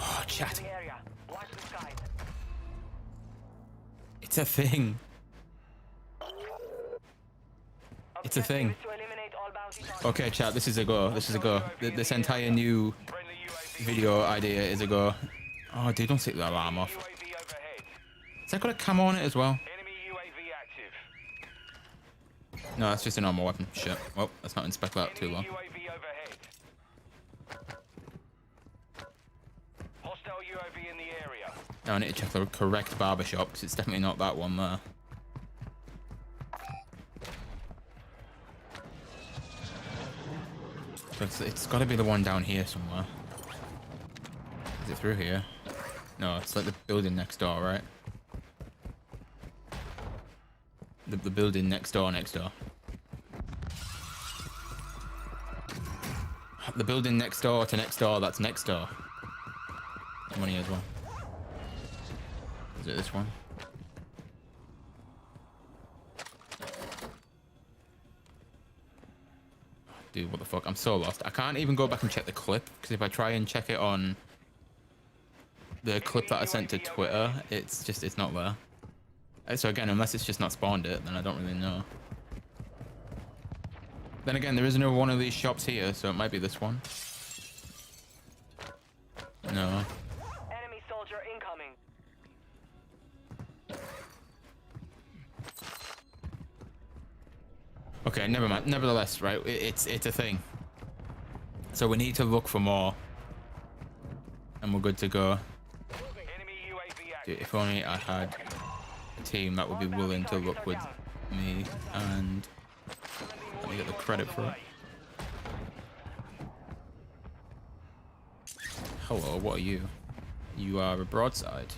Oh, chat. Watch the skies. It's a thing. It's a thing. To eliminate all bounty targets. Okay, chat, this is a go. This is a go. This entire new video idea is a go. Oh, dude, don't take the alarm off. UAV overhead. Has that got a camo on it as well? Enemy UAV active. No, that's just a normal weapon. Shit. Well, let's not inspect that too long. Enemy UAV overhead. Hostile UAV in the area. Now I need to check the correct barber shop because it's definitely not that one there. It's got to be the one down here somewhere. Is it through here? No, it's like the building next door, right? The building next door. The building next door to next door, that's next door. Money as well. Is it this one? Dude, what the fuck? I'm so lost. I can't even go back and check the clip, because if I try and check it on the clip that I sent to Twitter, it's not there. So again, unless it's just not spawned it, then I don't really know. Then again, there is another one of these shops here, so it might be this one. No. Enemy soldier incoming. Okay, never mind. Nevertheless, right, it's a thing. So we need to look for more. And we're good to go. Enemy UAV active. Dude, if only I had a team that would be willing to look with me and let me get the credit for it. Hello, what are you? You are a broadside.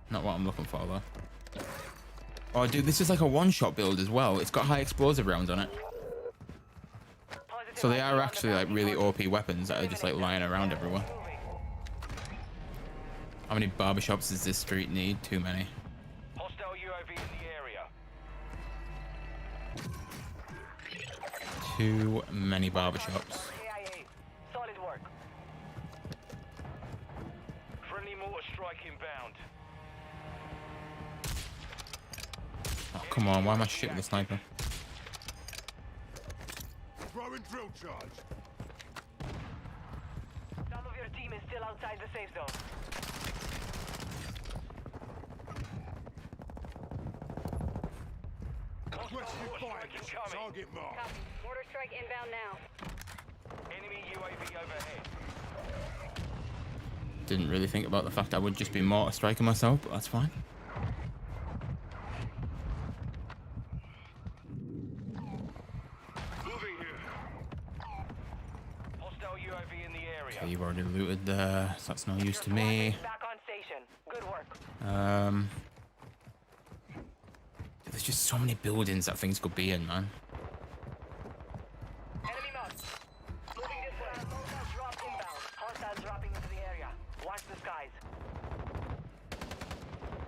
Not what I'm looking for though. Oh dude, this is like a one-shot build as well. It's got high explosive rounds on it. So they are actually like really OP weapons that are just like lying around everywhere. How many barbershops does this street need? Too many. Hostile UAV in the area. Too many barbershops. AIA. Solid work. Friendly mortar strike inbound. Oh, come on, why am I shooting the sniper? Throwing drill charge. Some of your team is still outside the safe zone. Requesting fire. Target mark. Mortar strike inbound now. Enemy UAV overhead. Didn't really think about the fact I would just be mortar striking myself, but that's fine. Moving here. Hostile UAV in the area. Okay, you've already looted there, so that's no use to me. Back on station. Good work. There's just so many buildings that things could be in, man. Enemy marked. Moving this way. Hostile drop inbound. Hostiles dropping into the area. Watch the skies.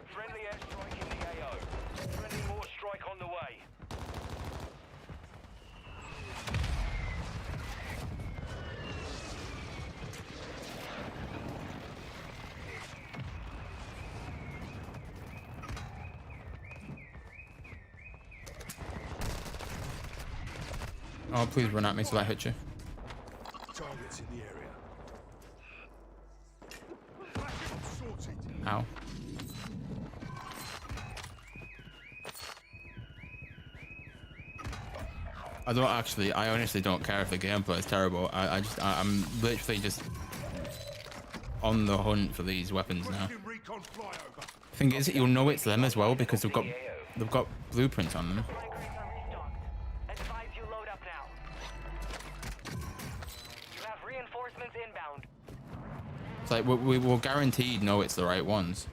Friendly airstrike in the AO. Friendly mortar strike on the way. Oh, please run at me till I hit you. Targets in the area. Sorted. Ow. I honestly don't care if the gameplay is terrible. I'm literally just on the hunt for these weapons now. Requesting recon flyover. Thing is, you'll know it's them as well because they've got blueprints on them. Migrates are restocked. Advise you load up now. You have reinforcements inbound. It's like we will guaranteed know it's the right ones.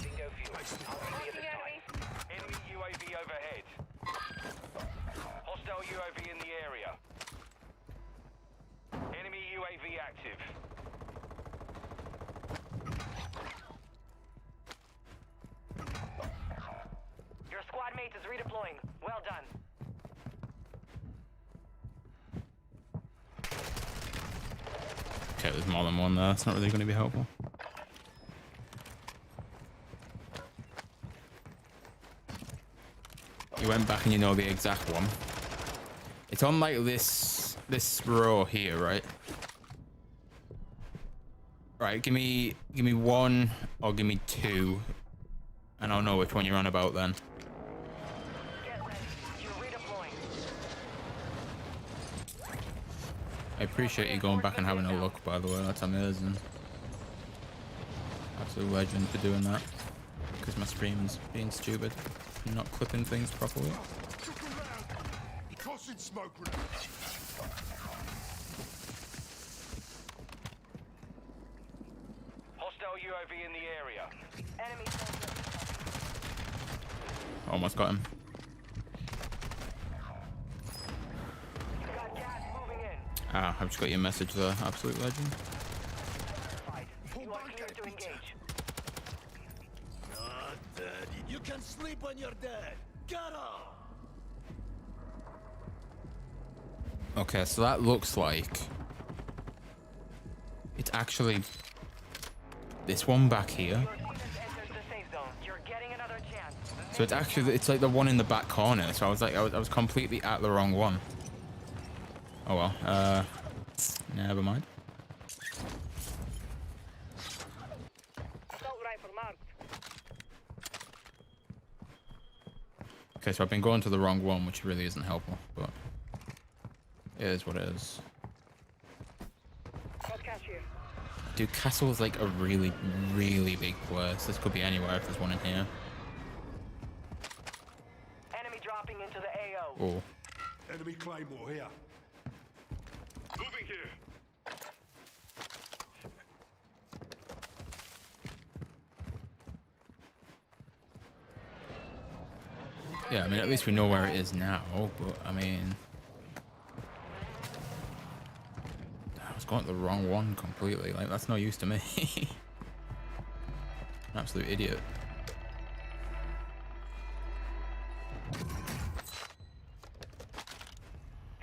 Bingo fuel. I'll see you at the site. redeploying. Well done. Okay, there's more than one there. That's not really going to be helpful. You went back and you know the exact one. It's on like this row here, right? Right, give me one or give me two, and I'll know which one you're on about then. Get ready. You're redeploying. I appreciate you going back and having a look, by the way. That's amazing. Absolute legend for doing that. Because my stream's being stupid and not clipping things properly. Tossing smoke grenades. Hostile UAV in the area. Enemy Almost got him. got gas moving in. Ah, I've just got your message there. Absolute legend. Fight. You are clear to engage. Not dead. You can sleep when you're dead. Get up. Okay, so that looks like it's actually this one back here. Your team has entered the safe zone. You're getting another chance. So it's like the one in the back corner. So I was completely at the wrong one. Oh well. Never mind. Assault rifle marked. Okay, so I've been going to the wrong one, which really isn't helpful, but it is what it is. Got cash here. Dude, Castle is like a really, really big place. This could be anywhere if there's one in here. Enemy dropping into the AO. Oh. Enemy Claymore here. Moving here. Yeah, I mean, at least we know where it is now, but I mean... I was going to the wrong one completely. Like, that's no use to me. An absolute idiot.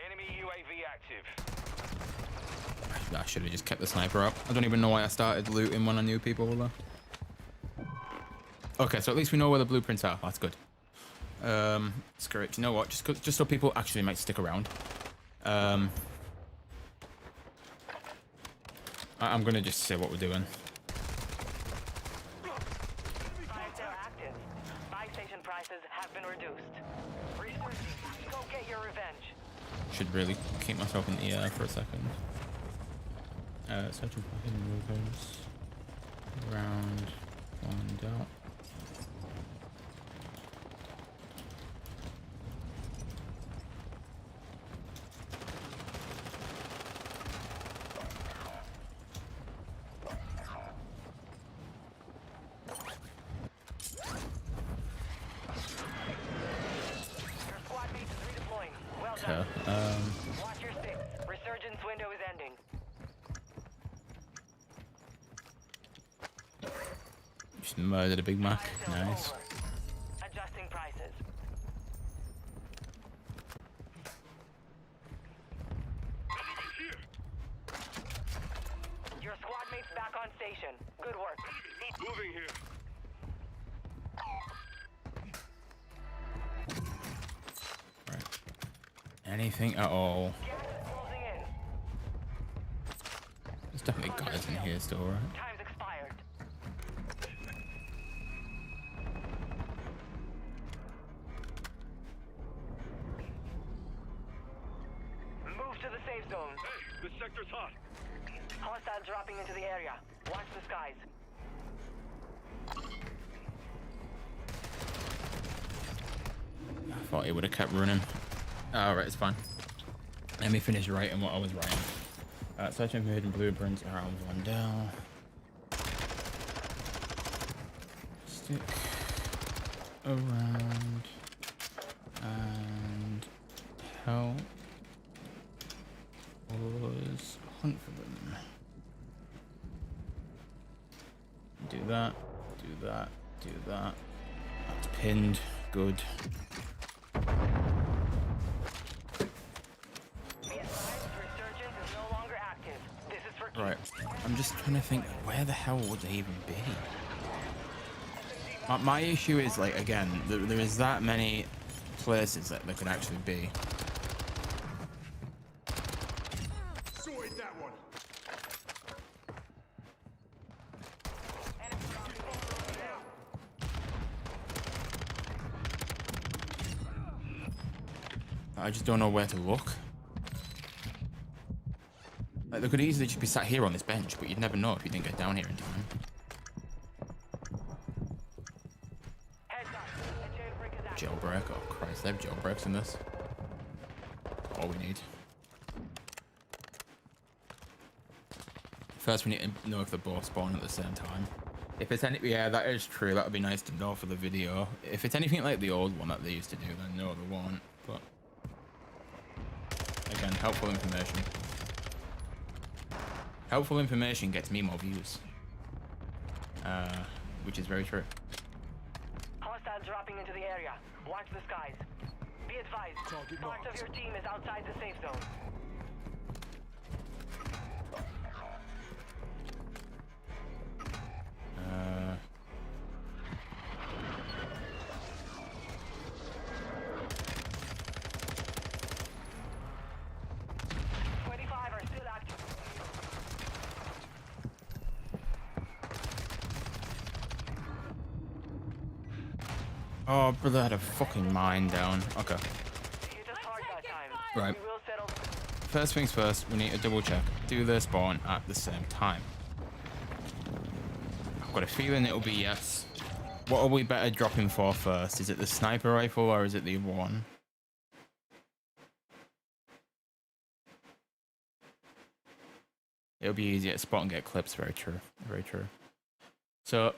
Enemy UAV active. I should have just kept the sniper up. I don't even know why I started looting when I knew people were there. Okay, so at least we know where the blueprints are. That's good. Screw it. You know what? Just so people actually might stick around. I'm gonna just say what we're doing. Fire sale active. Buy station prices have been reduced. Resurgence. Go get your revenge. Should really keep myself in the air for a second. Searching for hidden movers. Round one dot. Your squad mate is redeploying. Well Okay. done. Watch your six. Resurgence window is ending. Just murdered a Big Mac. Fire sale Nice. over. Adjusting prices. Your squad mate's back on station. Good work. Moving here. Right. Anything at all. Gas is closing in. There's definitely guys in here still, right? Time's expired. Move to the safe zone. Hey, this sector's hot. Hostiles dropping into the area. Watch the skies. I thought he would have kept running. Alright, it's fine. Let me finish writing what I was writing. Searching for hidden blueprints around Vondel. Stick around and help us hunt for them. Do that, do that, do that. That's pinned. Good. Right. I'm just trying to think, where the hell would they even be? My issue is, like, again, there is that many places that there could actually be. Sorted that one. I just don't know where to look. Like, they could easily just be sat here on this bench, but you'd never know if you didn't get down here in time. Jailbreak, oh Christ, they have jailbreaks in this. All we need. First we need to know if they're both spawn at the same time. If it's any, yeah, that is true, that would be nice to know for the video. If it's anything like the old one that they used to do, then no, they won't, but... Again, helpful information. Helpful information gets me more views. Which is very true. Hostiles dropping into the area. Watch the skies. Be advised, Target part of marked. your team is outside the safe zone. Uh... 25 are still active. Oh, brother had a fucking mine down. Okay. Hit us hard that time. Right. We will settle. First things first, we need to double check. Do they spawn at the same time? I've got a feeling it'll be yes. What are we better dropping for first? Is it the sniper rifle or is it the other one? It'll be easier to spot and get clips. Very true. Very true. So,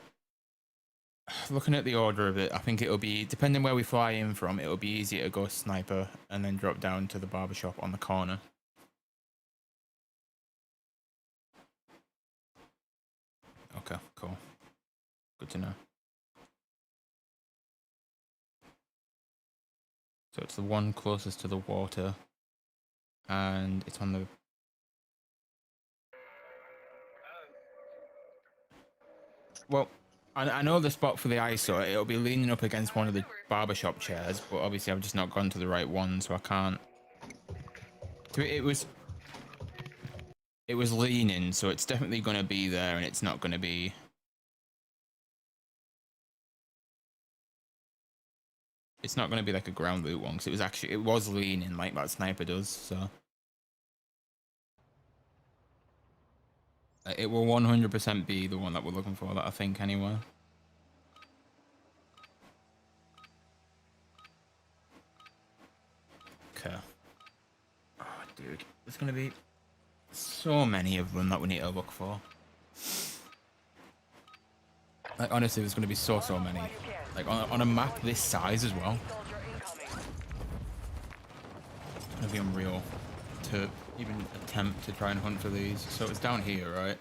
looking at the order of it, I think it'll be, depending where we fly in from, it'll be easier to go sniper and then drop down to the barbershop on the corner. Okay, cool. Good to know. So it's the one closest to the water, and it's on the... Well, I know the spot for the ISO. It'll be leaning up against one of the barbershop chairs, but obviously I've just not gone to the right one, so I can't... It was leaning, so it's definitely going to be there, and it's not going to be... It's not going to be like a ground loot one, because it was leaning like that sniper does, so... It will 100% be the one that we're looking for, that I think, anyway. Okay. Oh, dude. There's going to be so many of them that we need to look for. Like, honestly, there's going to be so many. Like, on a map this size as well. Soldier incoming. It's going to be unreal to even attempt to try and hunt for these. So it's down here, right?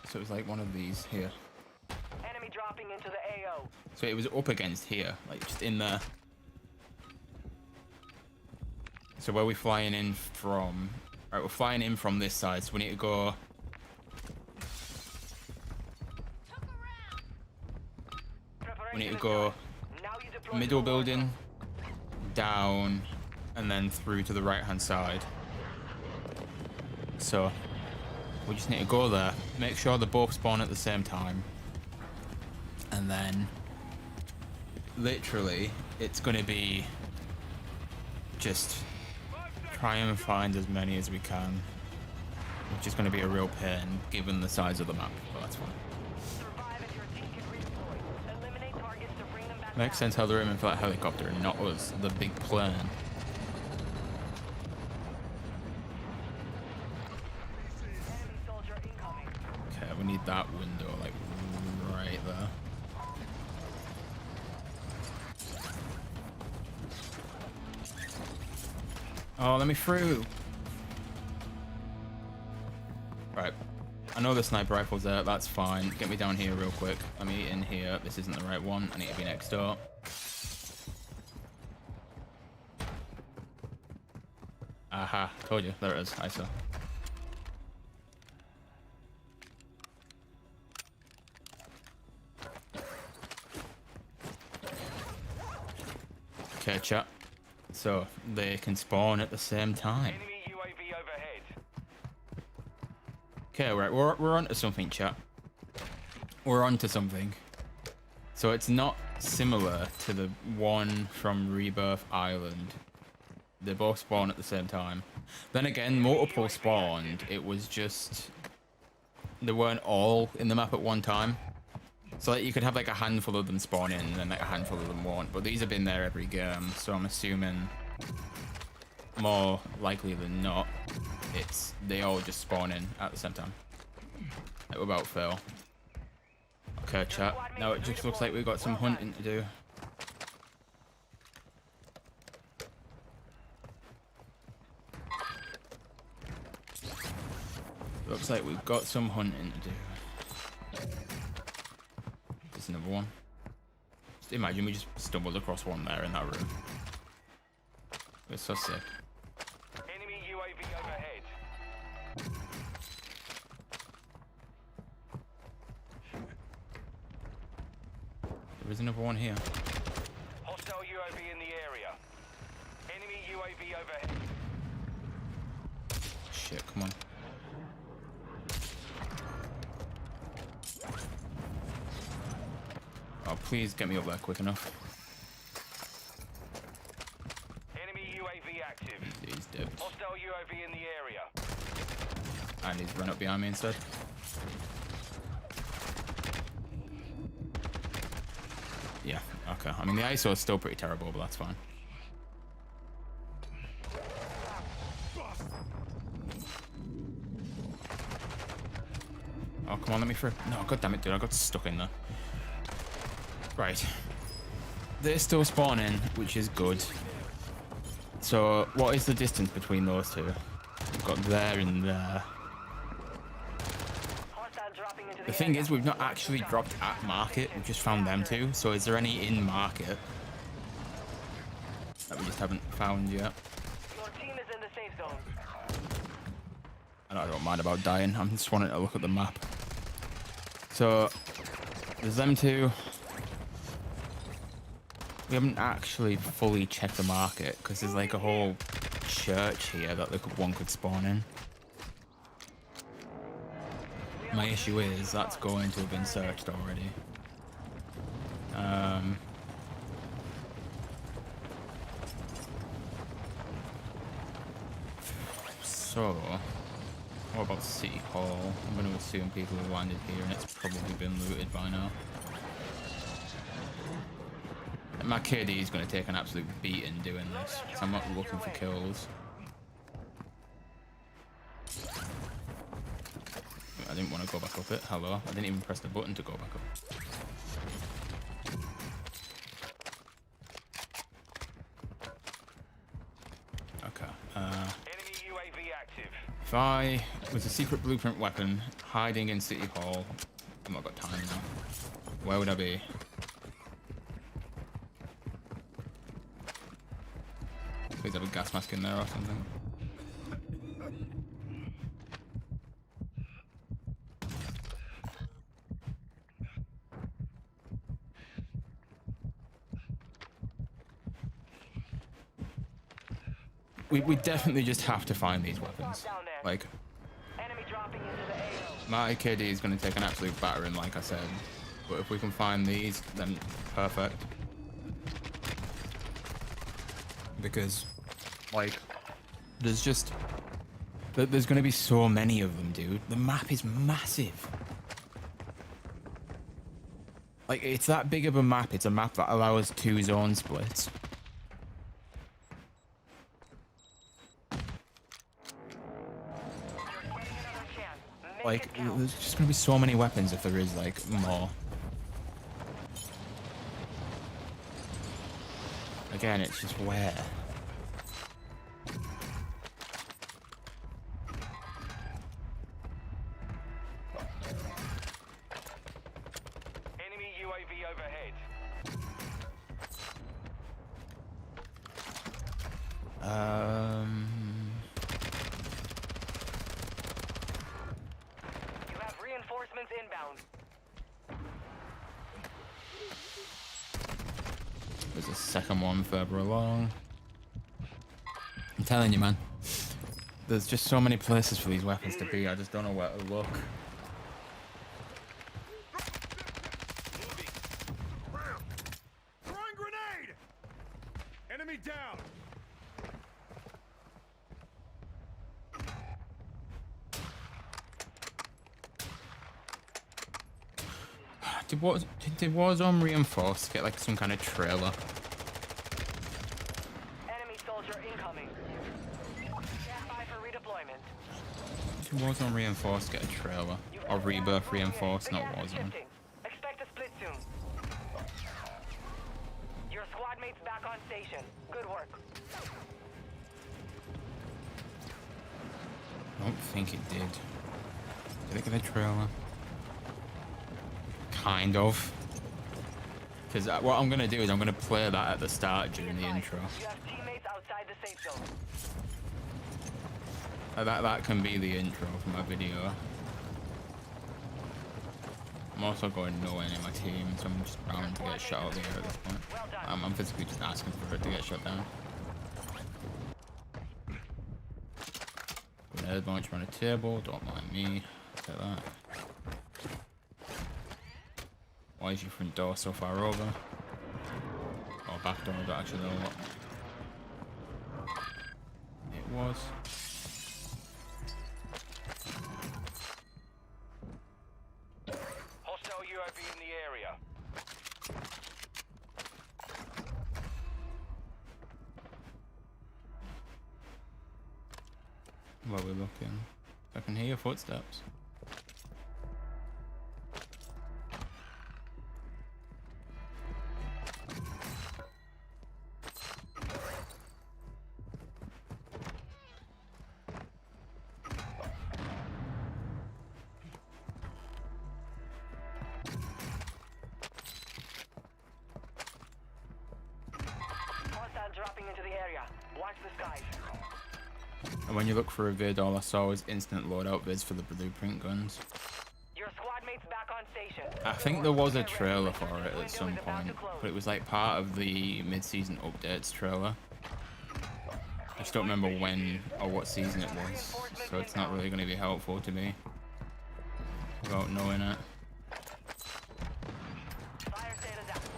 So it was like one of these here. Enemy dropping into the AO. So it was up against here, like just in there. So where are we flying in from? Right, we're flying in from this side, so we need to go... We need to go middle building, down, and then through to the right-hand side. So we just need to go there, make sure they both spawn at the same time, and then literally it's going to be just try and find as many as we can, which is going to be a real pain given the size of the map, but that's fine. Survive and your team can redeploy. Eliminate targets to bring them back. Makes sense how they're aiming for that helicopter and not us, the big plane. Enemy soldier incoming. Okay, we need that window, like, right there. Oh, let me through! Right. I know the sniper rifle's there, that's fine. Get me down here real quick. Let me in here. This isn't the right one. I need to be next door. Aha, told you. There it is. ISO. Okay, chat. So they can spawn at the same time. Enemy UAV overhead. Okay, right. We're onto something, chat. We're onto something. So it's not similar to the one from Rebirth Island. They both spawn at the same time. Then again, multiple spawned. It was just they weren't all in the map at one time. So like, you could have like a handful of them spawn in, and then like a handful of them won't. But these have been there every game, so I'm assuming more likely than not, it's they all just spawn in at the same time. Like without fail. Okay, chat. Now it just looks like we've got some hunting to do. Looks like we've got some hunting to do. There's another one. Just imagine we just stumbled across one there in that room. It's so sick. Enemy UAV overhead. There is another one here. Hostile UAV in the area. Enemy UAV overhead. Shit, come on. Oh, please get me up there quick enough. Enemy UAV active. He's dead. Hostile UAV in the area. And he's run up behind me instead. Yeah, okay. I mean, the ISO is still pretty terrible, but that's fine. Oh, come on, let me through. No, god damn it, dude. I got stuck in there. Right. They're still spawning, which is good. So, what is the distance between those two? We've got there and there. Hostile dropping into The thing is, we've not actually dropped at market. We've just found them two. So, is there any in market that we just haven't found yet? Your team is in the safe zone. And I don't mind about dying. I'm just wanting to look at the map. So, there's them two. We haven't actually fully checked the market because there's like a whole church here that one could spawn in. My issue is that's going to have been searched already. So, what about City Hall? I'm going to assume people have landed here and it's probably been looted by now. My KD is going to take an absolute beating doing this, because I'm not looking for kills. I didn't want to go back up it. Hello. I didn't even press the button to go back up. Okay. Enemy UAV active. If I was a secret blueprint weapon hiding in City Hall, I've not got time now. Where would I be? Please have a gas mask in there or something. We definitely just have to find these weapons. Like, Enemy dropping into the AO. my KD is going to take an absolute battering, like I said. But if we can find these, then perfect. Because, like, there's going to be so many of them, dude. The map is massive. Like, it's that big of a map. It's a map that allows 2 zone splits. Like, there's just going to be so many weapons if there is, like, more. Again, it's just where. Enemy UAV overhead. inbound. There's a second one further along. I'm telling you, man. There's just so many places for these weapons to be. I just don't know where to look. Throwing grenade! Enemy down! Did Warzone reinforce get like some kind of trailer? Enemy soldier incoming. Stand by for redeployment. Did Warzone reinforce get a trailer? Or Rebirth reinforce, not The gas is Warzone. shifting. Expect a split soon. Your squad mates back on station. Good work. I don't think it did. Did it get a trailer? Kind of. Because what I'm going to do is I'm going to play that at the start during the intro. You have teammates outside the safe zone. That can be the intro for my video. I'm also going nowhere near my team, so I'm just bound to get shot out there at this point. Well done. I'm physically just asking for it to get shot down. Grenade launcher on a table, don't mind me. Take that. Why is your front door so far over? Or back door, I don't actually know what it was. Hostile UAV in the area. Where we're looking. I can hear your footsteps. Hostile dropping into the area. Watch the skies. And when you look for a vid, all I saw was instant loadout vids for the blueprint guns. Your squad mates back on station. I think there was a trailer for it at some point, but it was like part of the mid-season updates trailer. I just don't remember when or what season it was, so it's not really going to be helpful to me without knowing it. Fire sale is active.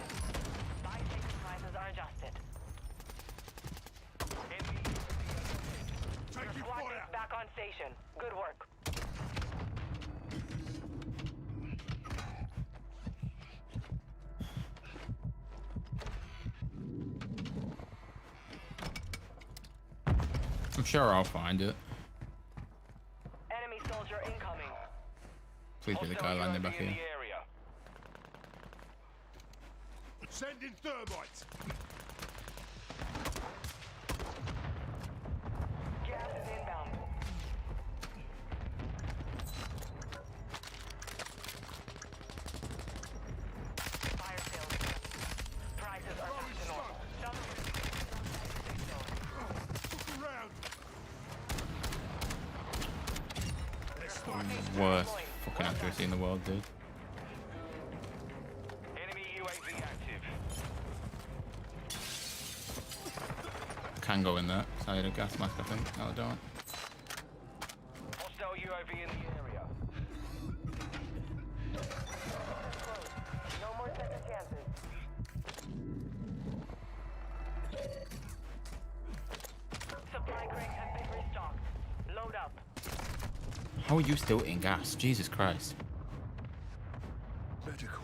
Buy station prices are adjusted. Your Taking squad fire! mates back on station. Good work. I'm sure I'll find it. Enemy soldier incoming. Please be the guy landing back in here. the area. Sending thermites! Gas is inbound. Fire sales. Prices are back to normal. Look around! Worst fucking accuracy in the world, dude. Enemy UAV active. Can go in there. So I had a gas mask, I think. No, I don't. Hostile UAV in the area. No more second chances. Supply crates have been restocked. Load up. How are you still in gas? Jesus Christ. Medical.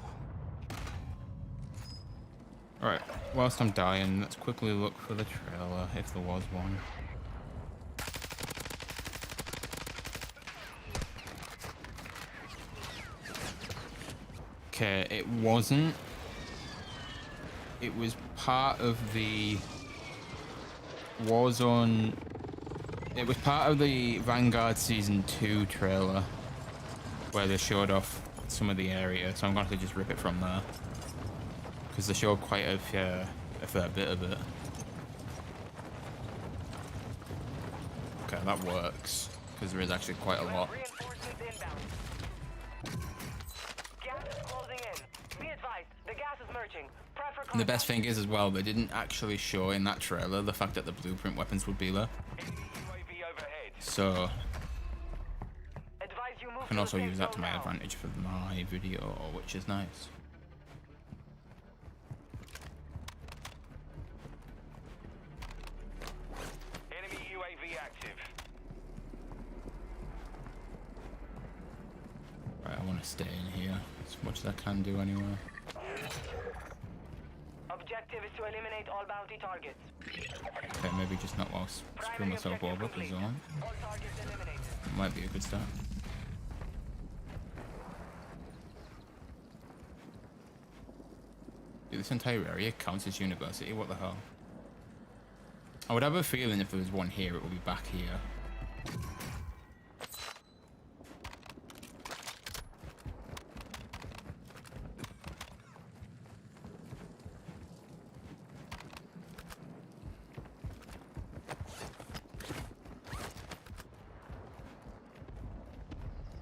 Alright, whilst I'm dying, let's quickly look for the trailer, if there was one. Okay, it wasn't. It was part of the Warzone. It was part of the Vanguard Season 2 trailer, where they showed off some of the area, so I'm going to just rip it from there. Because they showed quite a fair bit of it. Okay, that works, because there is actually quite a lot. Reinforcements inbound. The gas is merging. Prep for And the contact. best thing is as well, they didn't actually show in that trailer the fact that the blueprint weapons would be there. Enemy UAV overhead. So Advise you move I can to also the safe use that to zone my now. advantage for my video, which is nice. Enemy UAV active. Right, I want to stay in here as much as I can do anyway. Objective is to eliminate all bounty targets. Okay, maybe just not whilst screw myself over the zone. All targets eliminated. Might be a good start. Dude, this entire area counts as university, what the hell? I would have a feeling if there was one here, it would be back here.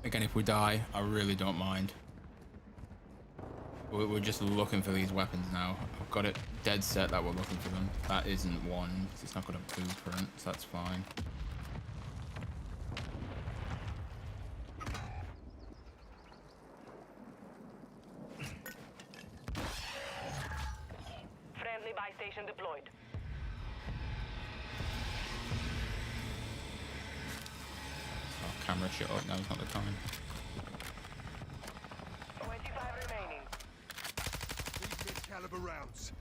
Again, if we die, I really don't mind. We're just looking for these weapons now. I've got it dead set that we're looking for them. That isn't one, 'cause it's not got a blueprint, so that's fine. Friendly buy station deployed. Oh, camera shut up, now's not the time. 25 remaining. These mid-caliber rounds.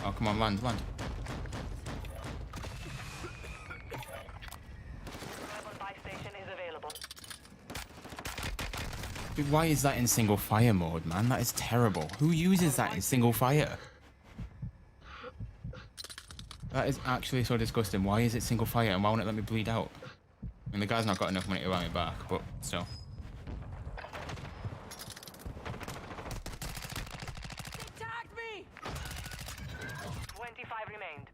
Oh, come on, land. Rebel buy station is available. Dude, why is that in single fire mode, man? That is terrible. Who uses that in single fire? That is actually so disgusting. Why is it single fire and why won't it let me bleed out? I mean, the guy's not got enough money to buy me back, but still. They tagged me! 25 remained.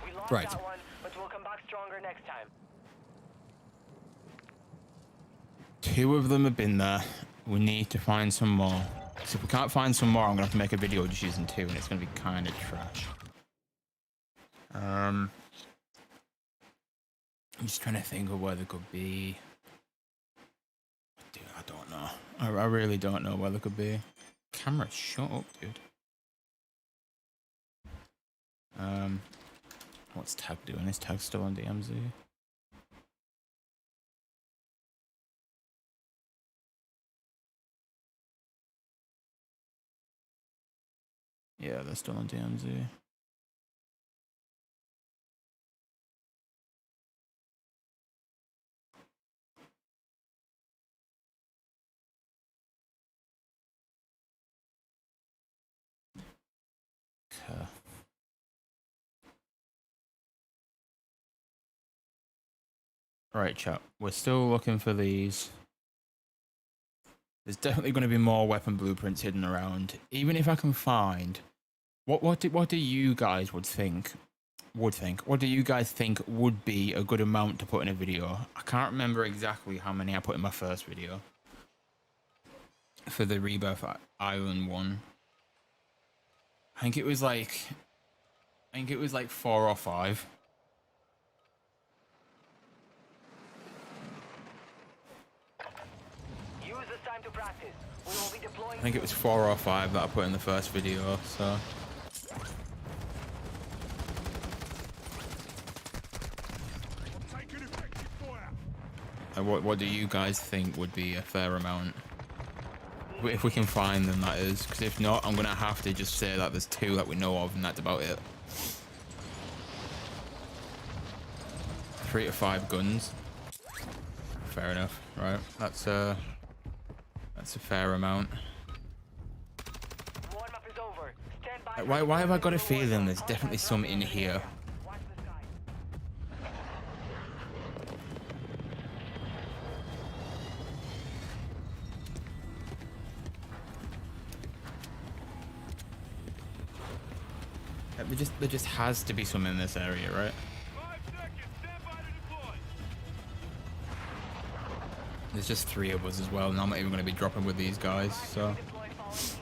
We lost Right. that one, but we'll come back stronger next time. 2 of them have been there. We need to find some more. So if we can't find some more, I'm gonna have to make a video just using 2, and it's gonna be kind of trash. I'm just trying to think of where they could be. Dude, I don't know. I really don't know where they could be. Camera, shut up, dude. What's Tag doing? Is Tag still on DMZ? Yeah, they're still on DMZ. Okay. Right, chat. We're still looking for these. There's definitely going to be more weapon blueprints hidden around. Even if I can find, what do you guys think? What do you guys think would be a good amount to put in a video? I can't remember exactly how many I put in my first video for the Rebirth Island one. I think it was like 4 or 5. Use this time to practice. We will be deploying. I think it was 4 or 5 that I put in the first video, so. I'm taking effective fire. What do you guys think would be a fair amount? If we can find them, that is. Because if not, I'm going to have to just say that there's 2 that we know of, and that's about it. 3 to 5 guns. Fair enough, right? That's a fair amount. Warm-up is over. Stand by. Why have I got a feeling there's definitely some in here? Watch the sky. There just has to be some in this area, right? 5 seconds. Stand by to deploy. There's just 3 of us as well, and I'm not even going to be dropping with these guys, so... Deploy fallen teammates.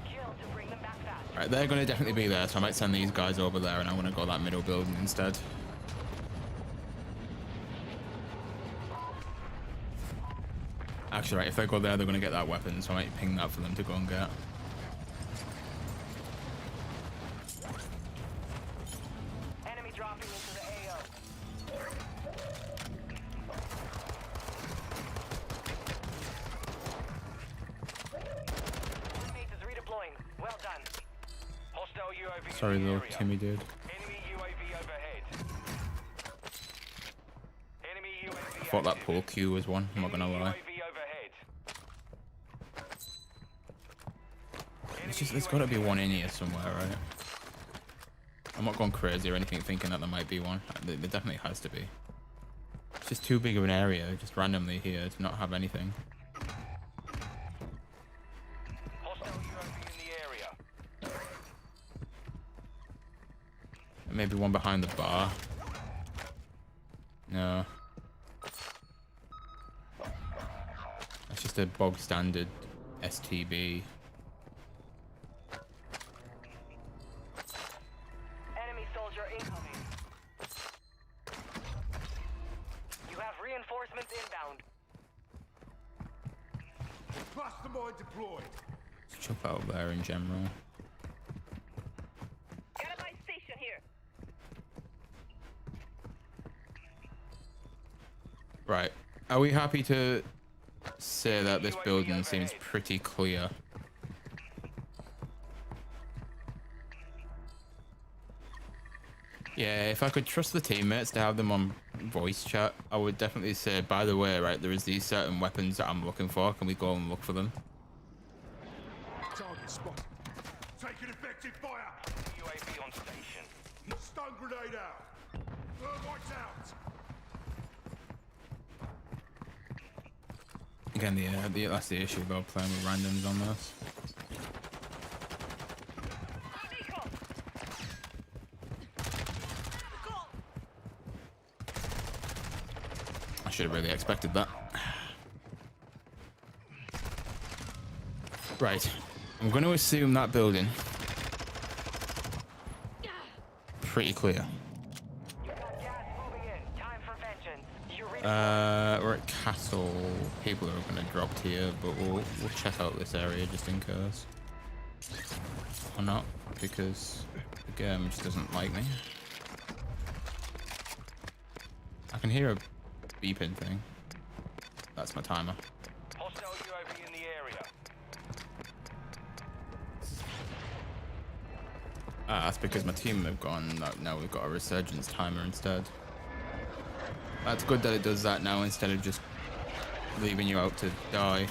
Kill to bring them back fast. Right, they're going to definitely be there, so I might send these guys over there, and I want to go that middle building instead. Actually, right, if they go there, they're going to get that weapon, so I might ping that for them to go and get. Enemy dropping into the AO. Teammate is redeploying. Well done. Hostile UAV Sorry, in the little area. Timmy dude. Enemy UAV overhead. Enemy UAV I thought that active. pool Q was one, I'm not going to Enemy lie. UAV overhead. There's got to be one in here somewhere, right? I'm not going crazy or anything thinking that there might be one. There definitely has to be. It's just too big of an area, just randomly here to not have anything. Hostile UAV in the area. Maybe one behind the bar. No. That's just a bog standard STB. Enemy soldier incoming. You have reinforcements inbound. Cluster mine deployed. Let's chuck that up there in general. Enemy station here. Right. Are we happy to say that this building seems pretty clear? Yeah, if I could trust the teammates to have them on voice chat, I would definitely say, by the way, right, there is these certain weapons that I'm looking for. Can we go and look for them? Target spot. Taking effective fire. UAV on station. Stun grenade out. Thermites out. Again, that's the issue about playing with randoms on this. I should have really expected that. Right. I'm going to assume that building. Pretty clear. You got gas moving in. Time for vengeance. You reach We're at Castle. People are going to drop here, but we'll check out this area just in case. Or not, because the game just doesn't like me. I can hear a beeping thing. That's my timer. Hostile UAV in the area. Ah, that's because my team have gone. Now we've got a Resurgence timer instead. That's good that it does that now instead of just leaving you out to die.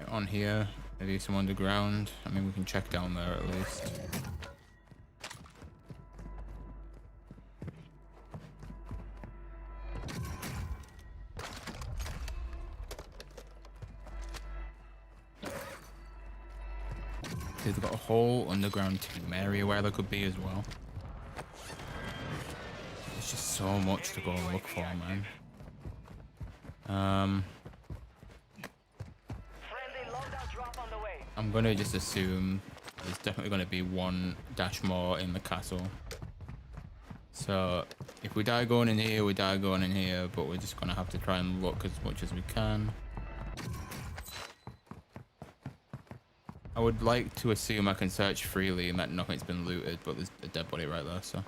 On here, maybe some underground. I mean, we can check down there at least. They've got a whole underground team area where there could be as well. There's just so much to go and look for, man. friendly loadout drop on the way. I'm gonna just assume there's definitely gonna be one dash more in the castle. So if we die going in here, we die going in here, but we're just gonna have to try and look as much as we can. I would like to assume I can search freely and that nothing's been looted, but there's a dead body right there, so.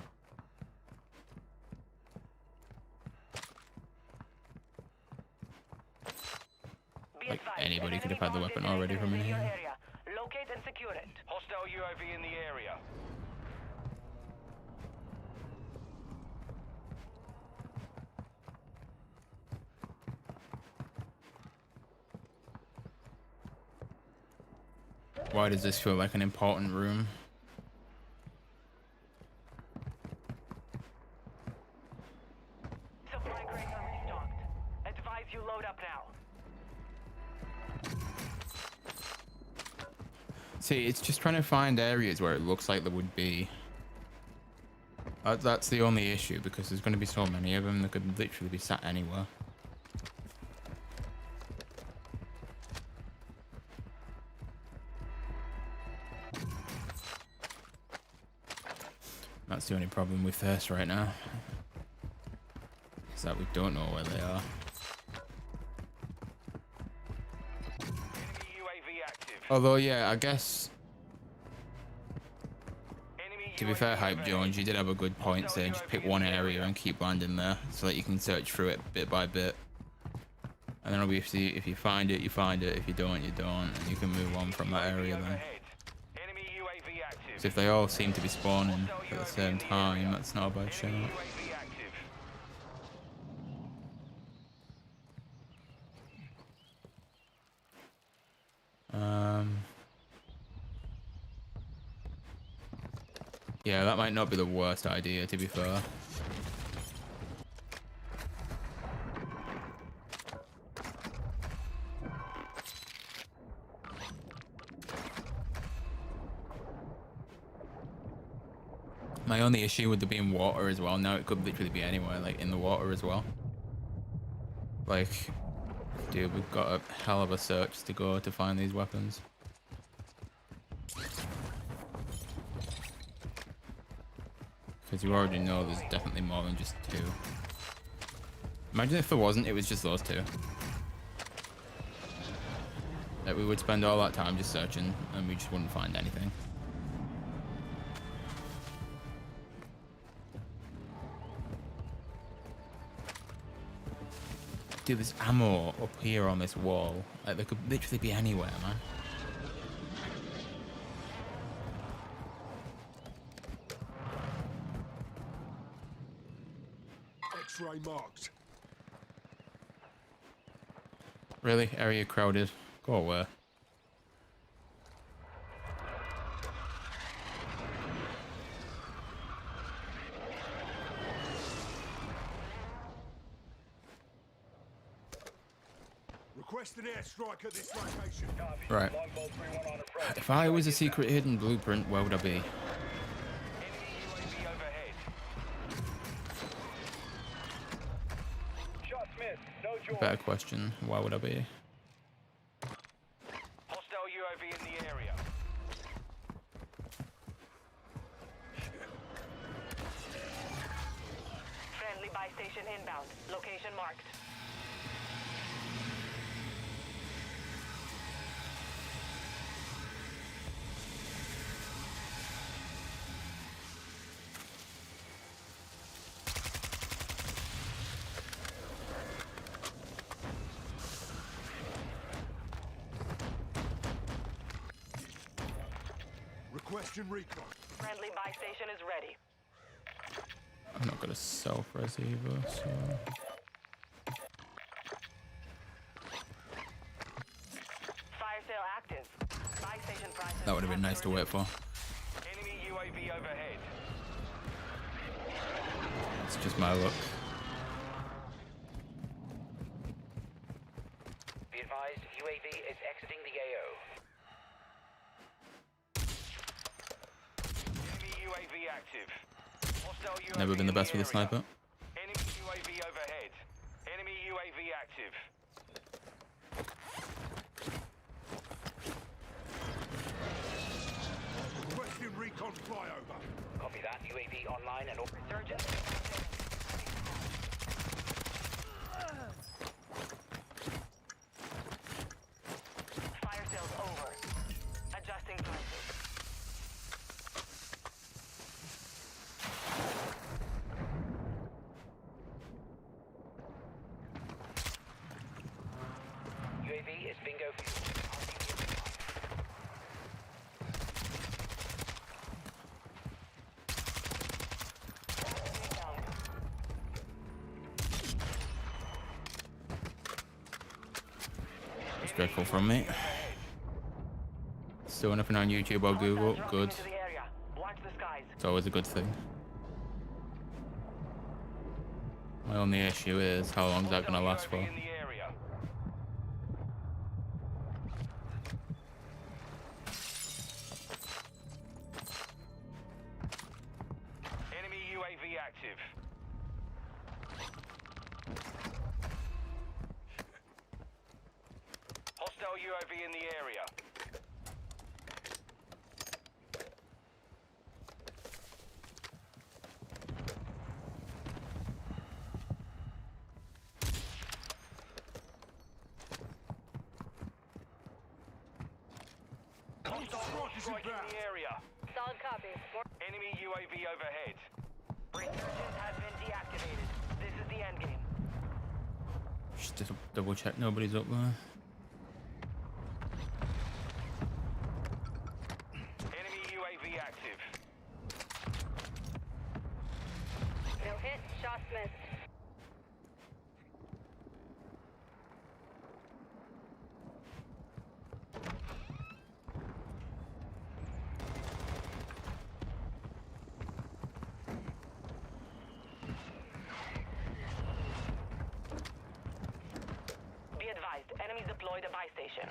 Be Like, advised, anybody an could have enemy had the bomb weapon already detonator from is in your here. area. Locate and secure it. Hostile UAV in the area. Why does this feel like an important room? Supply crates are restocked. Advise you load up now. See, it's just trying to find areas where it looks like there would be That's the only issue, because there's going to be so many of them that could literally be sat anywhere. That's the only problem we face right now, is that we don't know where they are. Enemy UAV active. Although, yeah, I guess, Enemy to be UAV fair, Hype overhead. Jones, you did have a good point saying just pick one area and keep landing there, so that you can search through it bit by bit. And then obviously, if you find it, you find it. If you don't, you don't. And you can move on from that area then. Overhead. Enemy UAV active. So if they all seem to be spawning at the same time, that's not a bad shout. Enemy UAV active. Yeah, that might not be the worst idea, to be fair. My only issue with there being water as well, now it could literally be anywhere, like in the water as well. Like, dude, we've got a hell of a search to go to find these weapons. Because you already know there's definitely more than just two. Imagine if there wasn't, it was just those two. Like, we would spend all that time just searching and we just wouldn't find anything. Dude, there's ammo up here on this wall. Like, there could literally be anywhere, man. X-ray marked. Really? Area crowded. Go away. Request an airstrike at this location. Right. Longbow 3-1 on approach. If I was a secret hidden blueprint, where would I be? Enemy UAV overhead. Shots missed. No joy. Better question. Why would I be? Hostile UAV in the area. Friendly buy station inbound. Location marked. Requesting recon. Friendly buy station is ready. I'm not gonna self-res either, so... Fire sale active. Buy station prices. That would have been nice to wait for. Enemy UAV overhead. It's just my luck. Be advised, UAV is exiting the AO. Enemy UAV active. Hostile UAV Never been the in best with a area. sniper. Enemy UAV overhead. Enemy UAV active. Requesting recon flyover. Copy that. UAV online and Resurgence. Fire sales over. Adjusting prices. UAV is bingo fuel. Inbound. It's dreadful from me. Still nothing on YouTube or Google. Hostiles Good. dropping into the area. Watch the skies. It's always a good thing. My only issue is how long is that gonna last for? UAV in the area. Enemy UAV active. Hostile UAV in the area. Hostile strike in the area. Solid copy. Enemy UAV overhead. Resurgence has been deactivated. This is the end game. Just double check nobody's up there. Enemy UAV active. No hit, shots missed. Be advised, enemies deployed a buy station.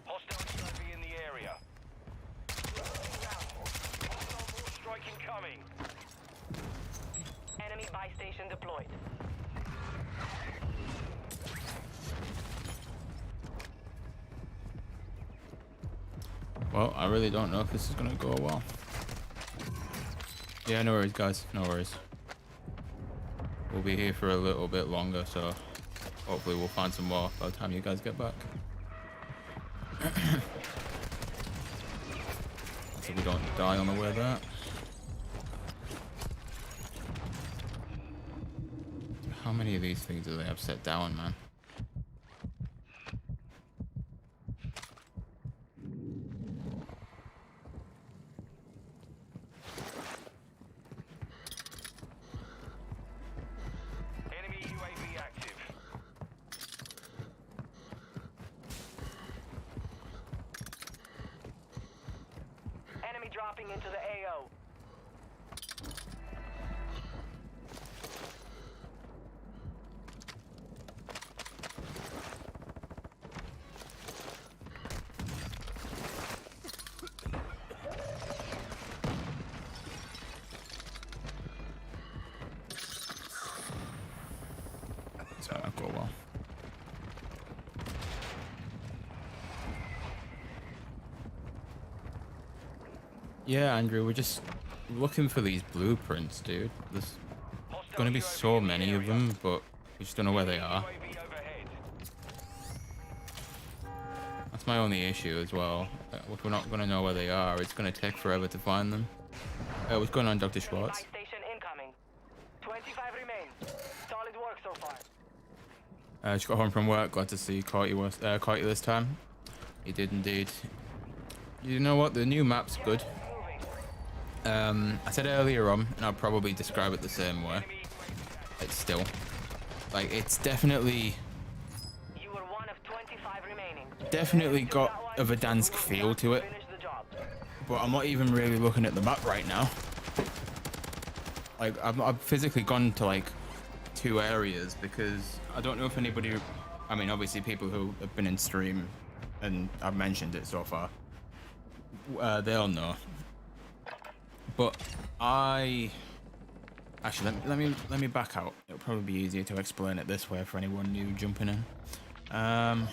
Hostile UAV in the area. Hostile more strike incoming. Enemy buy station deployed. Well, I really don't know if this is gonna go well. Yeah, no worries, guys. No worries. We'll be here for a little bit longer, so hopefully we'll find some more by the time you guys get back. So we don't die on the way there. How many of these things do they have set down, man? Enemy UAV active. Enemy dropping into the AO. It's gonna go well. Yeah, Andrew, we're just looking for these blueprints, dude. There's Hostile gonna be UAV so in the many of area. them, but we just don't know where they are. UAV overhead. That's my only issue as well. If we're not gonna know where they are, it's gonna take forever to find them. What's going on, Dr. Enemy Schwartz? buy station incoming. 25 remain. Solid work so far. Just got home from work. Glad to see caught you this time. You did indeed. You know what? The new map's good. Moving. I said earlier on, and I'll probably describe it the same way. It's still, like, it's definitely You were one of 25 remaining. definitely Do got that a one. Verdansk Move feel back to it. Finish the job. But I'm not even really looking at the map right now. Like, I've physically gone to like 2 areas because I don't know if anybody, I mean, obviously people who have been in stream and I've mentioned it so far, they'll know. But actually, let me back out. It'll probably be easier to explain it this way for anyone new jumping in. I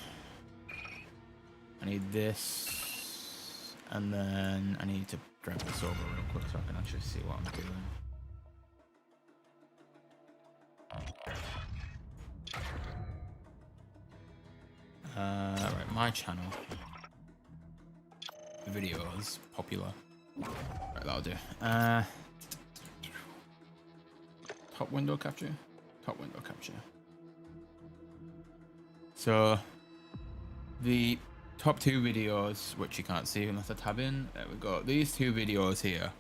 need this, and then I need to grab this over real quick so I can actually see what I'm doing. Right, my channel. Videos, popular. Right, that'll do. Top window capture? Top window capture. So, the top 2 videos, which you can't see unless I tab in, there we go. These 2 videos here,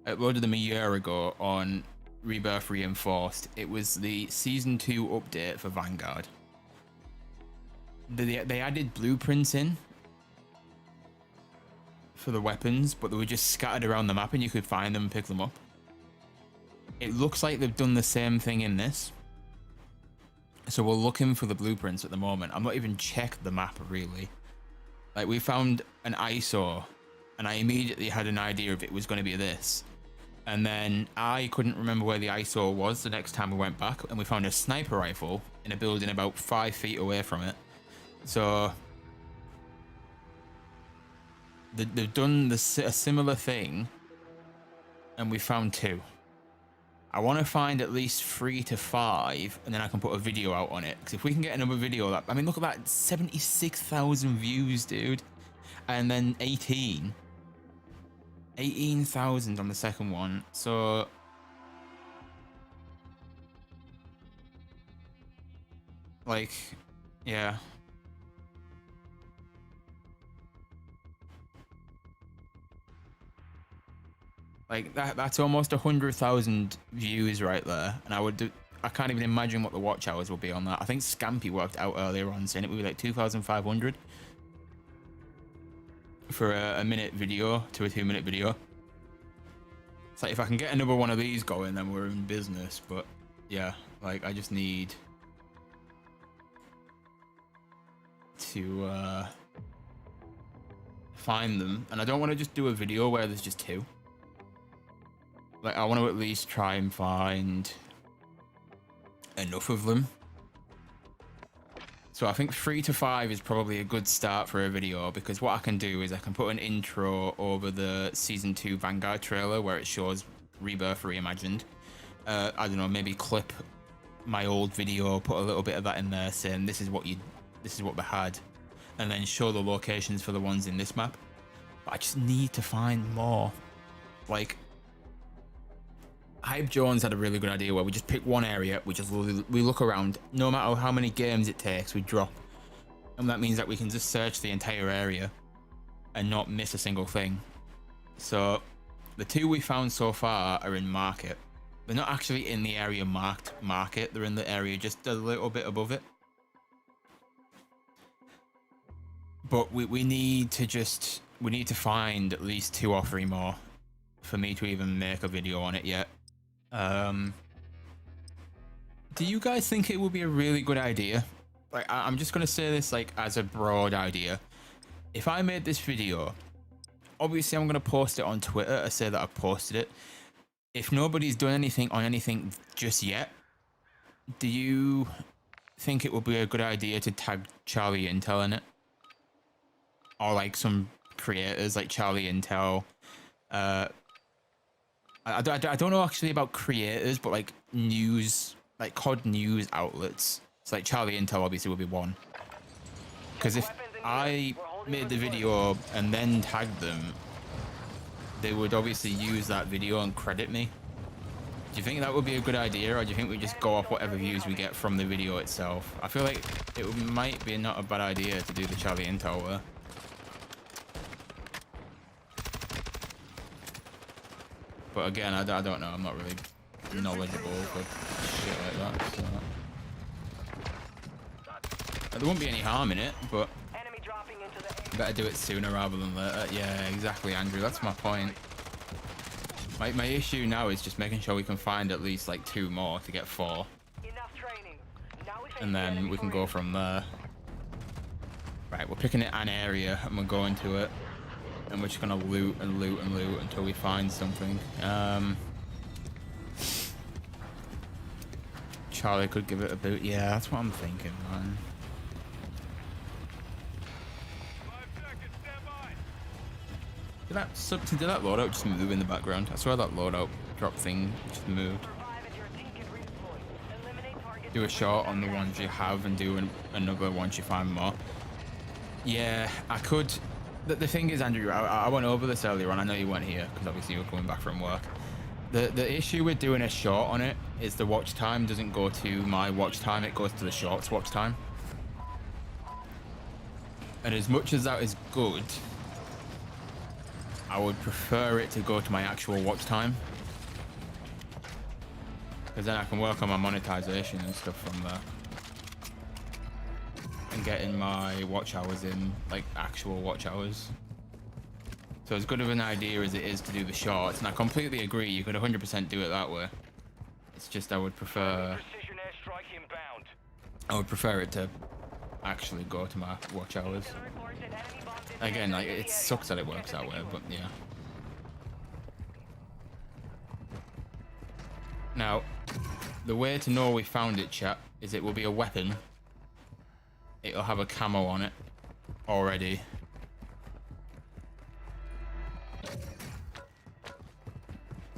I uploaded them a year ago on Rebirth Reinforced. It was the Season 2 update for Vanguard. They added blueprints in for the weapons, but they were just scattered around the map and you could find them and pick them up. It looks like they've done the same thing in this. So we're looking for the blueprints at the moment. I'm not even checked the map really. Like, we found an ISO and I immediately had an idea if it was going to be this. And then I couldn't remember where the ISO was the next time we went back, and we found a sniper rifle in a building about 5 feet away from it. So they've done a similar thing, and we found 2. I want to find at least 3 to 5, and then I can put a video out on it. Because if we can get another video, that, I mean, look at that, 76,000 views, dude, and then 18,000 on the second one. So like, yeah. Like that's almost 100,000 views right there, and I can't even imagine what the watch hours will be on that. I think Scampy worked out earlier on saying it would be like 2,500 for a minute video to a 2-minute video. It's like, if I can get another one of these going, then we're in business. But yeah, like, I just need to find them, and I don't want to just do a video where there's just 2. Like, I want to at least try and find enough of them. So I think 3 to 5 is probably a good start for a video, because what I can do is I can put an intro over the Season 2 Vanguard trailer where it shows Rebirth Reimagined. I don't know, maybe clip my old video, put a little bit of that in there saying this is what they had, and then show the locations for the ones in this map. But I just need to find more. Like, Hype Jones had a really good idea where we just pick one area, we look around, no matter how many games it takes, we drop, and that means that we can just search the entire area and not miss a single thing. So the 2 we found so far are in Market. They're not actually in the area marked Market, they're in the area just a little bit above it. But we need to find at least 2 or 3 more for me to even make a video on it yet. Do you guys think it would be a really good idea? Like, I'm just gonna say this like as a broad idea. If I made this video, obviously I'm gonna post it on Twitter to say that I've posted it. If nobody's done anything on anything just yet, do you think it would be a good idea to tag Charlie Intel in it? Or like some creators like Charlie Intel. I don't know actually about creators, but like news, like COD news outlets. It's like Charlie Intel obviously would be one. Because if I made the video and then tagged them, they would obviously use that video and credit me. Do you think that would be a good idea, or do you think we just go off whatever views we get from the video itself? I feel like it might be not a bad idea to do the Charlie Intel there. But again, I don't know. I'm not really knowledgeable for shit like that. So. There won't be any harm in it, but Enemy dropping into the better do it sooner rather than later. Yeah, exactly, Andrew. That's my point. My issue now is just making sure we can find at least like 2 more to get 4. enough training. Now we face And the then enemy we can for go real. from there. Right, we're picking an area and we're going to it. And we're just gonna loot and loot and loot until we find something. Charlie could give it a boot. Yeah, that's what I'm thinking, man. 5 seconds, stand by. Did that loadout just move in the background? I swear that loadout drop thing just moved. Survive and your team can redeploy. Eliminate targets. Do a shot on the ones you have and do another once you find more. Yeah, I could. The thing is, Andrew, I went over this earlier on. I know you weren't here because obviously you were coming back from work. The issue with doing a short on it is the watch time doesn't go to my watch time, it goes to the short's watch time. And as much as that is good, I would prefer it to go to my actual watch time. Because then I can work on my monetization and stuff from there. And getting my watch hours in, like actual watch hours. So as good of an idea as it is to do the shorts, and I completely agree, you could 100% do it that way. It's just I would prefer Precision airstrike inbound. it to actually go to my watch hours. Intel reports that enemy bombs in Again, like the it area. sucks that it works Check that the way, secure. but yeah. Now, the way to know we found it, chat, is it will be a weapon. It'll have a camo on it already.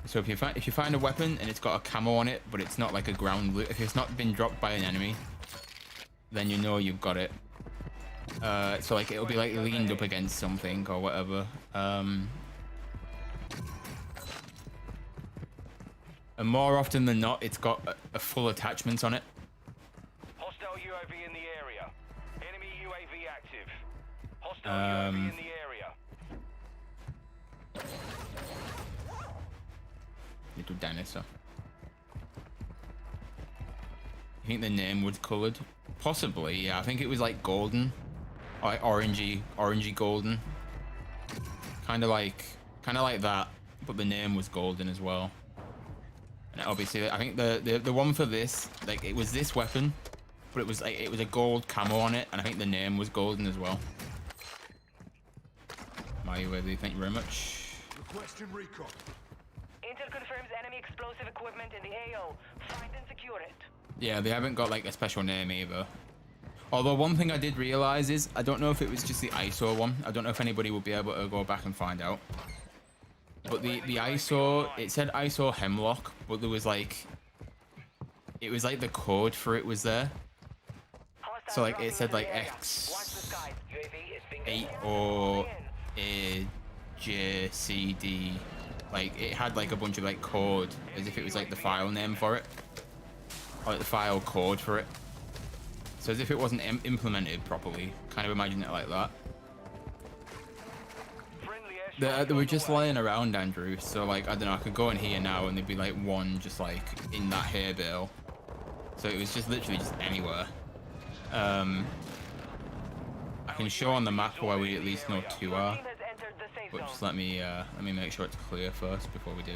So if you find a weapon and it's got a camo on it, but it's not like a ground loot, if it's not been dropped by an enemy, then you know you've got it. So like it'll be like leaned up against something or whatever. And more often than not, it's got a full attachment on it. Hostile UAV in the area. Enemy UAV active. Hostile Um, UAV in the area. Little dinosaur. I think the name was coloured. Possibly, yeah. I think it was like golden, or like orangey golden. Kind of like that, but the name was golden as well. And obviously, I think the one for this, like it was this weapon, but it was a gold camo on it, and I think the name was golden as well. My UAV, thank you very much. Requesting recon. Intel confirms enemy explosive equipment in the AO. Find and secure it. Yeah, they haven't got like a special name either. Although one thing I did realize is, I don't know if it was just the ISO one. I don't know if anybody will be able to go back and find out. But the ISO, it said ISO Hemlock, but there was like, it was like the code for it was there. Hostiles So like dropping it said into like the area. Watch the skies. UAV is bingo. 8 or AJCD. Like it had like a bunch of like code as if it was like the file name for it. Or like the file code for it. So as if it wasn't implemented properly. Kind of imagine it like that. Friendly airstrike They were on the just way. lying around, Andrew. So like, I don't know, I could go in here now and there'd be like one just like in that hay bale. So it was just literally just anywhere. I can show on the map where we at least know 2 are. Team has entered the safe But zone. just let me make sure it's clear first before we do.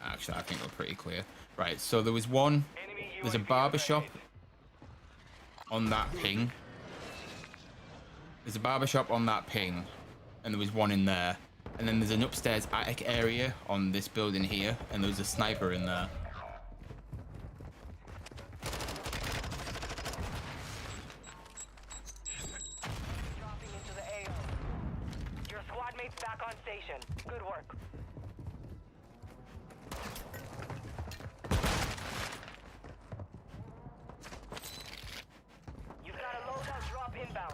Actually, I think we're pretty clear. Right, so there was one. Enemy There's a UAV barber shop overhead. on that ping. There's a barber shop on that ping, and there was one in there. And then there's an upstairs attic area on this building here, and there was a sniper in there. Dropping into the AO. Your squad mates back on station. Good work. You've got a loadout drop inbound.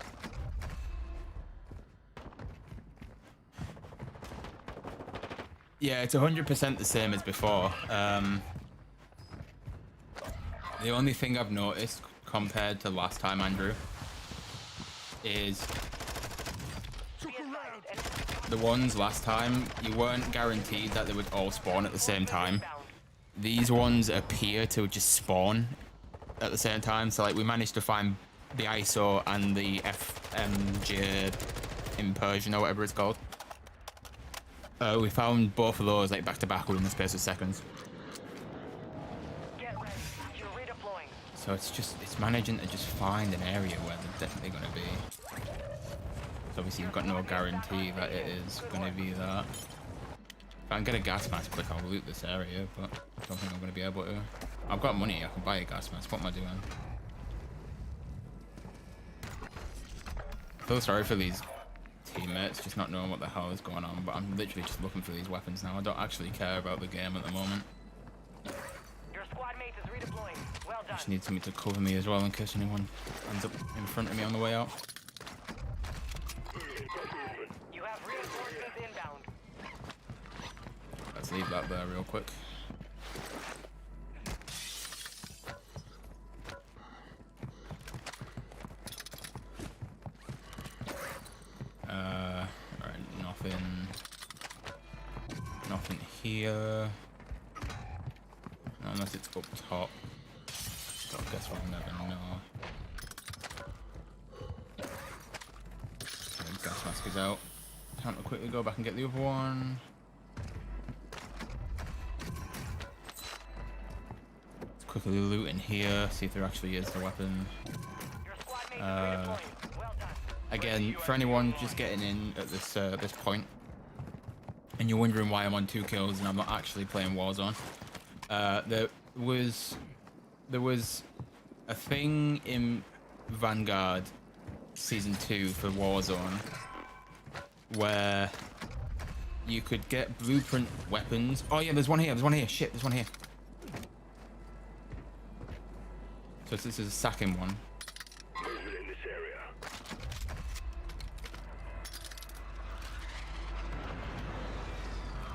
Yeah, it's 100% the same as before. The only thing I've noticed compared to last time, Andrew, is Be advised, enemy the ones last time, you weren't guaranteed that they would all spawn at the same time. inbound. These ones appear to just spawn at the same time. So like we managed to find the ISO and the FMJ Impersion or whatever it's called. We found both of those like back to back within the space of seconds. Get ready. You're redeploying. So it's managing to just find an area where they're definitely going to be. So obviously you've got no guarantee that it is going to be that. If I can get a gas mask quick, I'll loot this area, but I don't think I'm going to be able to. I've got money, I can buy a gas mask. What am I doing? I feel sorry for these teammates just not knowing what the hell is going on, but I'm literally just looking for these weapons now. I don't actually care about the game at the moment. Your squad mate is redeploying. Well I done. just need something to cover me as well in case anyone ends up in front of me on the way out. You have reinforcements inbound. Let's leave that there real quick. Alright, nothing here. Unless it's up top. So I guess we'll never know. Okay, gas mask is out. Can't quickly go back and get the other one. Let's quickly loot in here, see if there actually is the weapon. Your squad mate is redeploying. Well done. Again, for anyone just getting in at this point, and you're wondering why I'm on 2 kills and I'm not actually playing Warzone, there was a thing in Vanguard Season 2 for Warzone where you could get blueprint weapons. Oh yeah, there's one here. Shit, there's one here. So this is a second one. Movement in this area.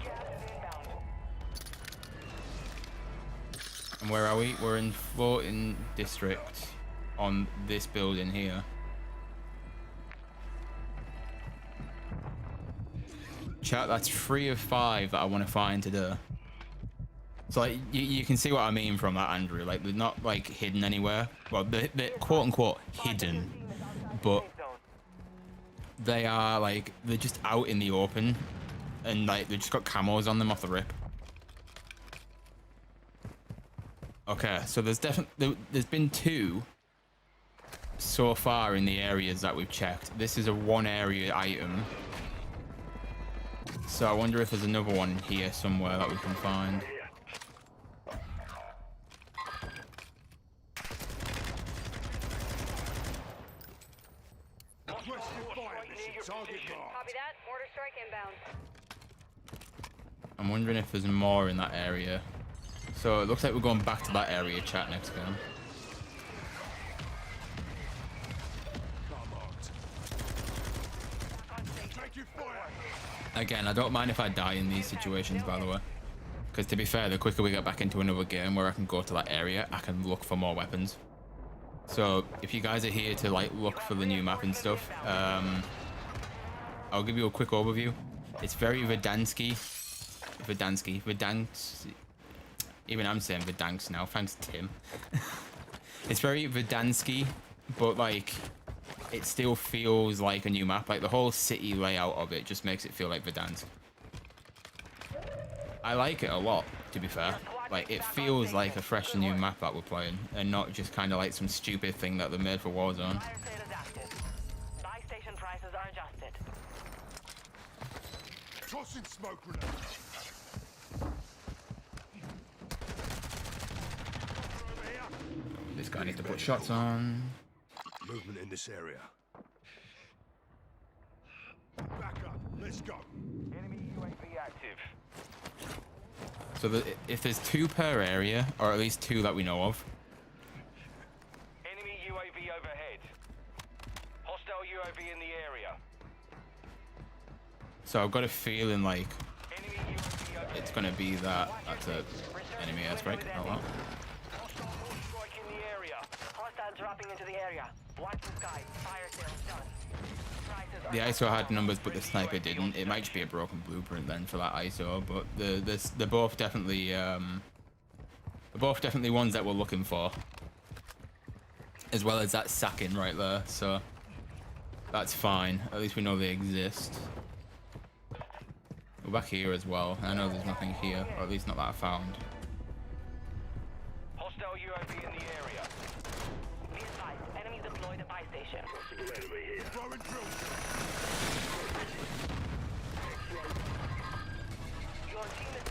Gas is inbound. And where are we? We're in Fulton District on this building here. Chat, that's 3 of 5 that I want to find today. So like you can see what I mean from that, Andrew. Like they're not like hidden anywhere. Well, they're quote unquote hidden, but they are like they're just out in the open, and like they just got camos on them off the rip. Okay, so there's been 2 so far in the areas that we've checked. This is a 1 area item. So I wonder if there's another one here somewhere that we can find. Copy that. Mortar strike inbound. I'm wondering if there's more in that area. So it looks like we're going back to that area, chat, next game. Again, I don't mind if I die in these situations, by the way. Because to be fair, the quicker we get back into another game where I can go to that area, I can look for more weapons. So if you guys are here to like look for the new map and stuff, I'll give you a quick overview. It's very Verdansk. Even I'm saying Verdansk now. Thanks, Tim. It's very Verdansk, but like it still feels like a new map. Like the whole city layout of it just makes it feel like Verdansk. I like it a lot, to be fair. Like it feels like a fresh new map that we're playing, and not just kind of like some stupid thing that they made for Warzone. Fire sale is active. Buy station prices are adjusted. Tossing smoke grenade. This guy needs to put shots on. Movement in this area. Back up. Let's go. Enemy UAV active. So if there's 2 per area, or at least 2 that we know of. Enemy UAV overhead. Hostile UAV in the area. So I've got a feeling like Enemy UAV overhead. it's gonna be that. That's a enemy airstrike. Oh well. Hostile mortar strike in the area. Hostile dropping into the area. Watch the sky. Fire sale done. Prices are The ISO had numbers, but the sniper didn't. It might just be a broken blueprint then for that ISO, but they're both definitely ones that we're looking for, as well as that sacking right there. So that's fine. At least we know they exist. We're back here as well. I know there's nothing here, or at least not that I found. Hostile UAV in the area. Be advised. Enemies deploy the buy station. Enemy here. Throwing drill. Your team is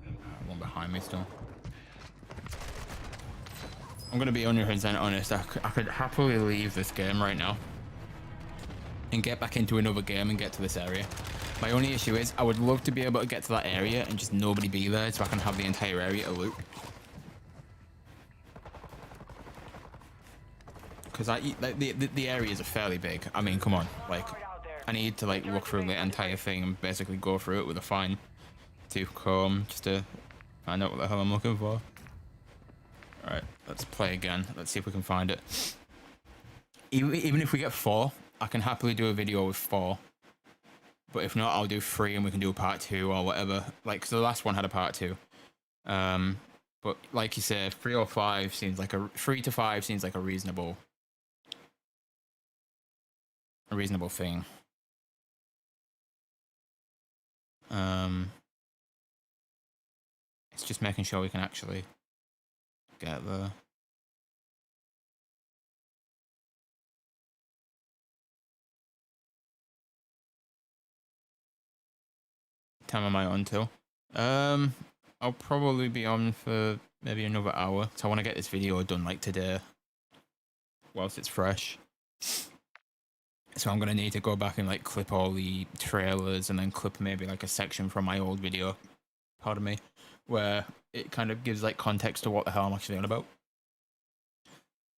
in the One behind me still. I'm gonna be 100% honest. I could happily leave this game right now and get back into another game and get to this area. My only issue is I would love to be able to get to that area and just nobody be there, so I can have the entire area to loot. Because like the areas are fairly big. I mean, come on, like I need to like look through the entire thing and basically go through it with a fine tooth comb just to find out what the hell I'm looking for. All right, let's play again. Let's see if we can find it. Even if we get 4, I can happily do a video with 4. But if not, I'll do 3 and we can do a part 2 or whatever. Like, cause the last one had a part 2. But like you said, 3 or 5 seems like 3 to 5 seems like a reasonable thing. It's just making sure we can actually get there. Time am I on till? I'll probably be on for maybe another hour. So I want to get this video done like today, whilst it's fresh. So I'm gonna need to go back and like clip all the trailers and then clip maybe like a section from my old video, pardon me, where it kind of gives like context to what the hell I'm actually on about.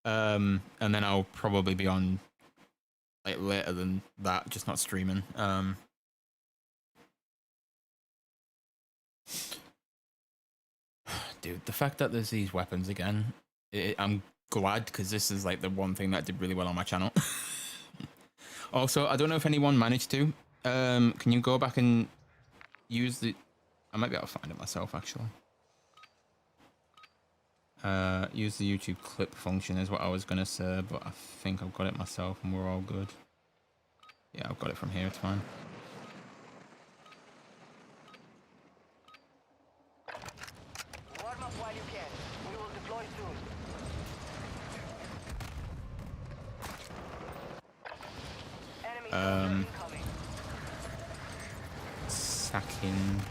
And then I'll probably be on like later than that, just not streaming. Dude, the fact that there's these weapons again, I'm glad, because this is like the one thing that did really well on my channel. Also, I don't know if anyone managed to. Can you go back and use the... I might be able to find it myself, actually. Use the YouTube clip function is what I was going to say, but I think I've got it myself and we're all good. Yeah, I've got it from here, it's fine. Warm up while you can. We will deploy soon. Enemy soldier incoming. Sacking.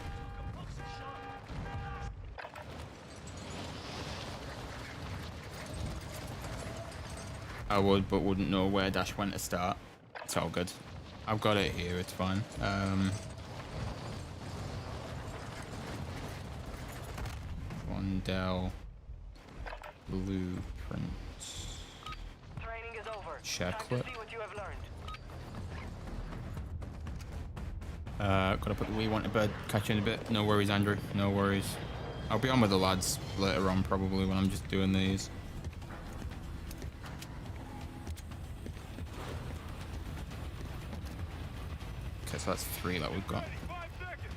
I would, but wouldn't know where dash went to start. It's all good. I've got it here, it's fine. Vondel blueprint. Training is over. Check Time it. to see what you have learned. Gotta put the wee one to bed. Catch you in a bit. No worries, Andrew. No worries. I'll be on with the lads later on, probably, when I'm just doing these. Okay, so that's 3 that we've got. 5 seconds.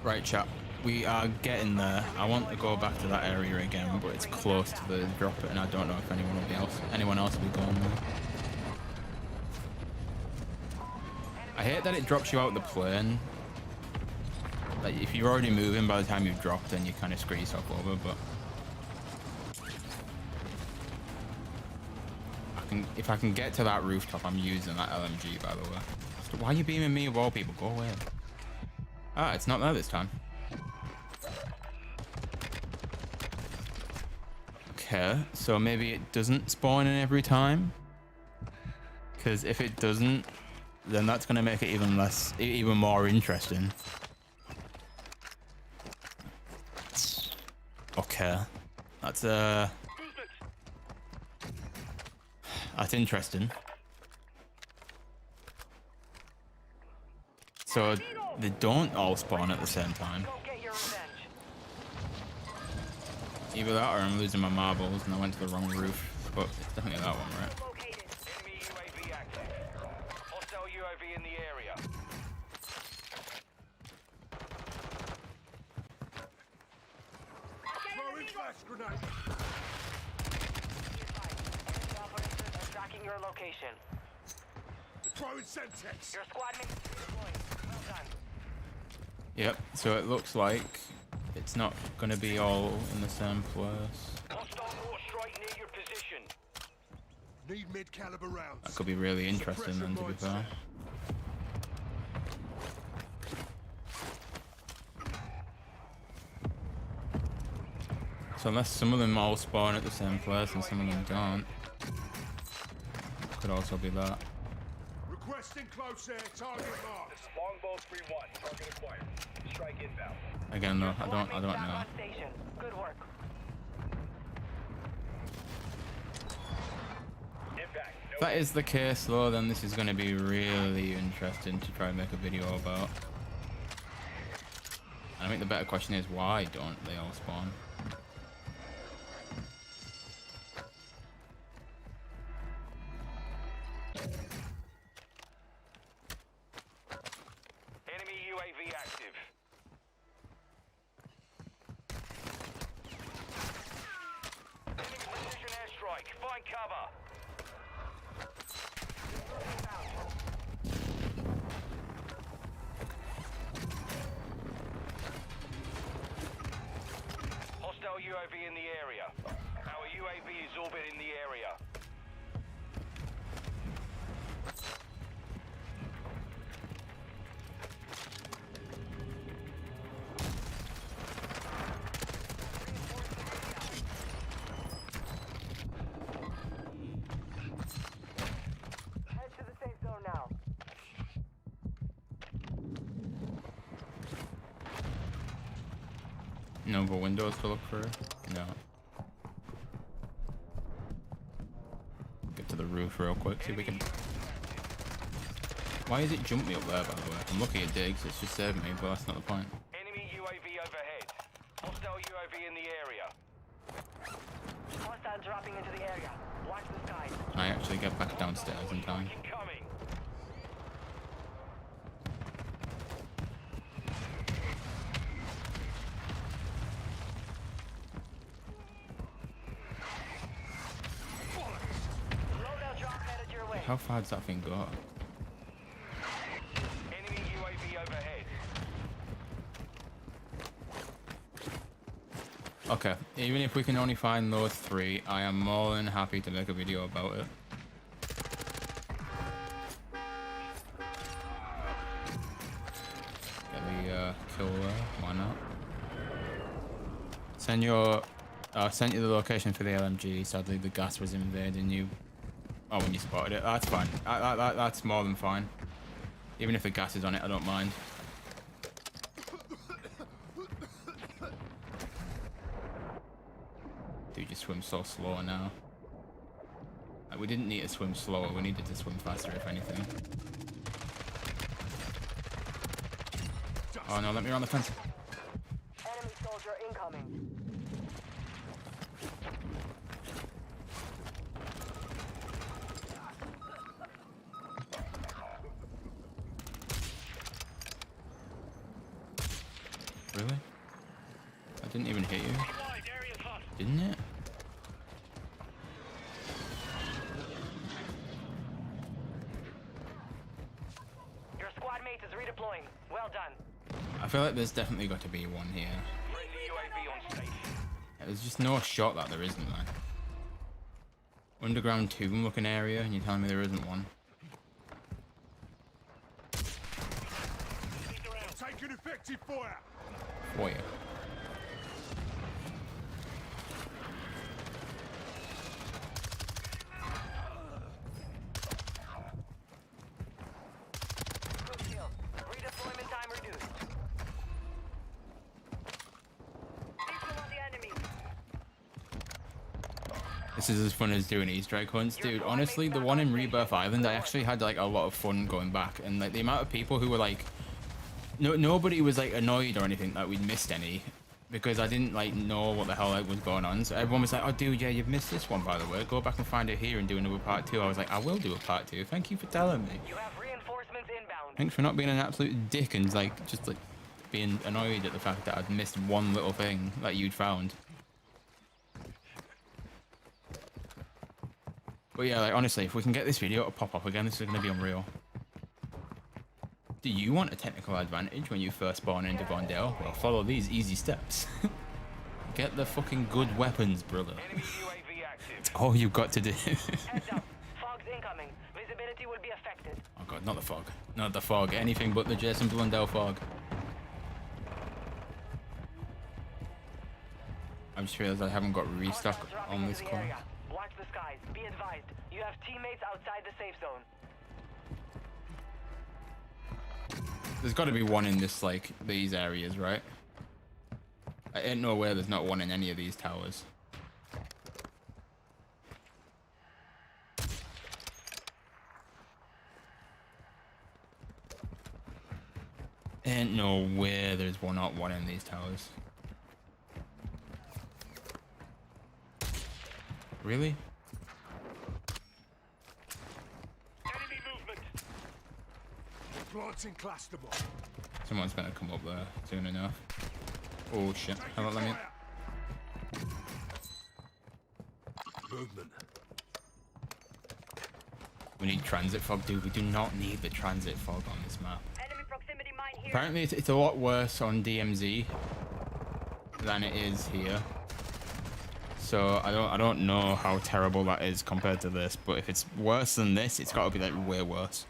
Right, chat. We are getting there. I want to go back to that area again, but it's close to the drop it, and I don't know if anyone else will be going there. I hate that it drops you out the plane. Like, if you're already moving by the time you've dropped, then you kind of screw yourself over, but... if I can get to that rooftop, I'm using that LMG, by the way. So why are you beaming me of all people? Go away. Ah, it's not there this time. Okay, so maybe it doesn't spawn in every time. Because if it doesn't, then that's going to make it even more interesting. Okay, that's interesting. So they don't all spawn at the same time. Go get your revenge. Either that or I'm losing my marbles and I went to the wrong roof. But it's definitely that one, right? Located. Enemy UAV active. Hostile UAV in the area. Throwing flash grenade. Enemy operators are tracking your location. Throwing Semtex. Your squad mates deployed. Well done. Yep, so it looks like it's not going to be all in the same place. Hostile mortar strike near your position. Need mid-caliber rounds. That could be really interesting then, to be fair. So unless some of them all spawn at the same place and some of them don't, could also be that. Requesting close air target mark. This is Longbow 3-1. Target acquired. Strike inbound. Again though, I Squad don't mates back know. on station. Good work. Impact. If that is the case though, then this is going to be really interesting to try and make a video about. I think the better question is, why don't they all spawn? Enemy UAV active. Enemy precision airstrike. Find cover. Hostile UAV in the area. Our UAV is orbiting the area. Head to the safe zone now. No more windows to look for. No. Get to the roof real quick, see if we can. Why does it jump me up there, by the way? I'm looking at digs, it's just saving me, but that's not the point. Enemy UAV overhead. Hostile UAV in the area. Hostile dropping into the area. Watch the skies. I actually get back downstairs in time. Incoming. Loadout drop headed your way. How far does that thing go? Enemy UAV overhead. Okay, even if we can only find those 3, I am more than happy to make a video about it. Get the kill there, why not? Send your... I sent you the location for the LMG, sadly the gas was invading you. Oh, when you spotted it, that's fine. That's more than fine. Even if the gas is on it, I don't mind. Dude, you swim so slow now. Like, we didn't need to swim slower, we needed to swim faster if anything. Oh no, let me run the fence. Enemy soldier incoming. Really? I didn't even hit you. Wide, area's hot. Didn't it? Your squad mate is redeploying. Well done. I feel like there's definitely got to be one here. Friendly UAV on station. Yeah, there's just no shot that there isn't, man. Underground tomb looking area, and you're telling me there isn't one. Taking effective fire. For you. Good kill. Redeployment time reduced. Visual on the enemy. This is as fun as doing Easter egg hunts, dude. Honestly, the one in Rebirth Island, I actually had like a lot of fun going back, and like the amount of people who were like, nobody was like annoyed or anything that we'd missed any, because I didn't like know what the hell like was going on. So everyone was like, "Oh, dude, yeah, you've missed this one, by the way. Go back and find it here and do another part 2." I was like, "I will do a part 2. Thank you for telling me. You have reinforcements inbound. Thanks for not being an absolute dick and like just like being annoyed at the fact that I'd missed one little thing that you'd found." But yeah, like honestly, if we can get this video to pop up again, this is going to be unreal. Do you want a technical advantage when you first spawn into Vondel? Well, follow these easy steps. Get the fucking good weapons, brother. Enemy UAV active. It's all you've got to do. Heads up. Fog's incoming. Visibility will be affected. Oh god, not the fog. Not the fog. Anything but the Jason Blundell fog. I just realized I haven't got restock Hostiles dropping on into this the car. area. Watch the skies. Be advised. You have teammates outside the safe zone. There's got to be one in this, like, these areas, right? I ain't nowhere there's not one in any of these towers. Ain't nowhere there's not one in these towers. Really? Enemy movement. Planting cluster bomb. Someone's gonna come up there soon enough. Oh shit. Hold on, let me... Movement. We need transit fog, dude. We do not need the transit fog on this map. Enemy proximity mine here. Apparently it's a lot worse on DMZ than it is here. So I don't know how terrible that is compared to this, but if it's worse than this, it's got to be like way worse.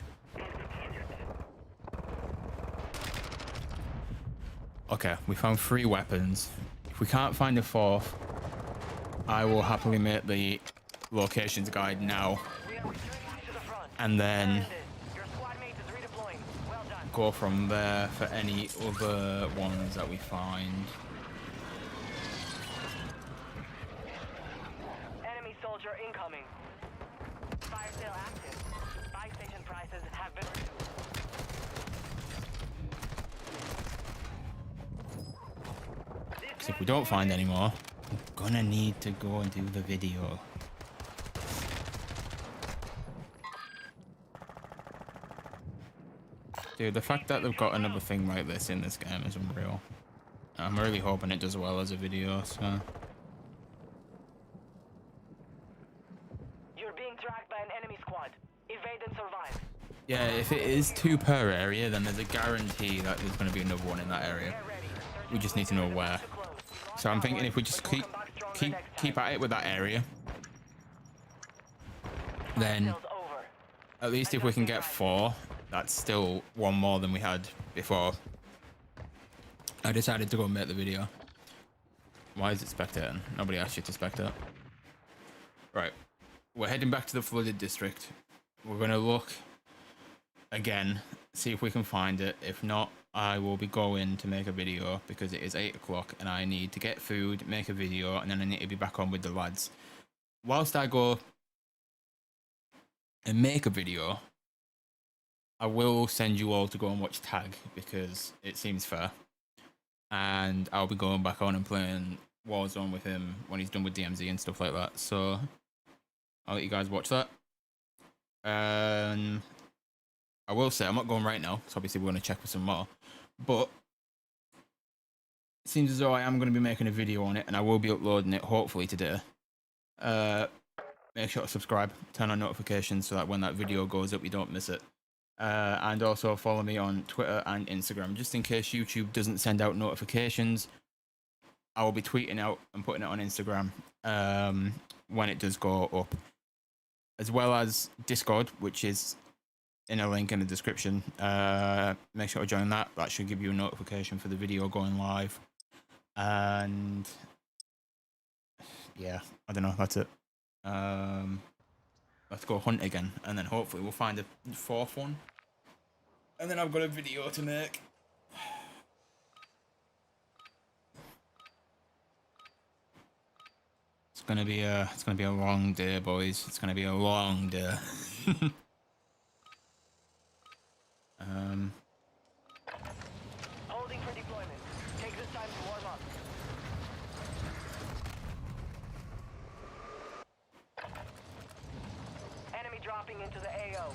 Okay, we found 3 weapons. If we can't find a 4th, I will happily make the locations guide now, We have returned to the front. and then Ended. Your squad mate is redeploying. Well done. go from there for any other ones that we find. Enemy soldier incoming. Fire sale active. Buy station prices have been reduced. So if we don't find any more, I'm gonna need to go and do the video. Dude, the fact that they've got another thing like this in this game is unreal. I'm really hoping it does well as a video, so... You're being tracked by an enemy squad. Evade and survive. Yeah, if it is 2 per area, then there's a guarantee that there's going to be another one in that area. Get ready. We just need to know where. So I'm thinking if we just keep at it with that area, then Sales over. at least if we can get 4, that's still 1 more than we had before. I decided to go and make the video. Why is it spectating? Nobody asked you to spectate. Right. We're heading back to the flooded district. We're going to look again, see if we can find it. If not, I will be going to make a video because it is 8 o'clock and I need to get food, make a video, and then I need to be back on with the lads. Whilst I go and make a video, I will send you all to go and watch Tag because it seems fair. And I'll be going back on and playing Warzone with him when he's done with DMZ and stuff like that. So I'll let you guys watch that. I will say I'm not going right now, so obviously we're going to check for some more. But it seems as though I am going to be making a video on it, and I will be uploading it hopefully today. Make sure to subscribe, turn on notifications so that when that video goes up, you don't miss it. And also follow me on Twitter and Instagram, just in case YouTube doesn't send out notifications. I will be tweeting out and putting it on Instagram when it does go up, as well as Discord, which is in a link in the description. Make sure to join that. That should give you a notification for the video going live. And yeah, I don't know, that's it. Let's go hunt again, and then hopefully we'll find a 4th one, and then I've got a video to make. It's gonna be a long day, boys. It's gonna be a long day. Holding for deployment. Take this time to warm up. Enemy dropping into the AO.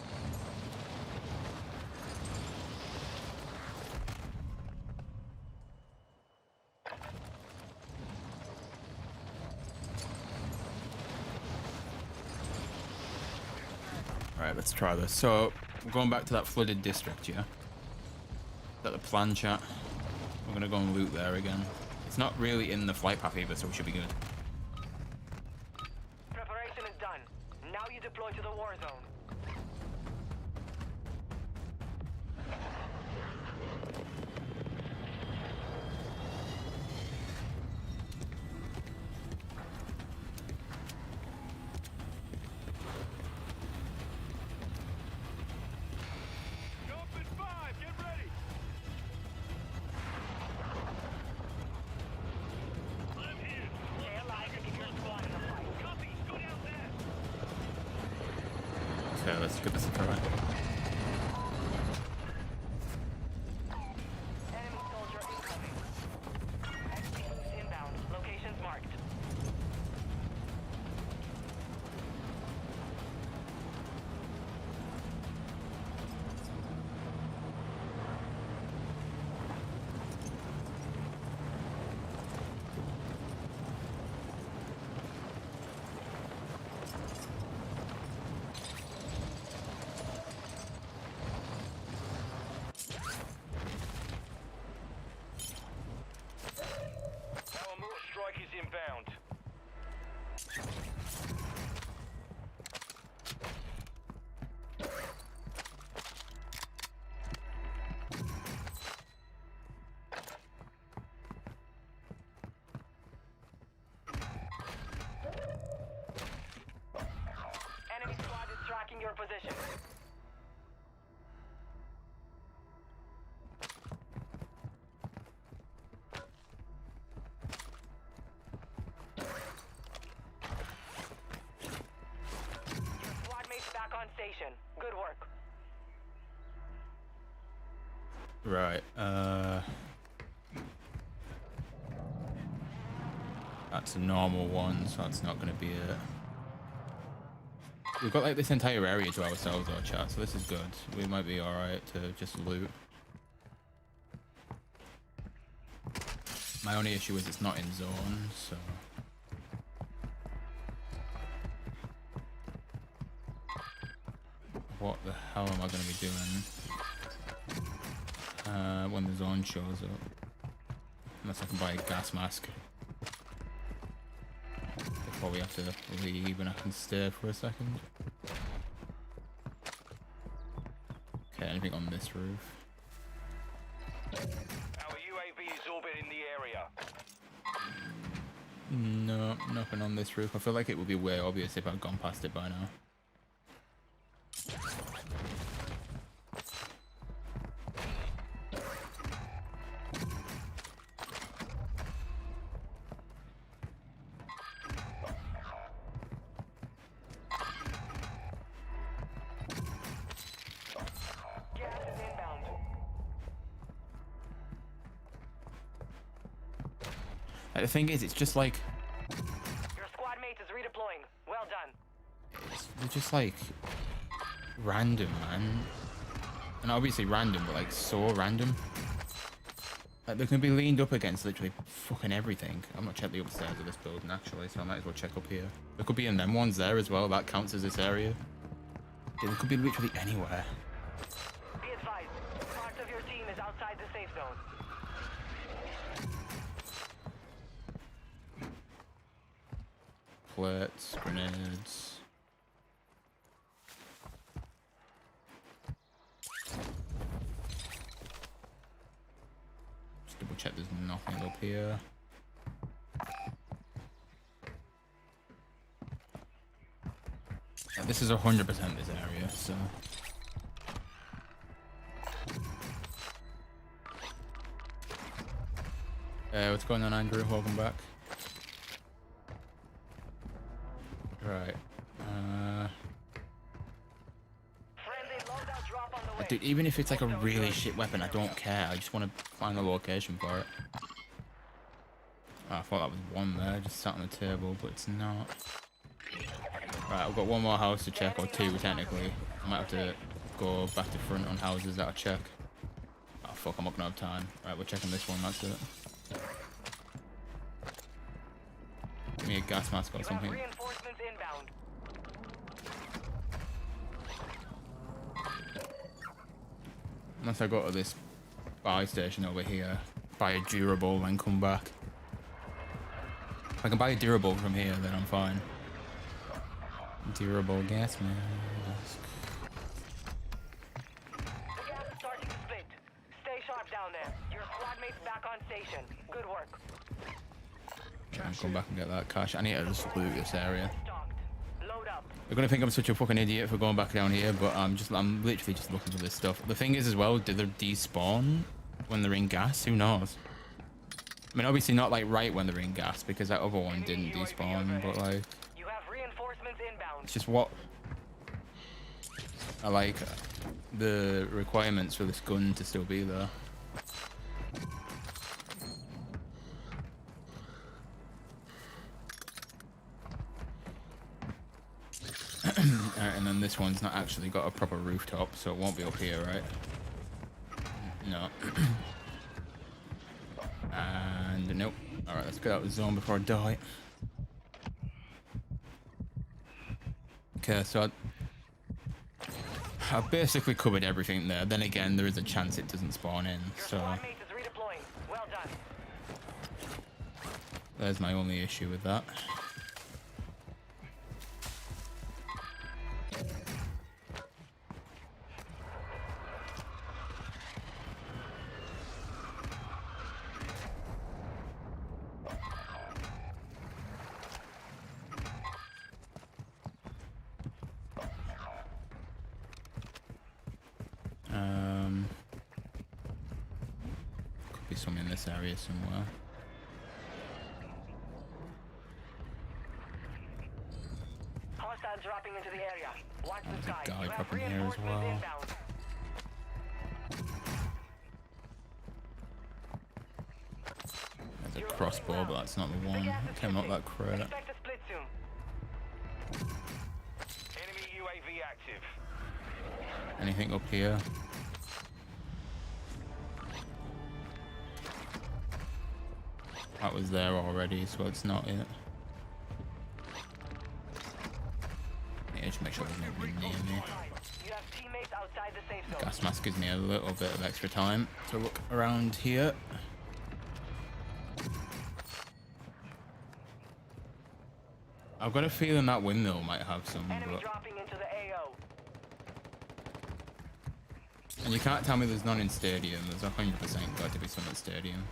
Right, let's try this. So we're going back to that flooded district, yeah? Is that the plan, chat? We're gonna go and loot there again. It's not really in the flight path either, so we should be good. Preparation is done. Now you deploy to the war zone. Jump in 5, get ready! I'm here. Stay alive and get your squad in the fight. Copy, go down there! Okay, let's get this a try. Enemy soldier incoming. XP inbound. Locations marked. marking your position. Your squad mates back on station. Good work. Right. That's a normal one, so that's not going to be it. We've got like this entire area to ourselves, our chat, so this is good. We might be alright to just loot. My only issue is it's not in zone, so... What the hell am I going to be doing when the zone shows up? Unless I can buy a gas mask. Before we have to leave and I can stay for a second. Okay, anything on this roof? Our UAV is orbiting the area. No, nothing on this roof. I feel like it would be way obvious if I'd gone past it by now. Gas is inbound. Like, the thing is, it's just like... Your squad mate is redeploying. Well done. They're just like... random, man. And obviously random, but like so random. Like, they can be leaned up against literally fucking everything. I'm not checked the upstairs of this building actually, so I might as well check up here. There could be in them ones there as well. That counts as this area. Yeah, they could be literally anywhere. Be advised, part of your team is outside the safe zone. Plates, grenades. Just double check there's nothing up here. Yeah, this is 100% this area, so... what's going on, Andrew? Welcome back. Right. Friendly loadout drop on the way. Dude, even if it's like a really shit weapon, I don't care. I just want to find the location for it. Oh, I thought that was one there, just sat on the table, but it's not. Right, I've got one more house to check, or two technically. I might have to go back to front on houses that I check. Oh fuck, I'm not gonna have time. Right, we're checking this one, that's it. Give me a gas mask or You have something. reinforcements inbound. Unless I go to this buy station over here, buy a durable, then come back. If I can buy a durable from here, then I'm fine. Durable gas mask. The gas is starting to split. Stay sharp down there. Your squad mate's back on station. Good work. I'll come back and get that cash. I need to just loot this area. Stocked. Load up. They're gonna think I'm such a fucking idiot for going back down here, but I'm literally just looking for this stuff. The thing is as well, do they despawn when they're in gas? Who knows? I mean, obviously not like right when they're in gas, because that other one didn't despawn, but like, You have reinforcements inbound. it's just what I like the requirements for this gun to still be there. Alright, and then this one's not actually got a proper rooftop, so it won't be up here, right? No. And nope. Alright, let's get out of the zone before I die. Okay, so I've basically covered everything there. Then again, there is a chance it doesn't spawn in, Your so squad mate is redeploying. Well done. there's my only issue with that. some in this area somewhere. Hostiles dropping into the area. Watch the There's sky. a guy You have dropping here as reinforcements well. inbound. There's a crossbow, but that's not the one. Came out that crate. Expect a split soon. Enemy UAV active. Anything up here? That was there already, so it's not it. Yeah, just make sure there's nobody near me. You have teammates outside the safe zone. Gas mask gives me a little bit of extra time to look around here. I've got a feeling that windmill might have some, Enemy but... dropping into the AO. And you can't tell me there's none in Stadium. There's 100% got to be some at Stadium.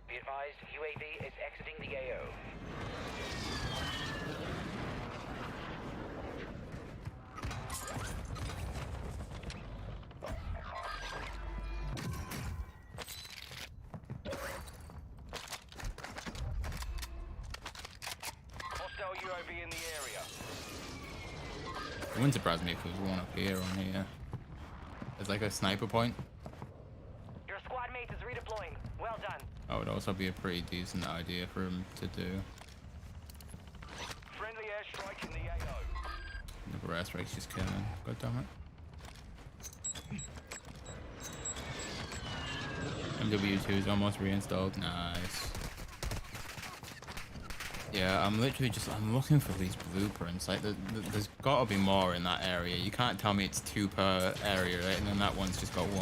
Be advised, UAV is exiting the AO. Hostile UAV in the area. It wouldn't surprise me if there was one up here on here. There's like a sniper point. Your squad mate is redeploying. Well done. That would also be a pretty decent idea for him to do. Friendly airstrike in the AO. Another airstrike's just killing. God damn it. MW2 is almost reinstalled. Nice. Yeah, I'm literally just, I'm looking for these blueprints. Like, there's got to be more in that area. You can't tell me it's 2 per area, right? And then that one's just got 1.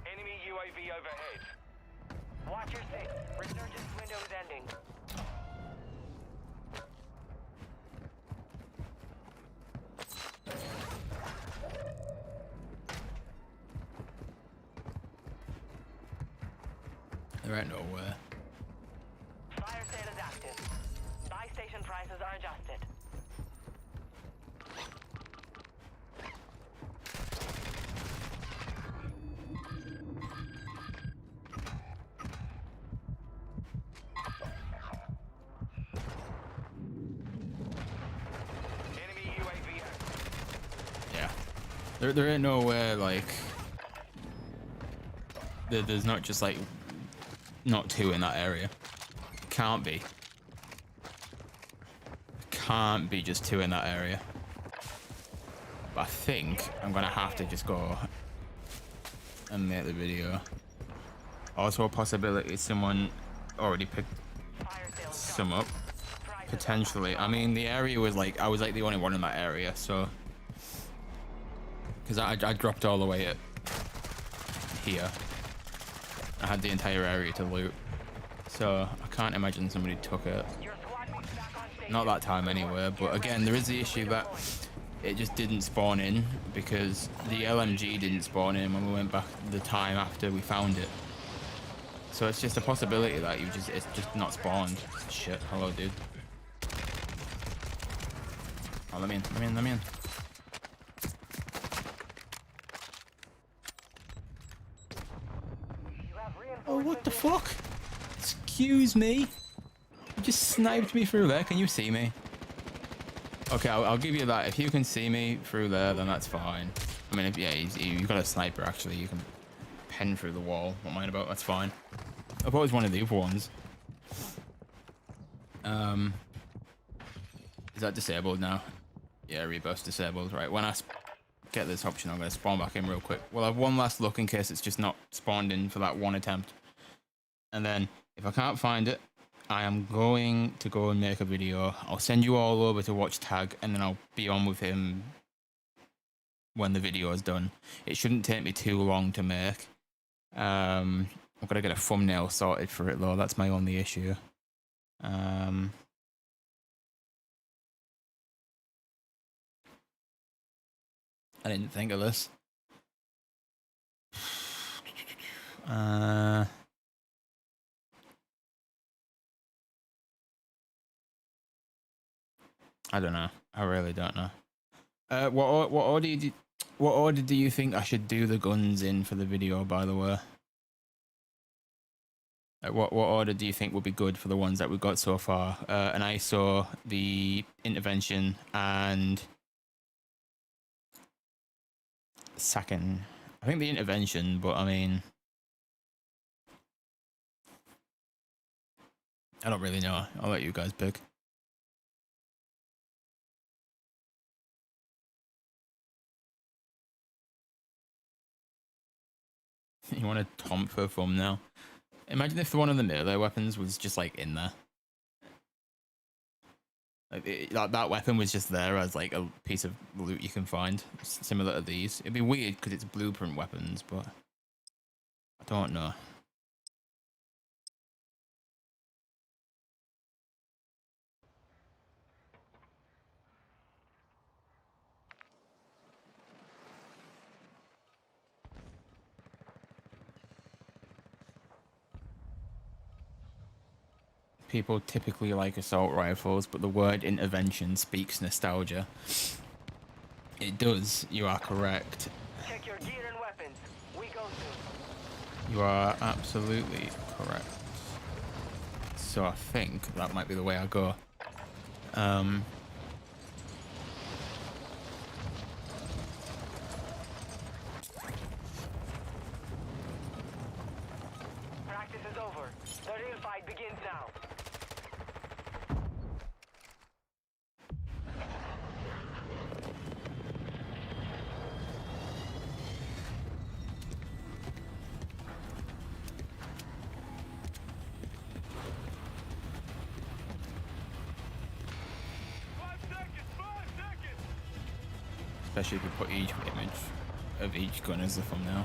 Enemy UAV overhead. Watch your six. Resurgence window is ending. They're at nowhere. Fire sale is active. Buy station prices are adjusted. Enemy UAV active. Yeah. There ain't nowhere, like... There's not just, like... Not 2 in that area. Can't be. Can't be just 2 in that area. But I think I'm gonna have to just go and make the video. Also a possibility someone already picked Fire sale some up. prices Potentially. I mean, the area was like, I was like the only one in that area, so... Because I dropped all the way at here. I had the entire area to loot. So I can't imagine somebody took it. Your squad mate's back on station. Not that time anyway, but again, there is the issue that it just didn't spawn in because the LMG didn't spawn in when we went back the time after we found it. So it's just a possibility that it's just not spawned. Shit, hello dude. Oh, let me in. You have Oh, what the reinforcements fuck? Excuse me? You just sniped me through there. Can you see me? Okay, I'll give you that. If you can see me through there, then that's fine. I mean, if yeah, you've got a sniper, actually. You can pen through the wall. What mind about? That's fine. I thought it was one of the other ones. Is that disabled now? Yeah, reburst disabled. Right, when I get this option, I'm going to spawn back in real quick. We'll have one last look in case it's just not spawned in for that one attempt. And then, if I can't find it, I am going to go and make a video. I'll send you all over to watch Tag, and then I'll be on with him when the video is done. It shouldn't take me too long to make. I've got to get a thumbnail sorted for it, though. That's my only issue. I didn't think of this. I don't know. I really don't know. What audio What order do you think I should do the guns in for the video, by the way? Like what order do you think would be good for the ones that we've got so far? An ISO, the intervention, and second. I think the intervention, but I mean, I don't really know. I'll let you guys pick. You want a Tom for a thumbnail? Imagine if the one of the melee weapons was just like in there. Like that weapon was just there as like a piece of loot you can find, similar to these. It'd be weird because it's blueprint weapons, but I don't know. People typically like assault rifles, but the word intervention speaks nostalgia. It does, you are correct. Check your gear and weapons. We go soon. You are absolutely correct. So I think that might be the way I go. Practice is over. The real fight begins now. Especially if you put each image of each gun as the thumbnail.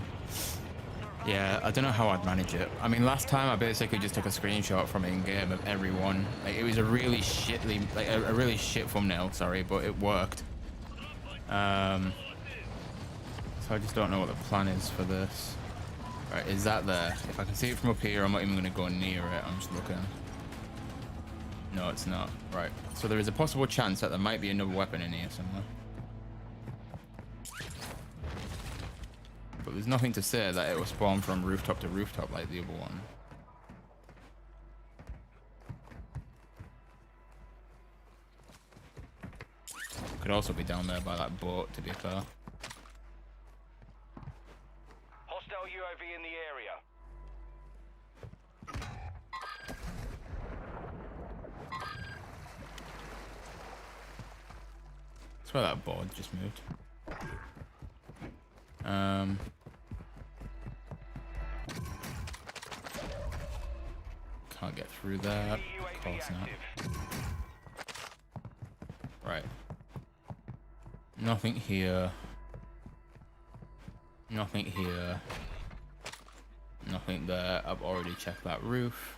Yeah, I don't know how I'd manage it. I mean, last time I basically just took a screenshot from in-game of every one. Like, it was a really shitly, like a really shit thumbnail, sorry, but it worked. So I just don't know what the plan is for this. Right, is that there? If I can see it from up here, I'm not even gonna go near it. I'm just looking. No, it's not. Right, so there is a possible chance that there might be another weapon in here somewhere. But there's nothing to say that it will spawn from rooftop to rooftop like the other one. Could also be down there by that boat, to be fair. Hostile UAV in the area. That's where that board just moved. Can't get through that. Of course not. Right. Nothing here. Nothing here. Nothing there. I've already checked that roof.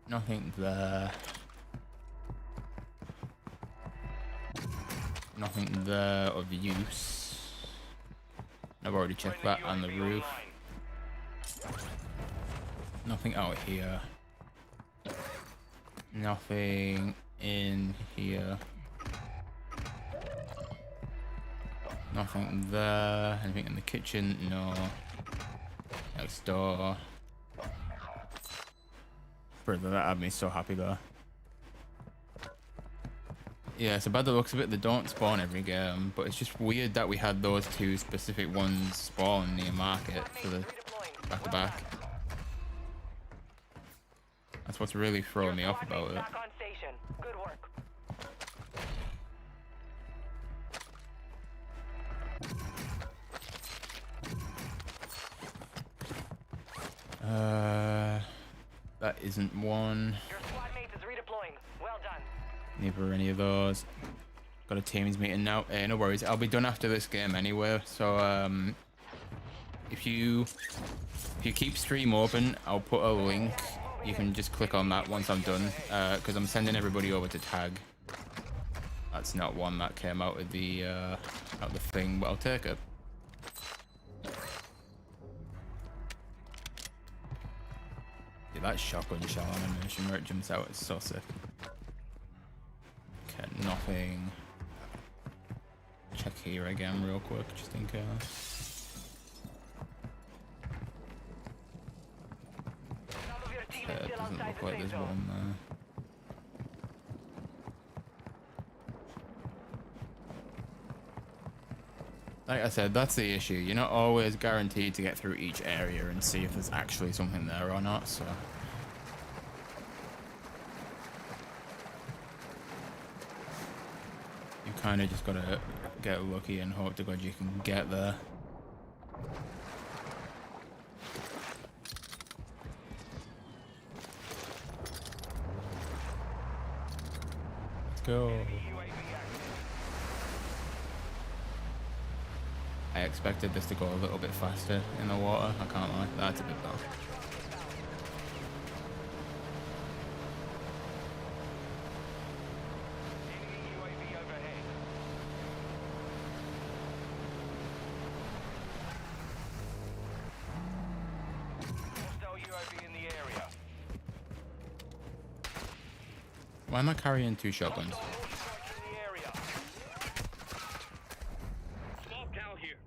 Nothing there. Nothing there of use. I've already checked that on the roof. Nothing out here. Nothing in here. Nothing there. Anything in the kitchen? No. Next door. Brother, that had me so happy though. Yeah, so by the looks of it, they don't spawn every game, but it's just weird that we had those two specific ones spawn near market for the back-to-back. That's what's really throwing me off about it. Back on station. Good work. That isn't one. Your squad mate is redeploying. Well done. Neither any of those. Got a teams meeting now. No worries. I'll be done after this game anyway. So if you keep stream open, I'll put a link. You can just click on that once I'm done. Because I'm sending everybody over to tag. That's not one that came out of the thing, but I'll take it. Dude, that shotgun shell animation where it jumps out is so sick. anything. Check here again real quick, just in case. Some of your team Yeah, is it still doesn't outside look the like safe there's zone. one there. Like I said, that's the issue. You're not always guaranteed to get through each area and see if there's actually something there or not, so... You kind of just gotta get lucky and hope to God you can get there. Let's go. I expected this to go a little bit faster in the water, I can't lie. That's a bit bad. Enemy UAV overhead. Hostile UAV in the area. Why am I carrying two shotguns? Hostile mortar strike in the area. Stop down here.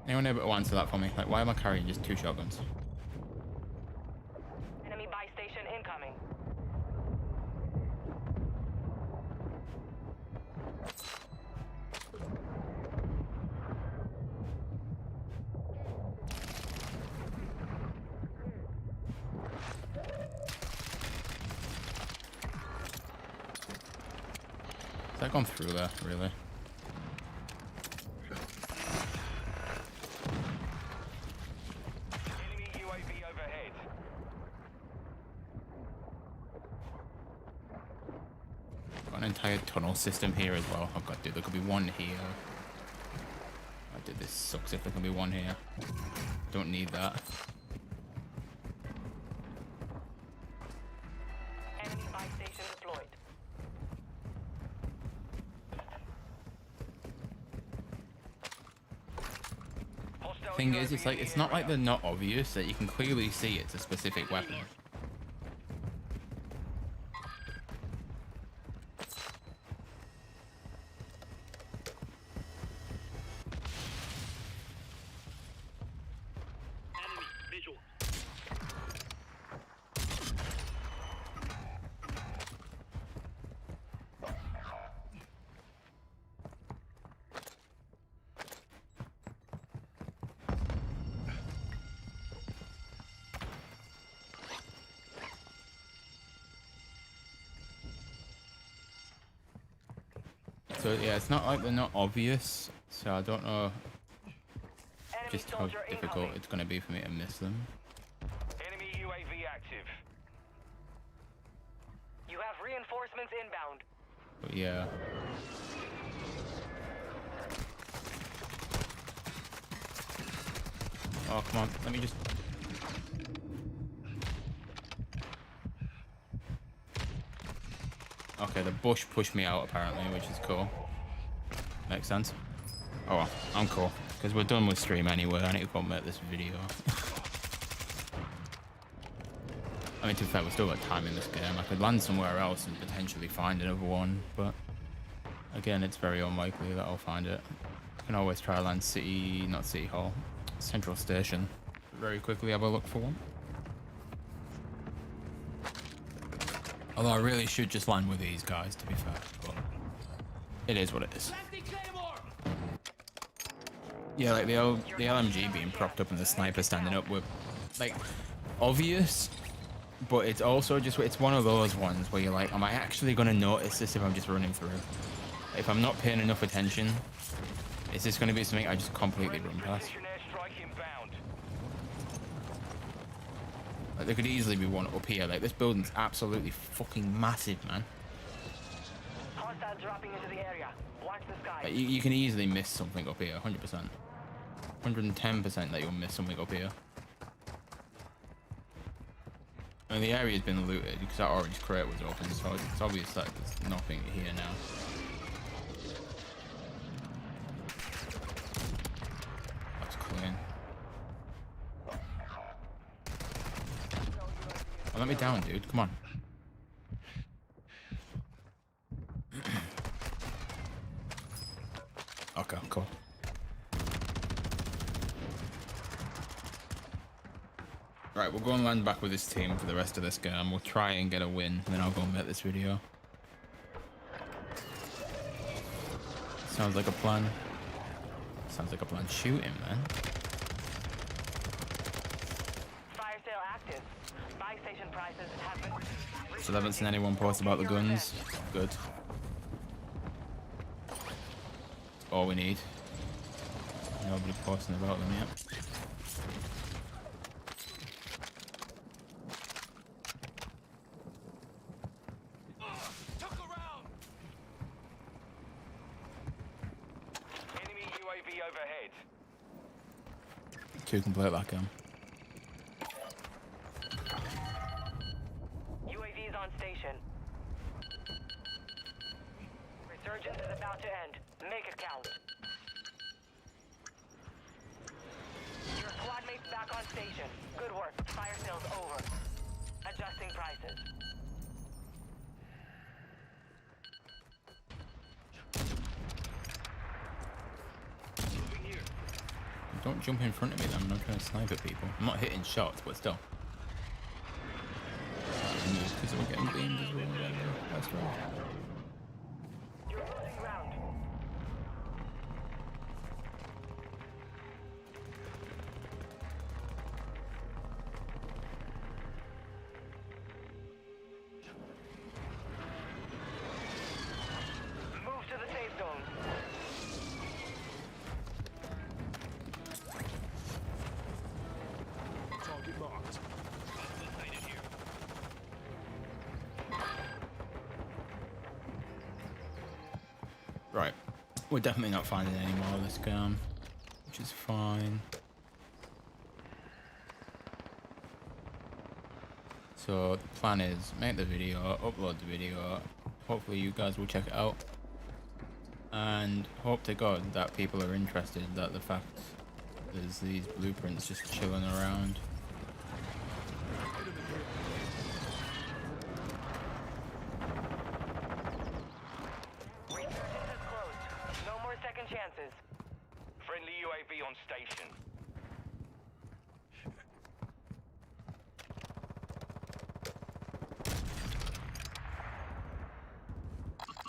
Anyone able to answer that for me? Like, why am I carrying just two shotguns? Enemy buy station incoming. Has that gone through there, really? Enemy UAV overhead. Got an entire tunnel system here as well. Oh god, dude, there could be one here. Oh, dude, this sucks if there can be one here. Don't need that. Enemy buy station deployed. Hostile Thing UAV is, it's in like, the it's not like area. they're not obvious, that you can clearly see it's a specific weapon. Enemy visual. So yeah, it's not like they're not obvious, so I don't know Enemy just how soldier difficult incoming. it's going to be for me to miss them. Enemy UAV active. You have reinforcements inbound. But yeah. Oh, come on, let me just... Okay, the bush pushed me out apparently, which is cool. Makes sense. Oh well, I'm cool. Because we're done with stream anyway, I need to go and make this video. I mean, to be fair, we've still got time in this game. I could land somewhere else and potentially find another one, but... Again, it's very unlikely that I'll find it. I can always try to land City... not City Hall. Central Station. Very quickly have a look for one. Although I really should just land with these guys, to be fair. But it is what it is. Yeah, like the LMG being propped up and the sniper standing up were, like, obvious. But it's also just, it's one of those ones where you're like, am I actually going to notice this if I'm just running through? If I'm not paying enough attention, is this going to be something I just completely run past? Precision airstrike inbound. Like, there could easily be one up here. Like, this building's absolutely fucking massive, man. Hostile dropping into the area. Watch the sky. Like, you can easily miss something up here, 100%. 110% that you'll miss something up here. And the area's been looted because that orange crate was open, so it's obvious that there's nothing here now. That's clean. Oh, let me down, dude. Come on. marker. Cool. Right, we'll go and land back with this team for the rest of this game. We'll try and get a win, and then I'll go and make this video. Sounds like a plan. Sounds like a plan. Shoot him, man. Fire sale active. Buy station prices have been reduced. Still haven't seen anyone post about the guns. Good. That's all we need. Nobody posting about them yet. Enemy UAV overhead. 2 complete that game. UAV is on station. Resurgence is about to end. Make it count. Your squad mate's back on station. Good work. Fire sale's over. Adjusting prices. Don't jump in front of me then, I'm not trying to snipe at people. I'm not hitting shots, but still. Because we're getting beamed as well. That's right. You're losing ground. Move to the safe zone. Target marked. Right. We're definitely not finding any more of this game, which is fine. So the plan is make the video, upload the video. Hopefully you guys will check it out. And hope to God that people are interested, that the fact there's these blueprints just chilling around. Resurgence is closed. No more second chances. Friendly UAV on station.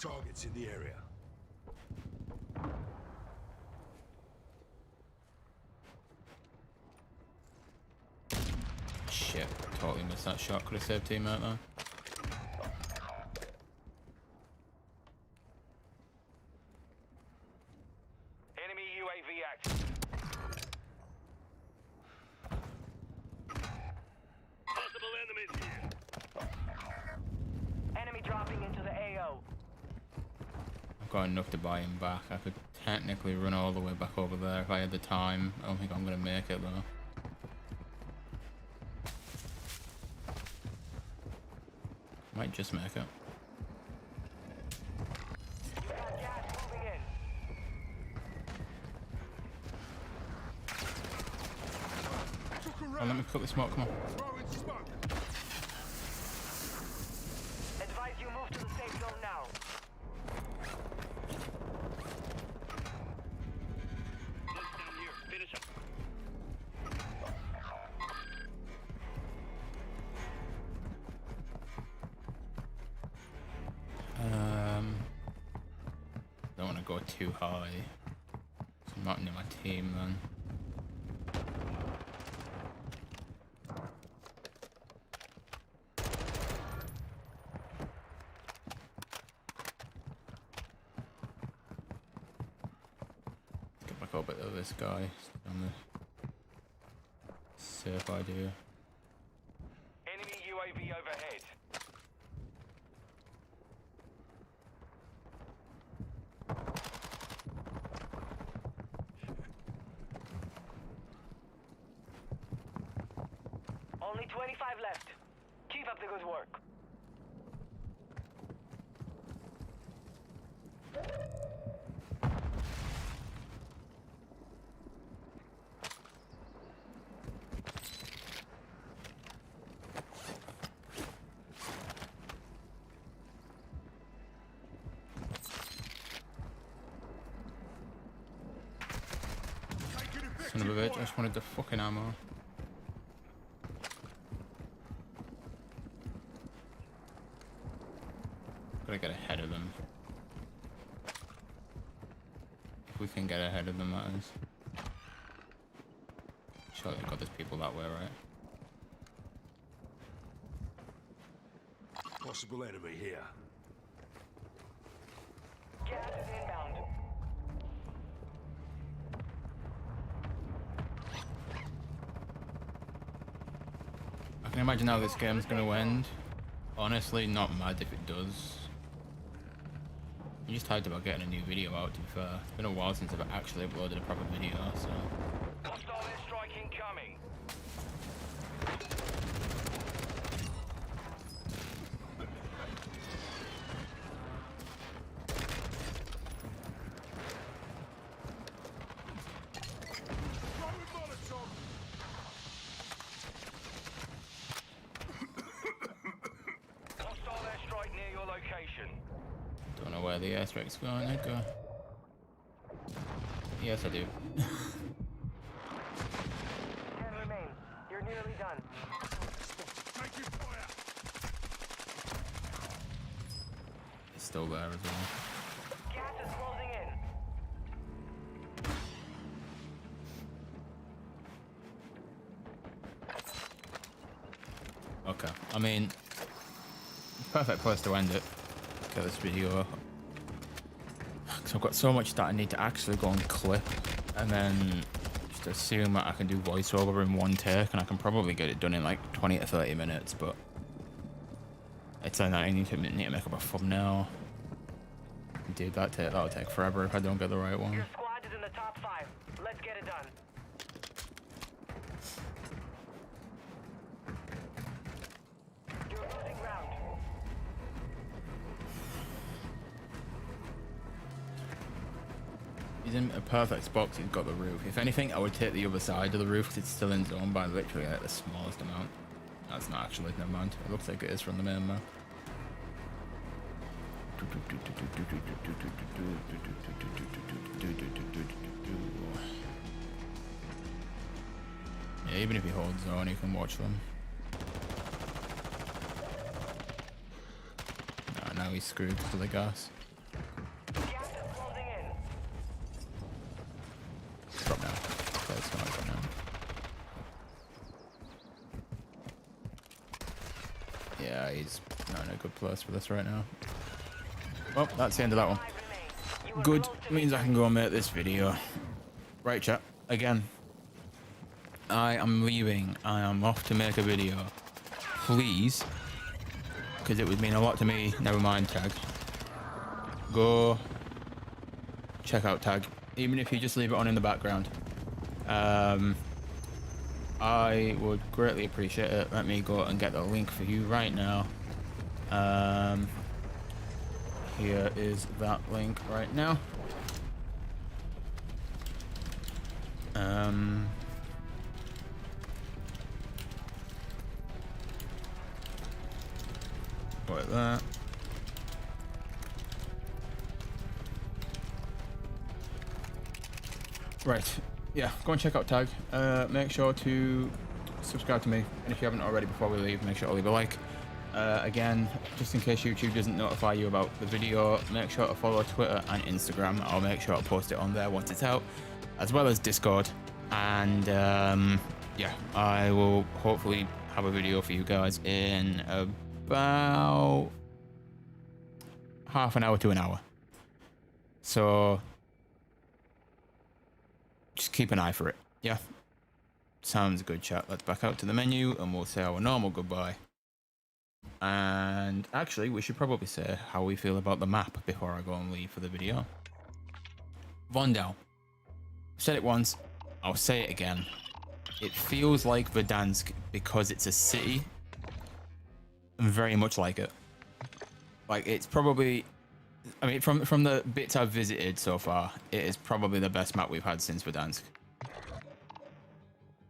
Targets in the area. Shit, totally missed that shot. Could have saved teammate there. Enemy UAV active. Possible enemies here. Enemy dropping into the AO. I've got enough to buy him back. I could technically run all the way back over there if I had the time. I don't think I'm going to make it though. Might just make it. You got gas moving in. Took a Oh, round. let me cook the smoke, come on. Throwing smoke. Advise you move to the safe zone now. Down here. Finish up. Don't want to go too high. So I'm not near my team then. Get back up at this guy. On the safe idea. Enemy UAV overhead. Only 25 left. Keep up the good work. Son of a bitch, I just wanted the fucking ammo. Gotta get ahead of them. If we can get ahead of them, that is. Sure, they've got those people that way, right? Possible enemy here. Gas is inbound. I can imagine how this game's gonna end. Honestly, not mad if it does. I'm just hyped about getting a new video out, to be fair. It's been a while since I've actually uploaded a proper video, so... Hostile airstrike incoming. Hostile airstrike near your location. Don't know where the airstrike's going. There go. Yes, I do. 10 remain. You're nearly done. Taking fire. It's still there as well. Gas is closing in. Okay, I mean, perfect place to end it. Get this video. Because I've got so much that I need to actually go and clip, and then just assume that I can do voiceover in one take, and I can probably get it done in like 20 to 30 minutes, but it's like I need to make up a thumbnail. Dude, that'll take forever if I don't get the right one. Your squad is in the top 5. Let's get it done. You're losing ground. He's in a perfect spot 'cause he's got the roof. If anything, I would take the other side of the roof 'cause it's still in zone by literally like the smallest amount. That's not actually, never mind. It looks like it is from the main map. Yeah, even if he holds zone, you can watch them. No, now he's screwed because of the gas. Gas is closing in. Drop now. Okay, it's gonna drop now. Yeah, he's not in a good place for this right now. Well, that's the end of that one. 5 remain. You are Good, close to means I can go and make this video. Right, chat. Again, I am leaving. I am off to make a video. Please, because it would mean a lot to me. Never mind, Tag. Go check out Tag, even if you just leave it on in the background. I would greatly appreciate it. Let me go and get the link for you right now. Here is that link right now. Like that. Right, yeah, go and check out Tag. Make sure to subscribe to me, and if you haven't already before we leave, make sure to leave a like. Again, just in case YouTube doesn't notify you about the video, make sure to follow Twitter and Instagram. I'll make sure to post it on there once it's out, as well as Discord. And yeah, I will hopefully have a video for you guys in about half an hour to an hour. So just keep an eye for it. Yeah, sounds good, chat. Let's back out to the menu and we'll say our normal goodbye. And actually, we should probably say how we feel about the map before I go and leave for the video. Vondel. I've said it once, I'll say it again. It feels like Verdansk because it's a city, and very much like it. Like, it's probably, I mean, from the bits I've visited so far, it is probably the best map we've had since Verdansk.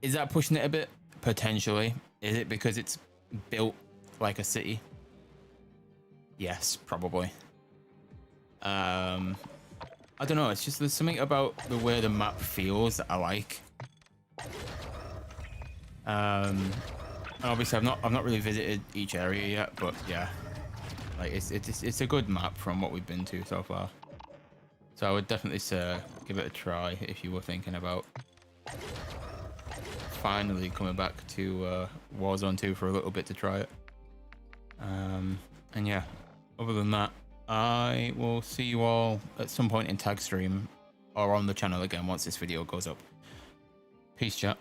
Is that pushing it a bit? Potentially. Is it because it's built like a city? Yes, probably. I don't know, it's just there's something about the way the map feels that I like. And obviously, I've not really visited each area yet, but yeah, like it's a good map from what we've been to so far. So I would definitely say give it a try if you were thinking about finally coming back to Warzone 2 for a little bit to try it. And yeah, other than that, I will see you all at some point in tag stream or on the channel again once this video goes up. Peace, chat.